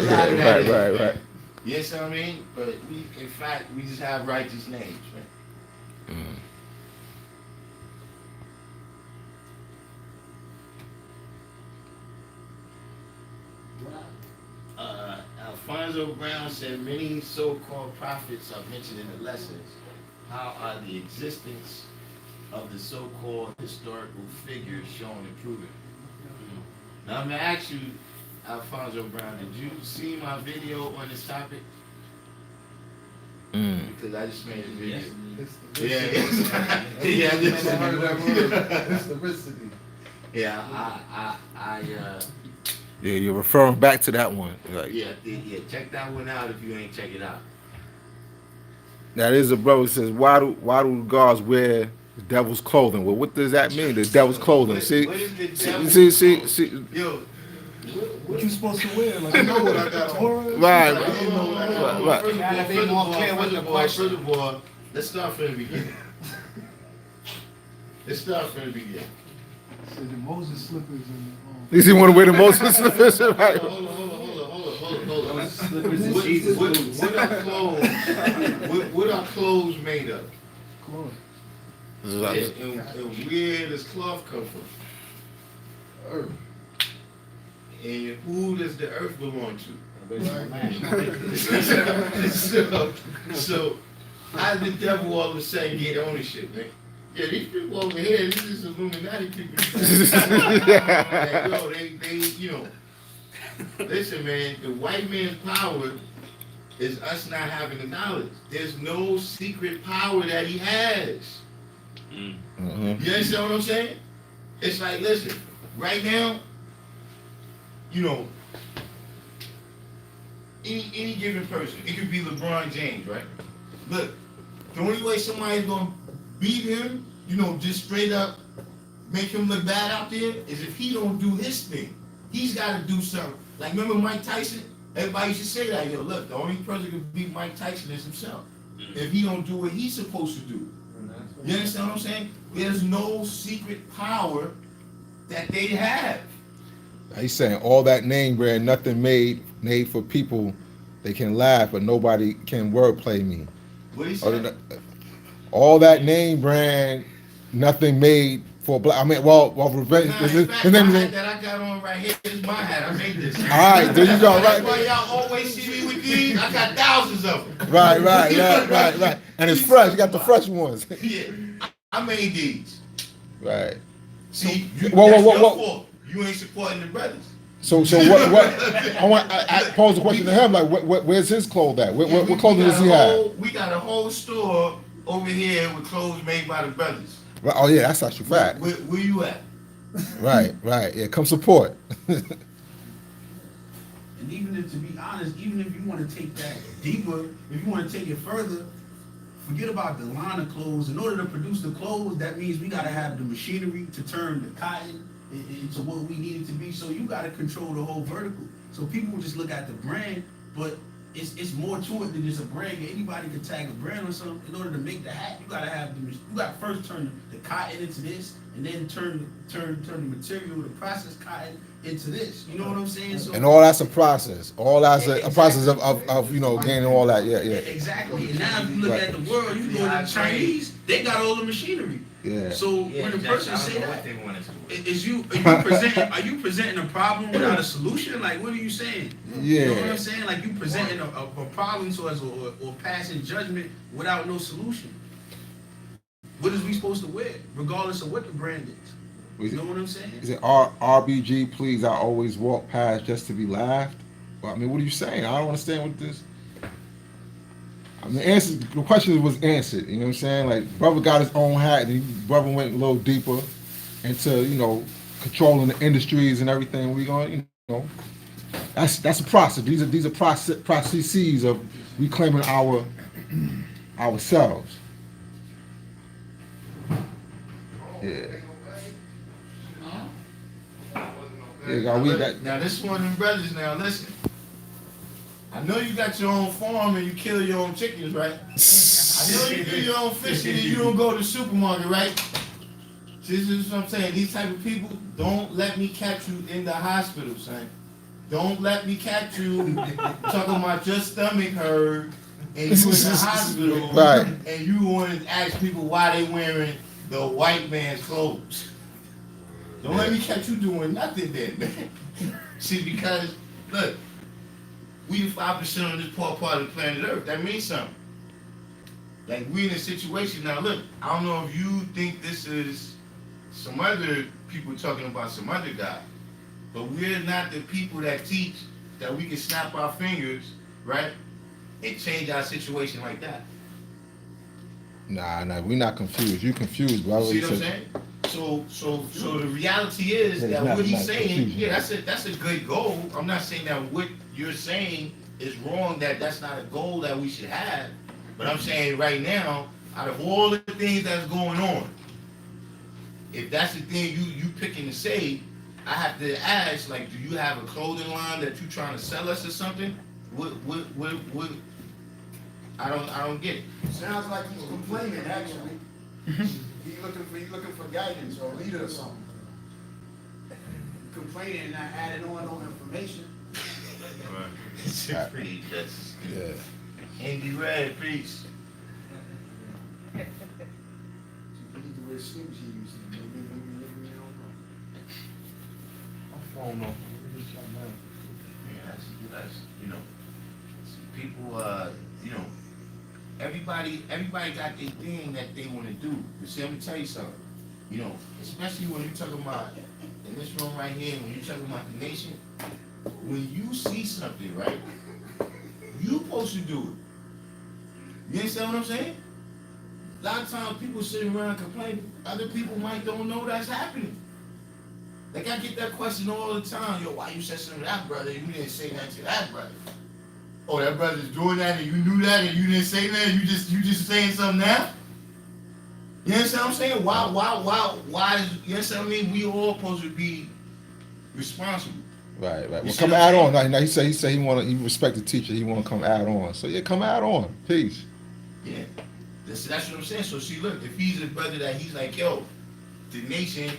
lot of that is. Right. You know what I mean? But in fact, we just have righteous names, man. Alfonso Brown said many so-called prophets are mentioned in the lessons. How are the existence of the so-called historical figures shown and proven? Now I'm gonna ask you, Alfonso Brown, did you see my video on this topic? Because I just made a video. Yeah, you're referring back to that one. Like, yeah, check that one out if you ain't check it out. that is a brother says, why do guards wear the devil's clothing? Well, what does that mean? The devil's clothing. What See, is the devil's see. Yo, What you supposed to wear? Like, I know what I got on. Right. First of all, let's start from the beginning. So the Moses slippers and You see, want to wear the Moses slippers, right? Hold on. What are clothes made of? clothes. And where does cloth come from? Earth. And who does the earth belong to? So how did the devil all of a sudden get ownership, man? Yeah, these people over here, this is Illuminati people. Like, yo, they, listen, man, the white man's power is us not having the knowledge. There's no secret power that he has. You understand what I'm saying? It's like, listen, right now, any given person, it could be LeBron James, right? Look, the only way somebody's gonna beat him, just straight up make him look bad out there, is if he don't do his thing. He's gotta do something. Like, remember Mike Tyson? Everybody used to say that, look, the only person who can beat Mike Tyson is himself. If he don't do what he's supposed to do. You understand what I'm saying? There's no secret power that they have. He's saying all that name brand, nothing made for people. They can laugh, but nobody can wordplay me. What he said? All that name brand, nothing made for black. I mean, revenge. That I got on right here is my hat. I made this. All right, there you go. That's why y'all always see me with these. I got thousands of them. Right. And it's fresh. You got the fresh ones. Yeah, I made these. Right. See, Whoa. that's your fault. You ain't supporting the brothers. So what? I pose the question to him, like, where's his clothes at? What clothing does he have? We got a whole store over here with clothes made by the brothers. Right. Oh yeah, that's actually fact. Where you at? Right. Yeah, come support. And even if, to be honest, even if you want to take that deeper, if you want to take it further, forget about the line of clothes. In order to produce the clothes, that means we got to have the machinery to turn the cotton into what we need it to be. So you got to control the whole vertical. So people just look at the brand, but it's more to it than just a brand. Anybody can tag a brand or something. In order to make the hat, you got to first turn the cotton into this, and then turn the material, the processed cotton into this. You know what I'm saying? So, and all that's a process. All that's a process of gaining all that. Yeah. Exactly. And now if you look at the world, you go to the Chinese, they got all the machinery. Yeah. So when the person say that, they want to do. are you presenting a problem without a solution? Like, what are you saying? Yeah. You know what I'm saying? Like, you presenting a problem to us or passing judgment without no solution. What is we supposed to wear, regardless of what the brand is? You know what I'm saying? Is it RBG, please? I always walk past just to be laughed. Well, I mean, what are you saying? I don't understand what this. I mean, the question was answered. You know what I'm saying? Like, brother got his own hat, and brother went a little deeper into, you know, controlling the industries and everything. We going, you know, that's a process. These are processes of reclaiming ourselves. Yeah. Yeah, we got. Now this one of them brothers. Now listen. I know you got your own farm and you kill your own chickens, right? I know you do your own fishing and you don't go to the supermarket, right? This is what I'm saying. These type of people, don't let me catch you in the hospital, son. Don't let me catch you talking about your stomach hurt and you in the hospital, right? And you want to ask people why they wearing the white man's clothes. Don't let me catch you doing nothing then, man. See, because look, we the 5% on this poor part of the planet Earth. That means something. Like, we in a situation now. Look, I don't know if you think this is some other people talking about some other guy, but we're not the people that teach that we can snap our fingers, right, and change our situation like that. Nah, we're not confused. You confused, bro. See what I'm saying? So the reality is that what he's saying, yeah, that's a good goal. I'm not saying that what you're saying is wrong, that's not a goal that we should have. But I'm saying right now, out of all the things that's going on, if that's the thing you picking to say, I have to ask, like, do you have a clothing line that you trying to sell us or something? What I don't get it. Sounds like he's complaining, actually. He's looking for guidance or a leader or something. Complaining and not adding on no information. Right. Preach, that's yeah. Andy Red, preach. You need to wear sneakers he used to. Maybe I don't know. Yeah, that's you know, people you know, everybody got their thing that they want to do. But see, let me tell you something. You know, especially when you're talking about in this room right here, when you're talking about the nation, when you see something, right, you supposed to do it. You understand what I'm saying? A lot of times people sitting around complaining, other people might don't know that's happening. Like, I get that question all the time. Yo, why you said something to that brother? You didn't say that to that brother. Oh, that brother's doing that and you knew that and you didn't say that? You just saying something now? You understand what I'm saying? Why is, you understand what I mean? We all supposed to be responsible. Right. Well, come add on. Now he said he respect the teacher. He want to come add on. So yeah, come add on. Peace. Yeah, that's what I'm saying. So see, look, if he's a brother that he's like, yo, the nation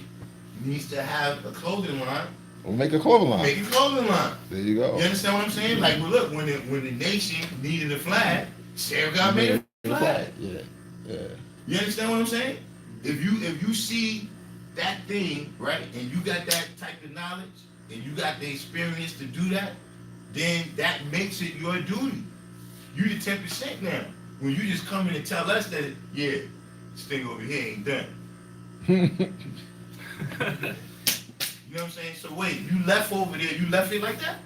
needs to have a clothing line. We'll make a clothing line. Make a clothing line. There you go. You understand what I'm saying? Like, well, look, when the nation needed a flag, Sarah God made a flag. Yeah. You understand what I'm saying? If you see that thing, right, and you got that type of knowledge, and you got the experience to do that, then that makes it your duty. You the 10% now. When you just come in and tell us that, yeah, this thing over here ain't done. You know what I'm saying? So wait, you left over there, you left it like that?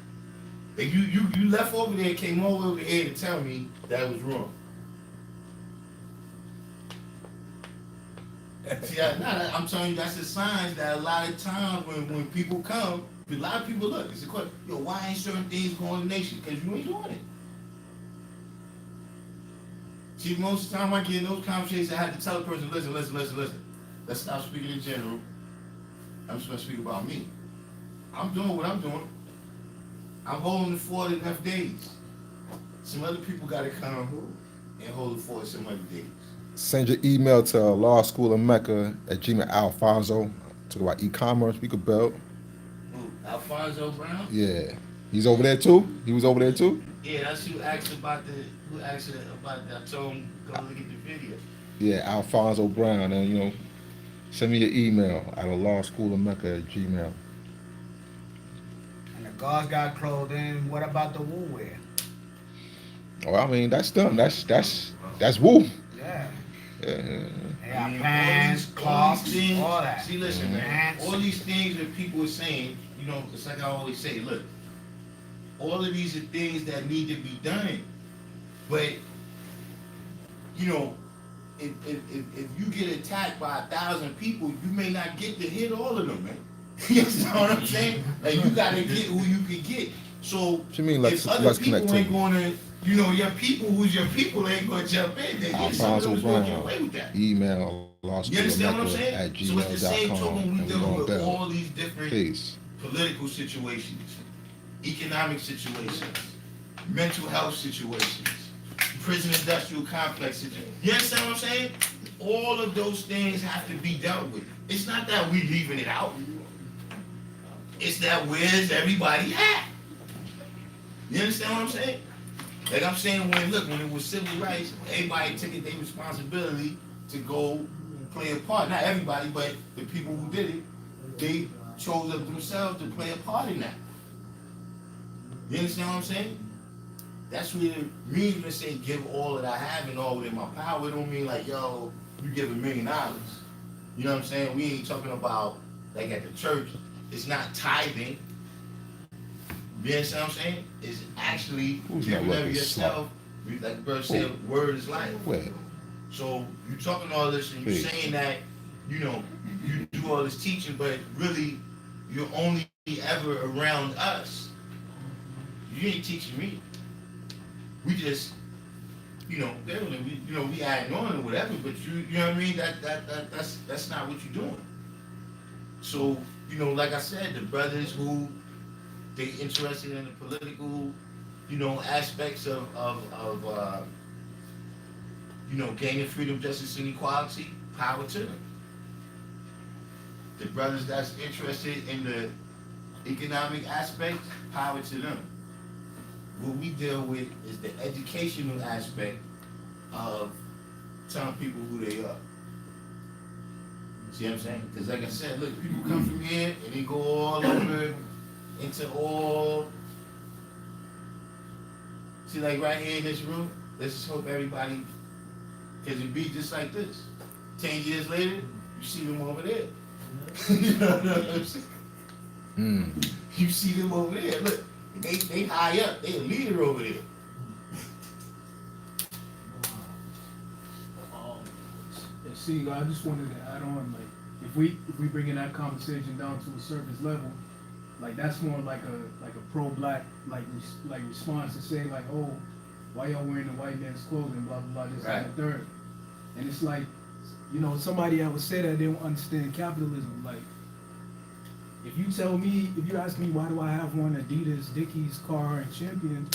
Like you left over there, came over here to tell me that was wrong. See, I'm telling you, that's a sign that a lot of times when people come, a lot of people look, it's a question, yo, why ain't certain things going in the nation? Because you ain't doing it. See, most of the time I get in those conversations, I have to tell a person, listen. Let's stop speaking in general. I'm just going to speak about me. I'm doing what I'm doing. I'm holding the fort enough days. Some other people got to come and hold the fort some other days. Send your email to Law School of Mecca at Gmail. Alfonso. Talk about e-commerce. We could build. Alfonso Brown? Yeah. He's over there too? He was over there too? Yeah, that's who asked about I told him go look at the video. Yeah, Alfonso Brown. And send me your email at Law School of Mecca at Gmail. And the guards got clothing. What about the woo wear? Oh, I mean, that's them. That's woo. Yeah. Yeah. Pants, clocks, all that. See, listen, man. All these things that people are saying, it's like I always say, look, all of these are things that need to be done. But you know, if you get attacked by 1,000 people, you may not get to hit all of them, man. You understand what I'm saying? Like, you gotta get who you can get. So What you mean if other less people ain't connectivity? gonna, you know, your people who's your people ain't gonna jump in, then yeah, some of Alfonso them is gonna get Brown, away with that. email You understand what I'm saying? at So it's the same gmail.com, token when we and we're deal gonna with all build. these different Peace. political situations, economic situations, mental health situations, prison industrial complex situations. You understand what I'm saying? All of those things have to be dealt with. It's not that we leaving it out. It's that where's everybody at? You understand what I'm saying? Like I'm saying, when it was civil rights, everybody took it their responsibility to go play a part. Not everybody, but the people who did it, they chose up themselves to play a part in that. You understand what I'm saying? That's what it means when they say give all that I have and all within my power. It don't mean like, yo, you give $1 million. You know what I'm saying? We ain't talking about, like at the church, it's not tithing. You understand what I'm saying? It's actually giving of yourself. Like the bird said, word is life. Wait. So you talking all this and you saying that, you know, you do all this teaching, but really you're only ever around us. You ain't teaching me. We just, you know, we adding on or whatever, but you know what I mean? That's not what you're doing. So, you know, like I said, the brothers who they interested in the political, you know, aspects of you know, gaining freedom, justice, and equality, power to them. The brothers that's interested in the economic aspect, power to them. What we deal with is the educational aspect of telling people who they are. See what I'm saying? Because like I said, look, people come from here and they go all over into all. See, like right here in this room, let's just hope everybody, because it be just like this. 10 years later, you see them over there. You know what I'm saying? You see them over there. Look, they high up. They a leader over there. See, I just wanted to add on, like, if we bringing that conversation down to a surface level, like that's more like a pro-black response to say like, oh, why y'all wearing the white man's clothing, blah blah blah, this and the third. And it's like, you know, somebody that would say that they don't understand capitalism. Like, if you ask me why do I have one Adidas, Dickies, car, and Champion,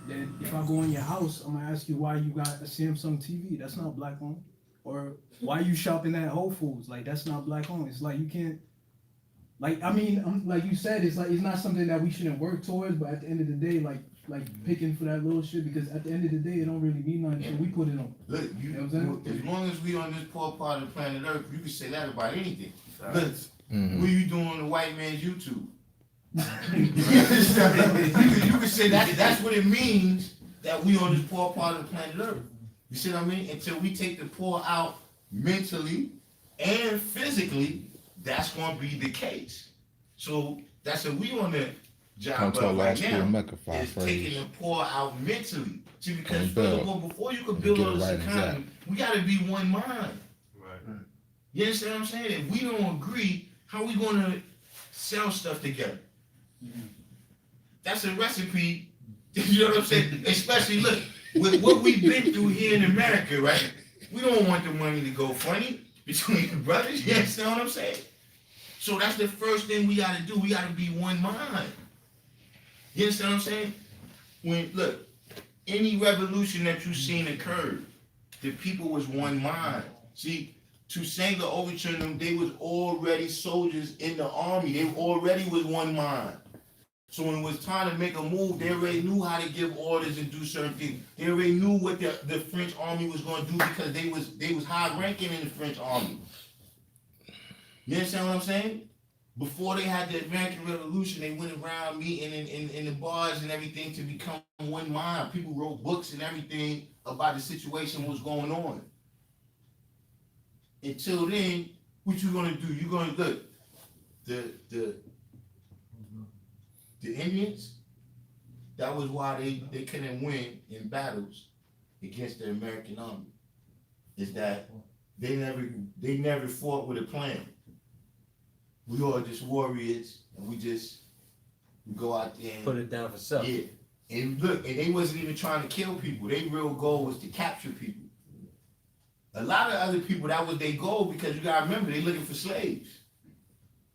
then if I go in your house, I'm gonna ask you why you got a Samsung TV. That's not black owned. Or why you shopping at Whole Foods? Like, that's not black owned. It's like you can't. Like, I mean, like you said, it's like it's not something that we shouldn't work towards. But at the end of the day, like picking for that little shit, because at the end of the day, it don't really mean nothing. So we put it on. Look, you know what I'm saying? As long as we on this poor part of the planet Earth, you can say that about anything. Look, what are you doing on the white man's YouTube? you can say that's what it means that we on this poor part of the planet Earth. You see what I mean? Until we take the poor out mentally and physically, that's going to be the case. So that's what we on the job of right now, Mecca is taking the poor out mentally. See, because before you can build all this economy, we got to be one mind. Right. You understand what I'm saying? If we don't agree, how are we going to sell stuff together? That's a recipe. You know what I'm saying? Especially, look, with what we've been through here in America, right? We don't want the money to go funny between the brothers. You understand what I'm saying? So that's the first thing we got to do. We got to be one mind. You understand what I'm saying? When, look, any revolution that you've seen occur, the people was one mind. See, to sing the overture, them, they was already soldiers in the army. They already was one mind. So when it was time to make a move, they already knew how to give orders and do certain things. They already knew what the French army was going to do, because they was high ranking in the French army. You understand what I'm saying? Before they had the American Revolution, they went around meeting in the bars and everything to become one mind. People wrote books and everything about the situation, what was going on. Until then, what you gonna do? You're gonna look, the Indians, that was why they couldn't win in battles against the American army. is that they never fought with a plan. We all just warriors, and we go out there and Put it down for self. yeah. And look, and they wasn't even trying to kill people. Their real goal was to capture people. A lot of other people, that was their goal, because you gotta remember, they looking for slaves.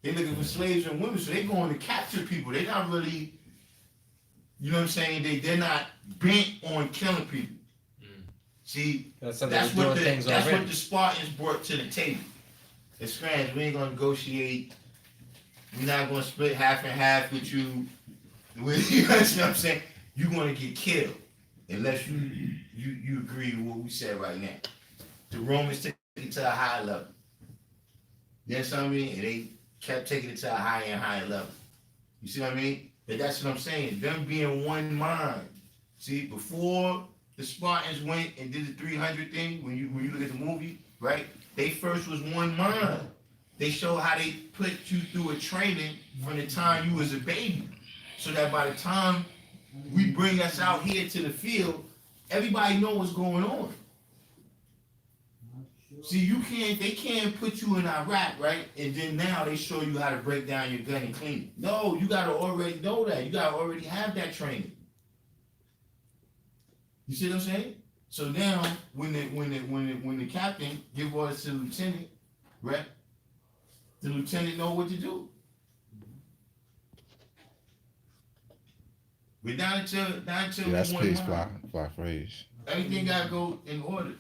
They looking for slaves and women, so they going to capture people. They're not really, you know what I'm saying? They're not bent on killing people. See, that's what the Spartans brought to the table. It's strange. We ain't gonna negotiate. We're not gonna split half and half with you. You know what I'm saying? You're gonna get killed unless you agree with what we said right now. The Romans took it to a higher level. You know what I mean? And they kept taking it to a higher and higher level. You see what I mean? But that's what I'm saying. Them being one mind. See, before the Spartans went and did the 300 thing, when you look at the movie, right? They first was one mind. They show how they put you through a training from the time you was a baby, so that by the time we bring us out here to the field, everybody know what's going on. See, they can't put you in Iraq, right? And then now they show you how to break down your gun and clean it. No, you gotta already know that. You gotta already have that training. You see what I'm saying? So now, when the captain give orders to the lieutenant, right? The lieutenant know what to do. But not until that's peace, fly phrase. Everything gotta go in order.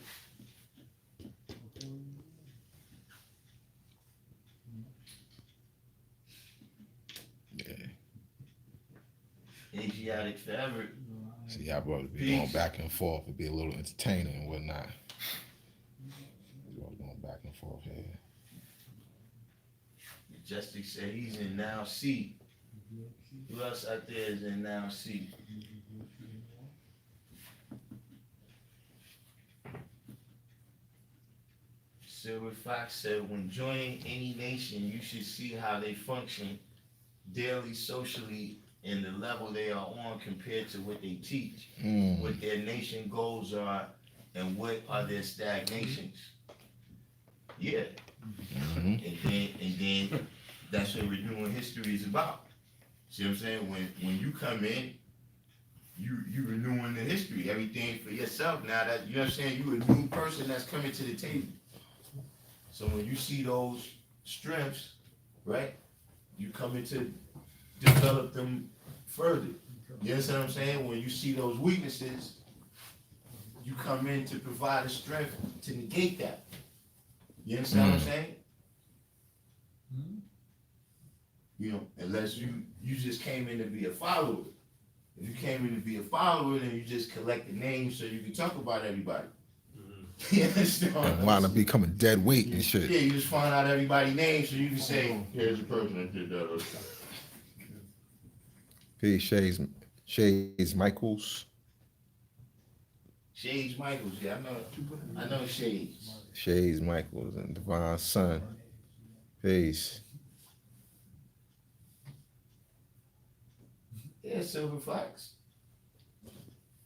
Asiatic fabric. See, y'all brothers be going back and forth. It'd be a little entertaining and whatnot. Y'all going back and forth here. Majestic said he's in now C. Who else out there is in now C? Silver Fox said, when joining any nation, you should see how they function daily, socially, and the level they are on compared to what they teach, what their nation goals are, and what are their stagnations. Yeah. And then that's what renewing history is about. See what I'm saying? When you come in, you renewing the history, everything for yourself. Now that, you know what I'm saying, you a new person that's coming to the table. So when you see those strengths, right, you come in to develop them further. You understand what I'm saying? When you see those weaknesses, you come in to provide a strength to negate that. You understand what I'm saying? You know, unless you just came in to be a follower. If you came in to be a follower, then you just collect the names so you can talk about everybody. You understand? And wind up becoming dead weight and shit. Yeah, you just find out everybody's name so you can say, here's the person that did that. Peace, Shades Michaels. Shades Michaels, yeah, I know Shades. Shades Michaels and Divine Son. Peace. Yeah, Silver Fox.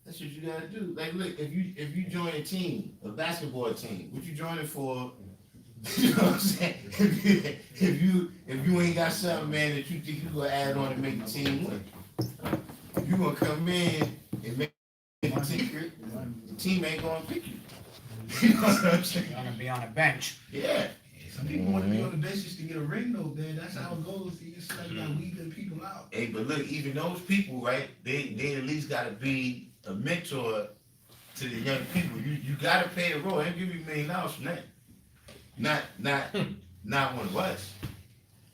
That's what you gotta do. Like, look, if you join a team, a basketball team, what you joining for? You know what I'm saying? If you ain't got something, man, that you think you gonna add on to make the team win, you gonna come in and make the team ain't gonna pick you. You know what I'm saying? You're gonna be on the bench. Yeah. Some people want to be on the bench just to get a ring though, man. That's how it goes. You just like weeding people out. Hey, but look, even those people, right? They at least gotta be a mentor to the young people. You gotta pay a role. They'll give you $1 million from that. Not one of us.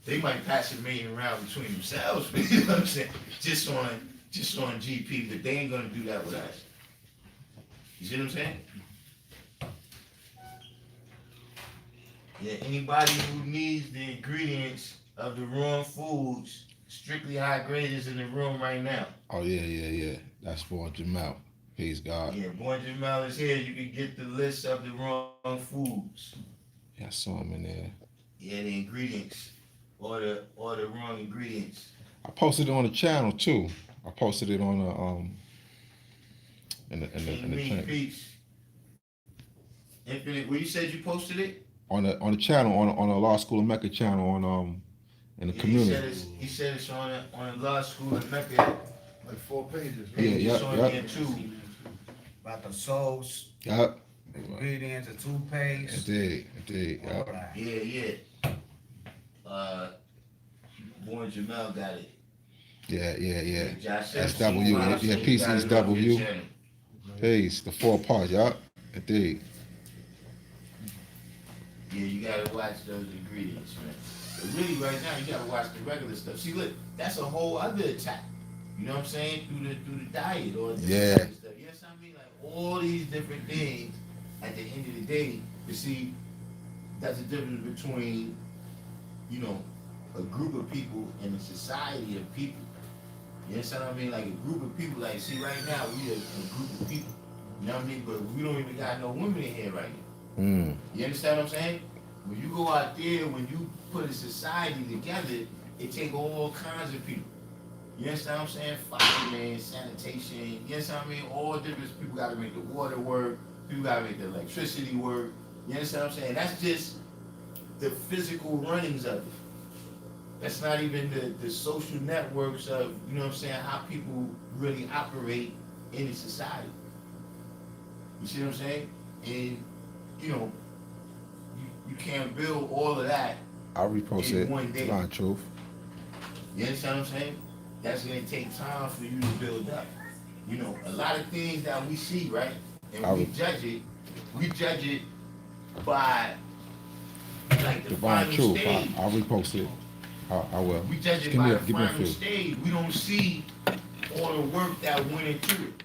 They might pass $1 million around between themselves, you know what I'm saying? Just on GP, but they ain't gonna do that with us. You see what I'm saying? Yeah, anybody who needs the ingredients of the wrong foods, Strictly High Grade is in the room right now. Oh yeah. That's for Jamal. Peace, God. Yeah, Boy Jamal is here. You can get the list of the wrong foods. Yeah, I saw him in there. Yeah, the ingredients. Or the wrong ingredients. I posted it on the channel too. I posted it on the in the channel. Peace. Infinite. Well, you said you posted it. On the channel, on the Law School of Mecca channel, in the Yeah, community. he said it's on the Law School in Mecca. Like 4 pages. Yeah, It's yeah, on yeah. there too. About the soaps, Yup. ingredients, the toothpaste. Indeed. All Yup. that. Yeah. Boy Jamel got it. Yeah. Josh SW. Epstein, Yeah, he got it on your PCSW. channel. Peace. The 4 parts. Yup. Indeed. Yeah, you gotta watch those ingredients, man. But really, right now, you gotta watch the regular stuff. See, look, that's a whole other attack. You know what I'm saying? Through the diet or the Yeah. stuff. You know what I mean? Like all these different things. At the end of the day, you see, that's the difference between, you know, a group of people and a society of people. You understand what I mean? Like a group of people. Like, see, right now we are a group of people. You know what I mean? But we don't even got no women in here right now. You understand what I'm saying? When you go out there, when you put a society together, it take all kinds of people. You understand what I'm saying? Firemen, sanitation, you understand what I mean? All different people gotta make the water work, people gotta make the electricity work. You understand what I'm saying? That's just the physical runnings of it. That's not even the social networks of, you know what I'm saying, how people really operate in a society. You see what I'm saying? And you know, you can't build all of that. I'll repost in it. one day. Divine truth. You understand what I'm saying? That's gonna take time for you to build up. You know, a lot of things that we see, right? And we judge it by like the Divine final truth. stage. I'll repost it. I will. We judge it Give by me the a final few. stage. We don't see all the work that went into it.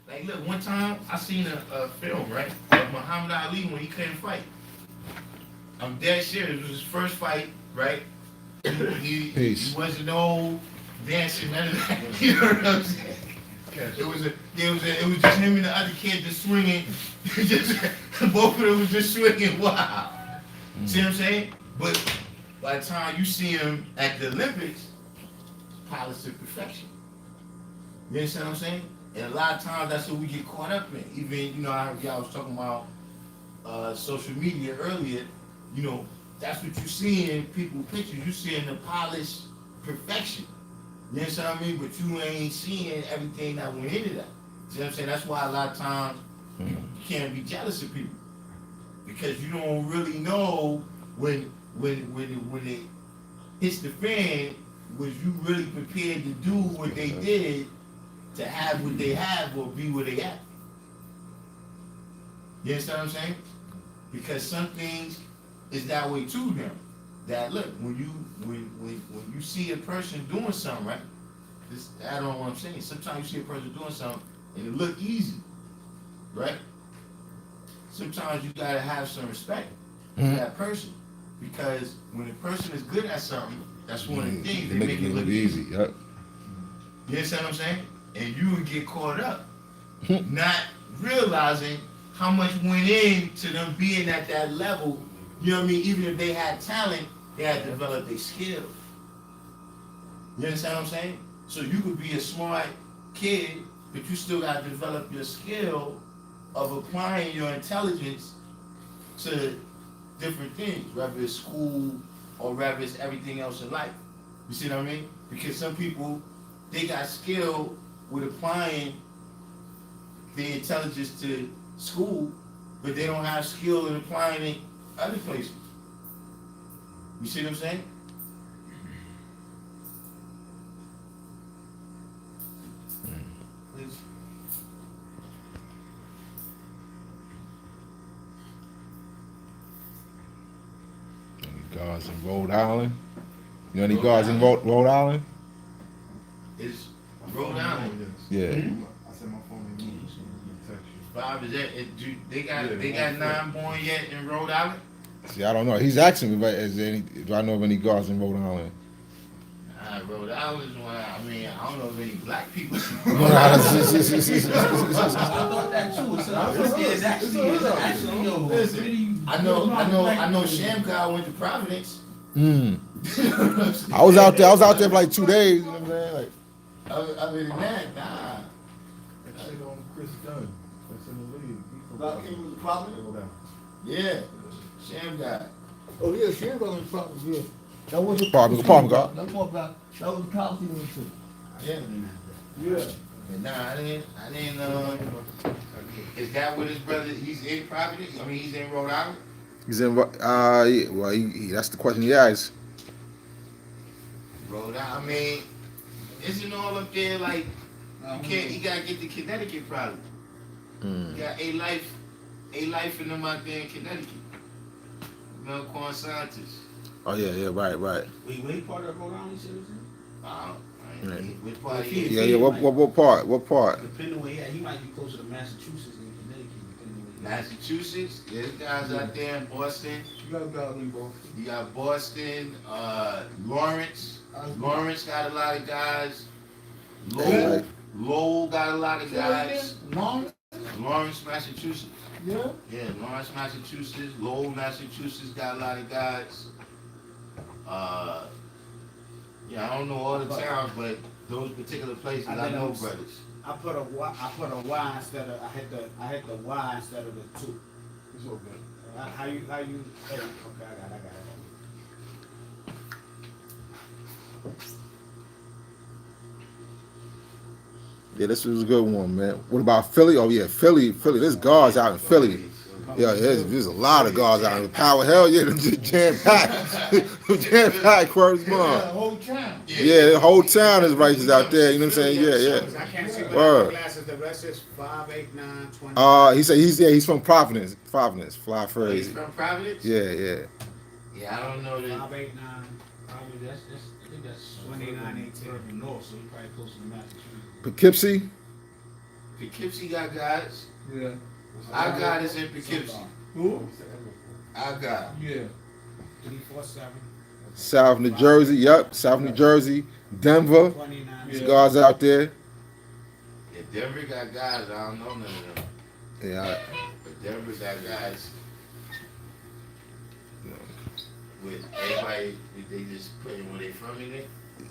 Like, look, one time I seen a film, right, of Muhammad Ali when he couldn't fight. I'm dead serious. It was his first fight, right? He wasn't no dancing, none of that. You know what I'm saying? It was just him and the other kid just swinging. Both of them was just swinging. Wow. See what I'm saying? But by the time you see him at the Olympics, polished to perfection. You understand what I'm saying? And a lot of times that's what we get caught up in. Even, you know, I heard y'all was talking about social media earlier. You know, that's what you see in people's pictures. You seeing the polished perfection. You understand what I mean? But you ain't seeing everything that went into that. You know what I'm saying? That's why a lot of times you can't be jealous of people. Because you don't really know when it hits the fan, was you really prepared to do what they did to have what they have or be where they at. You understand what I'm saying? Because some things is that way too now. That look, when you see a person doing something, right? This add on what I'm saying. Sometimes you see a person doing something and it look easy, right? Sometimes you gotta have some respect for that person. Because when a person is good at something, that's one of the things they make it look easy. Yep. You understand what I'm saying? And you would get caught up, not realizing how much went into them being at that level. You know what I mean? Even if they had talent, they had to develop their skills. You understand what I'm saying? So you could be a smart kid, but you still got to develop your skill of applying your intelligence to different things, whether it's school or whether it's everything else in life. You see what I mean? Because some people, they got skill with applying their intelligence to school, but they don't have skill in applying it other places. You see what I'm saying? Please. Any guards in Rhode Island? You know any guards in Rhode Island? It's Rhode Island. Yeah. I sent my phone in you, so I'm gonna text you. Bob, is that they got 9 born yet in Rhode Island? See, I don't know. He's asking me, but do I know of any guards in Rhode Island? Rhode Island is one. I mean, I don't know of any black people. I thought that too. So I was it's actually yo. Listen, I know Shamgar went to Providence. I was out there for like 2 days. You know what I'm saying? Like, other than that, nah. That shit on Chris Dunn. That's in the league. Darkim was a problem? Yeah, Sham guy. Oh, yeah, she ain't gonna problem, yeah. That was a Apartment guy. That's what about, that was the house he went to. Yeah. Yeah. But nah, I didn't, is that what his brother, he's in Providence? I mean, he's in Rhode Island? He's in. Yeah, well, that's the question he asked. Rhode Island, I mean, isn't all up there like, you gotta get to Connecticut probably. You got A Life in them out there in Connecticut. Melcorn scientists. Oh yeah, right. Wait, wait, part of Rhode Island, you said it was in? What part he Yeah. What part? Depending where he might be closer to Massachusetts than Connecticut, depending where Massachusetts, there's guys out there in Boston. You got guys in Boston. You got Boston, Lawrence. Lawrence got a lot of guys. Lowell got a lot of guys. Lawrence, Massachusetts. Yeah? Yeah, Lawrence, Massachusetts. Lowell, Massachusetts got a lot of guys. Yeah, I don't know all the towns, but those particular places I know brothers. I put a Y instead of, I hit the Y instead of the 2. It's okay. How you, okay, I got it. Yeah, this was a good one, man. What about Philly? Oh yeah, Philly. There's guards out in Philly. Yeah, there's a lot of guards out in Power. Hell yeah, them just jam packed, Quirks, Yeah, the man. whole town. Yeah, the whole town is righteous out there. You know what I'm saying? Yeah. I can't see Word. my glasses. The rest is 5, 8, 9, 20. He said he's from Providence, fly He's phrase. from Providence? Yeah. Yeah, I don't know that. 5, 8, 9, Probably I think that's 29, 18. further north, so he's probably closer to Massachusetts. Poughkeepsie. Poughkeepsie got guys. Yeah. Our God is in Poughkeepsie. Who? Our God. Yeah. 347, South New Jersey. Yep, South New Jersey. Denver. 29. There's guards out there. Yeah, Denver got guys. I don't know none of them. Yeah. But Denver got guys. With everybody, they just put in where they from in it.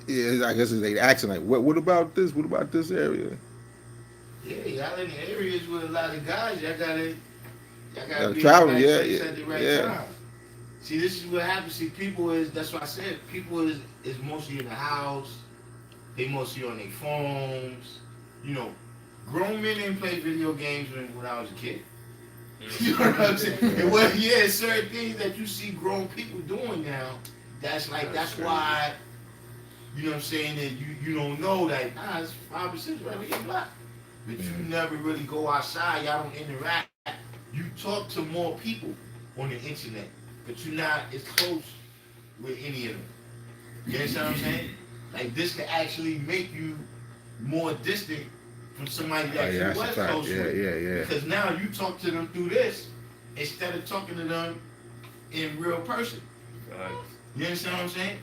Yeah, I guess they asking like, what about this? What about this area? Yeah, y'all in the areas with a lot of guys. Y'all gotta be traveling, in the right yeah, place at the right yeah. time. See, this is what happens. See, people is, that's why I said, people is mostly in the house. They mostly on their phones. You know, grown men didn't play video games when I was a kid. You know what I'm saying? And well, yeah, certain things that you see grown people doing now, that's why, you know what I'm saying, that you don't know that, it's 5 or 6 right here block. But you never really go outside, y'all don't interact. You talk to more people on the internet, but you're not as close with any of them. You understand what I'm saying? Like, this could actually make you more distant from somebody that you was close with. Yeah. Because now you talk to them through this instead of talking to them in real person. You understand what I'm saying?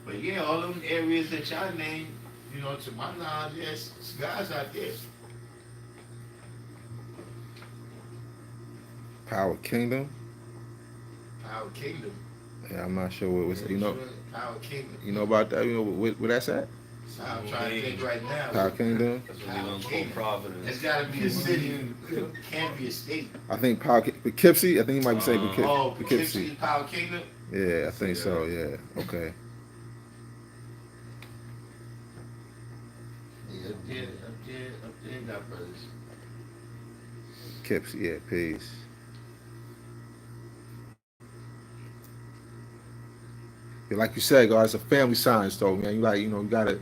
But yeah, all them areas that y'all named, you know, to my knowledge, yes, it's guys out there. Power Kingdom. Power Kingdom. Yeah, I'm not sure what was. You know. Power Kingdom. You know about that? You know where that's at? I'm trying to think right now. Power Kingdom. That's what we gonna call Providence. It's gotta be a city. Can't be a state. I think Poughkeepsie. I think you might be saying Poughkeepsie Poughkeepsie. is Power Kingdom? Yeah, I think so. Yeah. Okay. Yeah, up there, got brothers. Poughkeepsie. Yeah. Peace. Yeah, like you said, guys, it's a family science, though, man. You gotta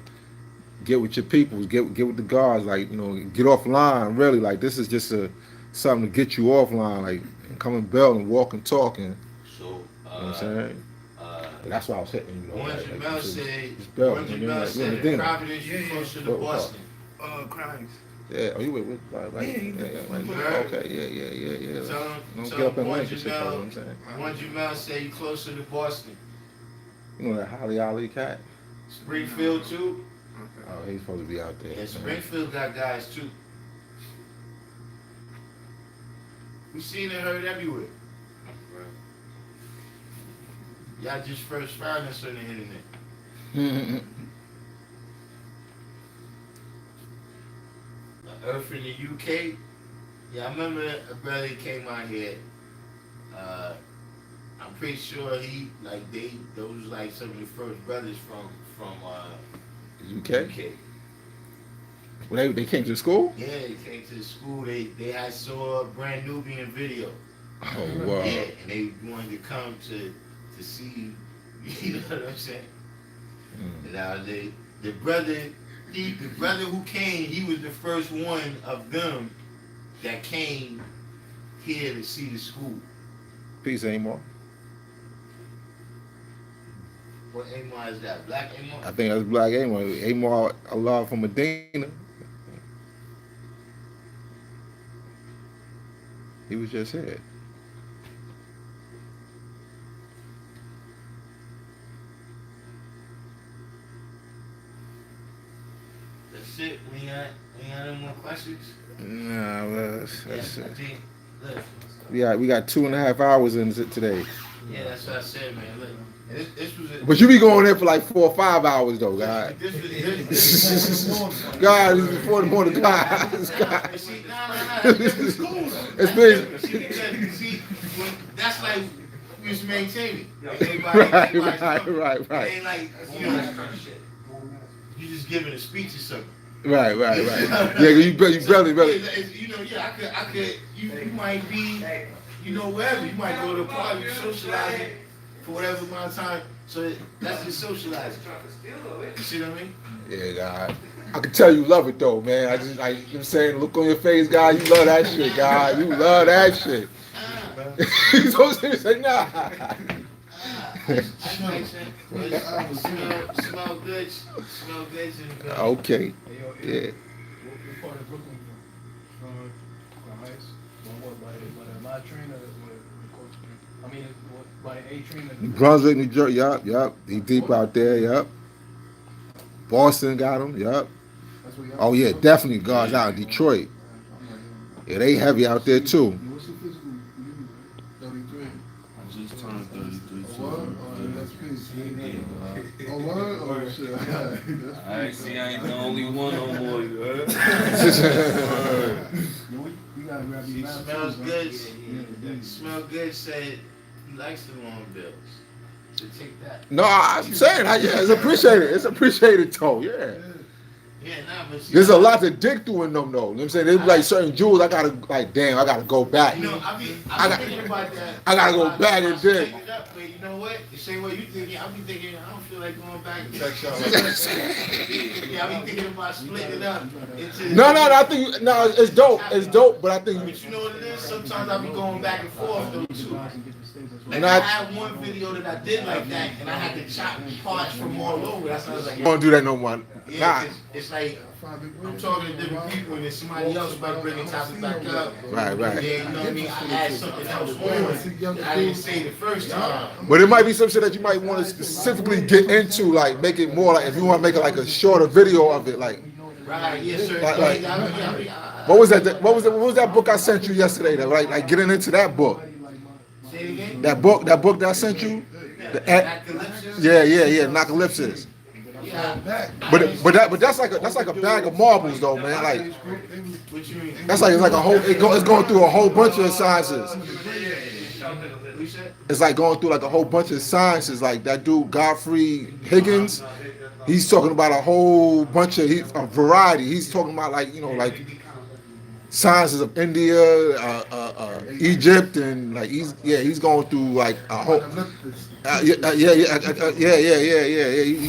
get with your people, get with the guards, like, get offline. Really, like, this is just something to get you offline, like, and come and build and walk and talk, and So, you know what I'm saying. That's why I was hitting you. One Jamel said, Dinner. Providence, you closer to Boston. Crimes. Yeah, oh, you wait, right? Yeah. Okay, yeah. Don't So get up and one link and shit, you know what I'm saying. One Jamel said you closer to Boston. You know that Holly Ali cat? Springfield too? Oh, he's supposed to be out there. Yeah, Springfield got guys too. We seen and heard everywhere. Y'all just first found us on the internet. Earth in the UK, Yeah, I remember a brother came out here. I'm pretty sure those like some of the first brothers from UK. UK. When they came to the school. Yeah, they came to the school. They had saw a brand Nubian video. Oh wow. Yeah, and they wanted to come to see. You know what I'm saying? And now the brother who came, he was the first one of them that came here to see the school. Peace, Amor. What Amor is that? Black Amor? I think that's Black Amor. Amor Allah from Medina. He was just here. That's it. We ain't no more questions. Nah, well, that's I it. think, look. We got 2.5 hours in it today. Yeah, that's what I said, man. Look, this was But you be going there for like 4 or 5 hours though, God. This God, this is before the morning, God. See, It's been that's like we used to maintain it. right. It ain't like, you know, you just giving a speech or something. Right. Yeah, you brother. You know, yeah, I could. You might be, you know, wherever. You might go to a party, socializing for whatever amount of time. So that's just socializing. You see what I mean? Yeah, God. I can tell you love it though, man. You know what I'm saying, look on your face, God. You love that shit, God. You love that shit. You supposed to say nah. Smell good. Okay. Yeah. What part of Brooklyn from? The Heights? By the live train or I mean, by the A train? Brunswick, New Jersey. Yup. He deep out there. Yup. Boston got him. Yup. Oh yeah, definitely guards out in Detroit. Yeah, they heavy out there too. What's your physical? 33. I just turned 33 too. That's peace. Oh, word? Oh, shit. Alright, see, I ain't the only one no more, you heard? We gotta grab She these smells good. Yeah. Smell good. Said he likes the long bills. So take that. No, I'm saying, yeah, it's appreciated. It's appreciated, though. Yeah. Yeah, nah, but see, There's a lot to dig through in them, though. You know what I'm saying? There's like certain jewels I gotta, like, damn, I gotta go back. You know, I be thinking about that. I gotta go back and dig. But you know what? The same way you thinking, I be thinking, I don't feel like going back. Yeah, I be thinking about splitting it up into. No, I think, it's dope. It's dope, but I think. But you know what it is? Sometimes I be going back and forth, though, too. Like, And I had one video that I did like that, and I had to chop parts from all over. That's why I was like, I don't do that no more. yeah, it's like, I'm talking to different people, and then somebody else might bring the topic back up. Right. Yeah, you know what I mean? I had something else on that I didn't say the first time. But it might be some shit that you might want to specifically get into, like make it more like if you want to make it like a shorter video of it, like. Right, yes, sir. Like, what was that? What was that book I sent you yesterday? That like getting into that book. Say it again? That book that I sent you. Yeah, Narcolepsis. Yeah. But that's like a bag of marbles though, man. Like What you mean? that's like it's like a whole it's going through a whole bunch of sciences. It's like going through like a whole bunch of sciences. Like that dude Godfrey Higgins, he's talking about a whole bunch of a variety. He's talking about like like sciences of India, Egypt, and like he's going through like a whole. He's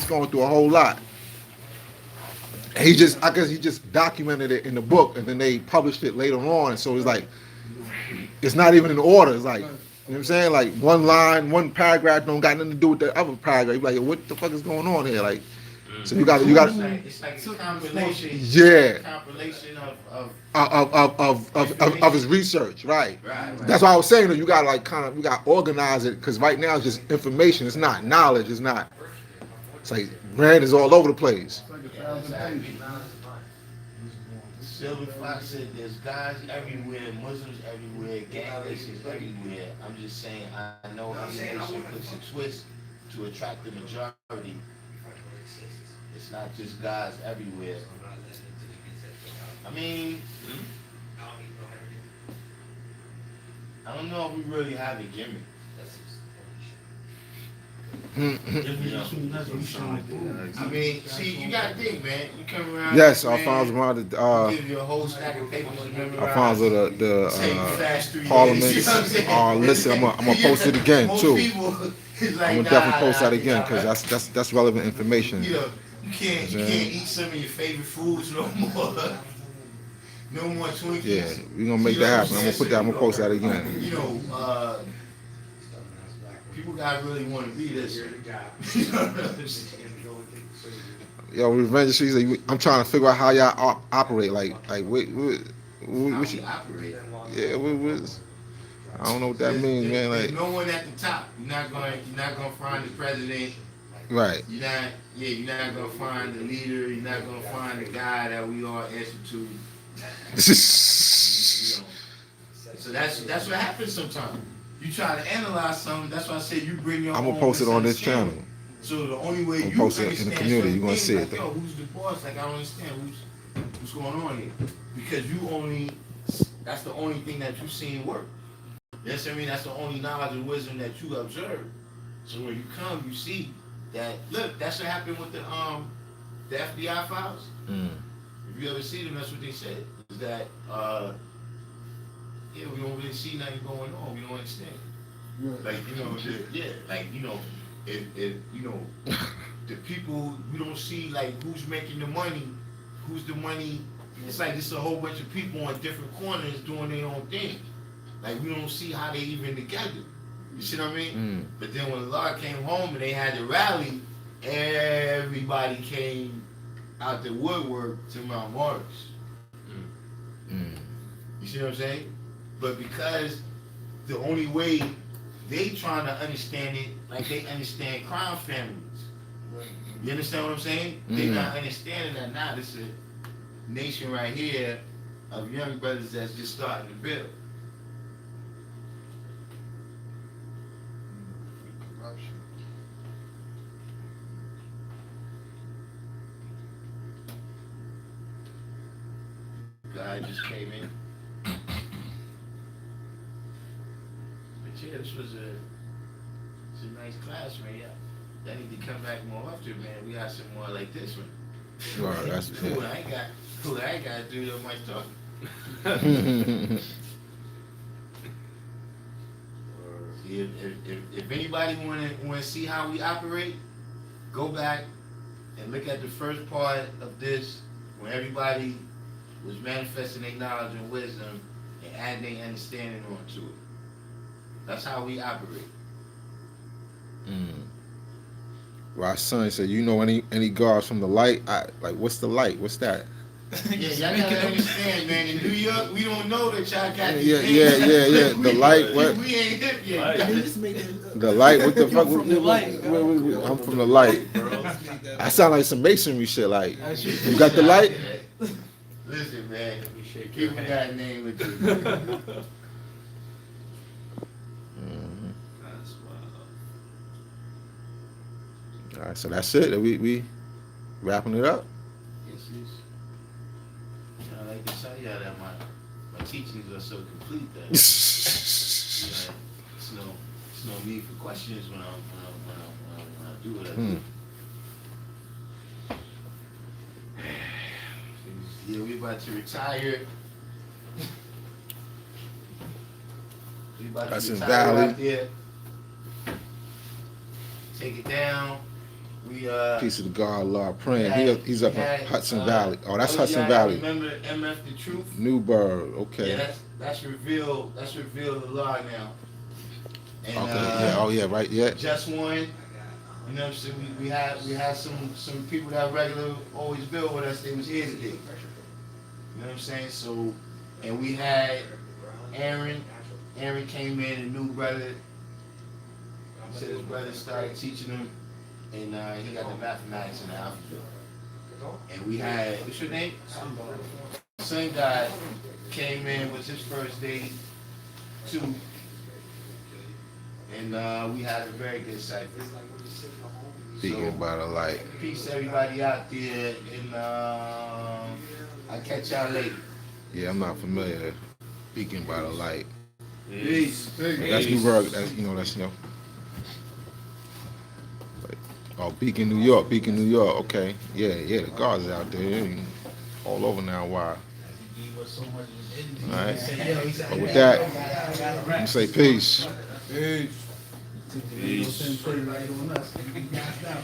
going through a whole lot. I guess he just documented it in the book, and then they published it later on. So it's like, it's not even in order. It's like, you know what I'm saying? Like one line, one paragraph don't got nothing to do with the other paragraph. You're like, what the fuck is going on here? Like, so you got. It's like a compilation. Yeah. Compilation of his research, right? That's why I was saying that you got like you got to organize it because right now it's just information. It's not knowledge. It's like brand is all over the place. Silver Fox said there's guys everywhere, Muslims everywhere, gang nations everywhere. I'm just saying I know how nation puts a twist to attract the majority. It's not just guys everywhere. I mean, I don't know if we really have a gimmick. I mean, see, you gotta think, man. You come around. Yes, man, Alfonso wanted give you a whole stack of papers to memorize. Alfonso Take the fast 3 days, Parliament. you know what I'm saying? Listen, I'm gonna post it again Most too. people is like, I'm gonna definitely post that again because that's relevant information. You know, you can't eat some of your favorite foods no more. No more Twinkies. Yeah, we're gonna make that happen. I'm gonna post that again. You know, people gotta really want to be this. You know what I'm saying? Yo, Revenge Streets, like, I'm trying to figure out how y'all operate. Like How what we operate. yeah, I don't know what that means, man. There's Like, no one at the top. You're not gonna find the president. right. You're not gonna find the leader. You're not gonna find the guy that we all answer to. You know. So that's what happens sometimes. You try to analyze something. That's why I say you bring your. I'm own gonna post it on this understanding. channel. So the only way I'm you post it understand in the community. You're gonna see it. like, yo, who's the boss? Like, I don't understand what's going on here, because that's the only thing that you seen work. Yes, I mean that's the only knowledge and wisdom that you observe. So when you come, you see that. Look, that's what happened with the FBI files. If you ever see them, that's what they said. Is that yeah, we don't really see nothing going on. We don't understand. Like, you know, like, you know, if you know, the people, we don't see like who's making the money, who's the money. It's like it's a whole bunch of people on different corners doing their own thing. Like, we don't see how they even together. You see what I mean? But then when Allah came home and they had the rally, everybody came out the woodwork to Mount Morris. You see what I'm saying? But because the only way they trying to understand it, like they understand crime families. You understand what I'm saying? They not understanding that now. This is a nation right here of young brothers that's just starting to build. Guy just came in. But yeah, this was it's a nice class, man. Yeah, that need to come back more often, man. We got some more like this one. Right, that's Cool. I ain't got to do that much talking. If anybody want to see how we operate, go back and look at the first part of this when everybody was manifesting their knowledge and wisdom and adding their understanding onto it. That's how we operate. Right, son said, you know any guards from the light? Like, what's the light? What's that? Yeah, y'all gotta understand, man. In New York, we don't know that y'all got these Yeah. The light, what? We ain't hip yet. The light, what the fuck? From the light. I'm from the light. I sound like some masonry shit. Like, you got the light? Listen, man. People got a name with you. All right, so that's it. We wrapping it up. Yes. I like to tell y'all that my teachings are so complete that it's no need for questions when I do what I do. Yeah, we about to retire. We about That's to in retire Valley. out there. Take it down. We Peace of the God, Lord, praying. He's up in Hudson Valley. Oh, that's Hudson y'all Valley. Remember MF the Truth? Newburgh. Okay. Yeah, that's revealed. That's revealed the law now. And, okay. Yeah. Right. Yeah. Just one. You know what I'm saying? We had some people that regular always build with us. They was here today. You know what I'm saying? So, and we had Aaron. Aaron came in, a new brother. Said his brother started teaching him, and he got the mathematics and the alphabet. And we had, what's your name? Some guy came in, was his first day too. And we had a very good cipher. Speaking by the light. Peace to everybody out there, and I'll catch y'all later. Yeah, I'm not familiar. Speaking by the light. Peace. That's New York. That's that's Oh, Beacon, New York. Beacon, New York. Okay. Yeah. The guards out there and all over now. Why? All right. But with that, I'm gonna say peace. Peace. Peace. Put it right on us. We got out.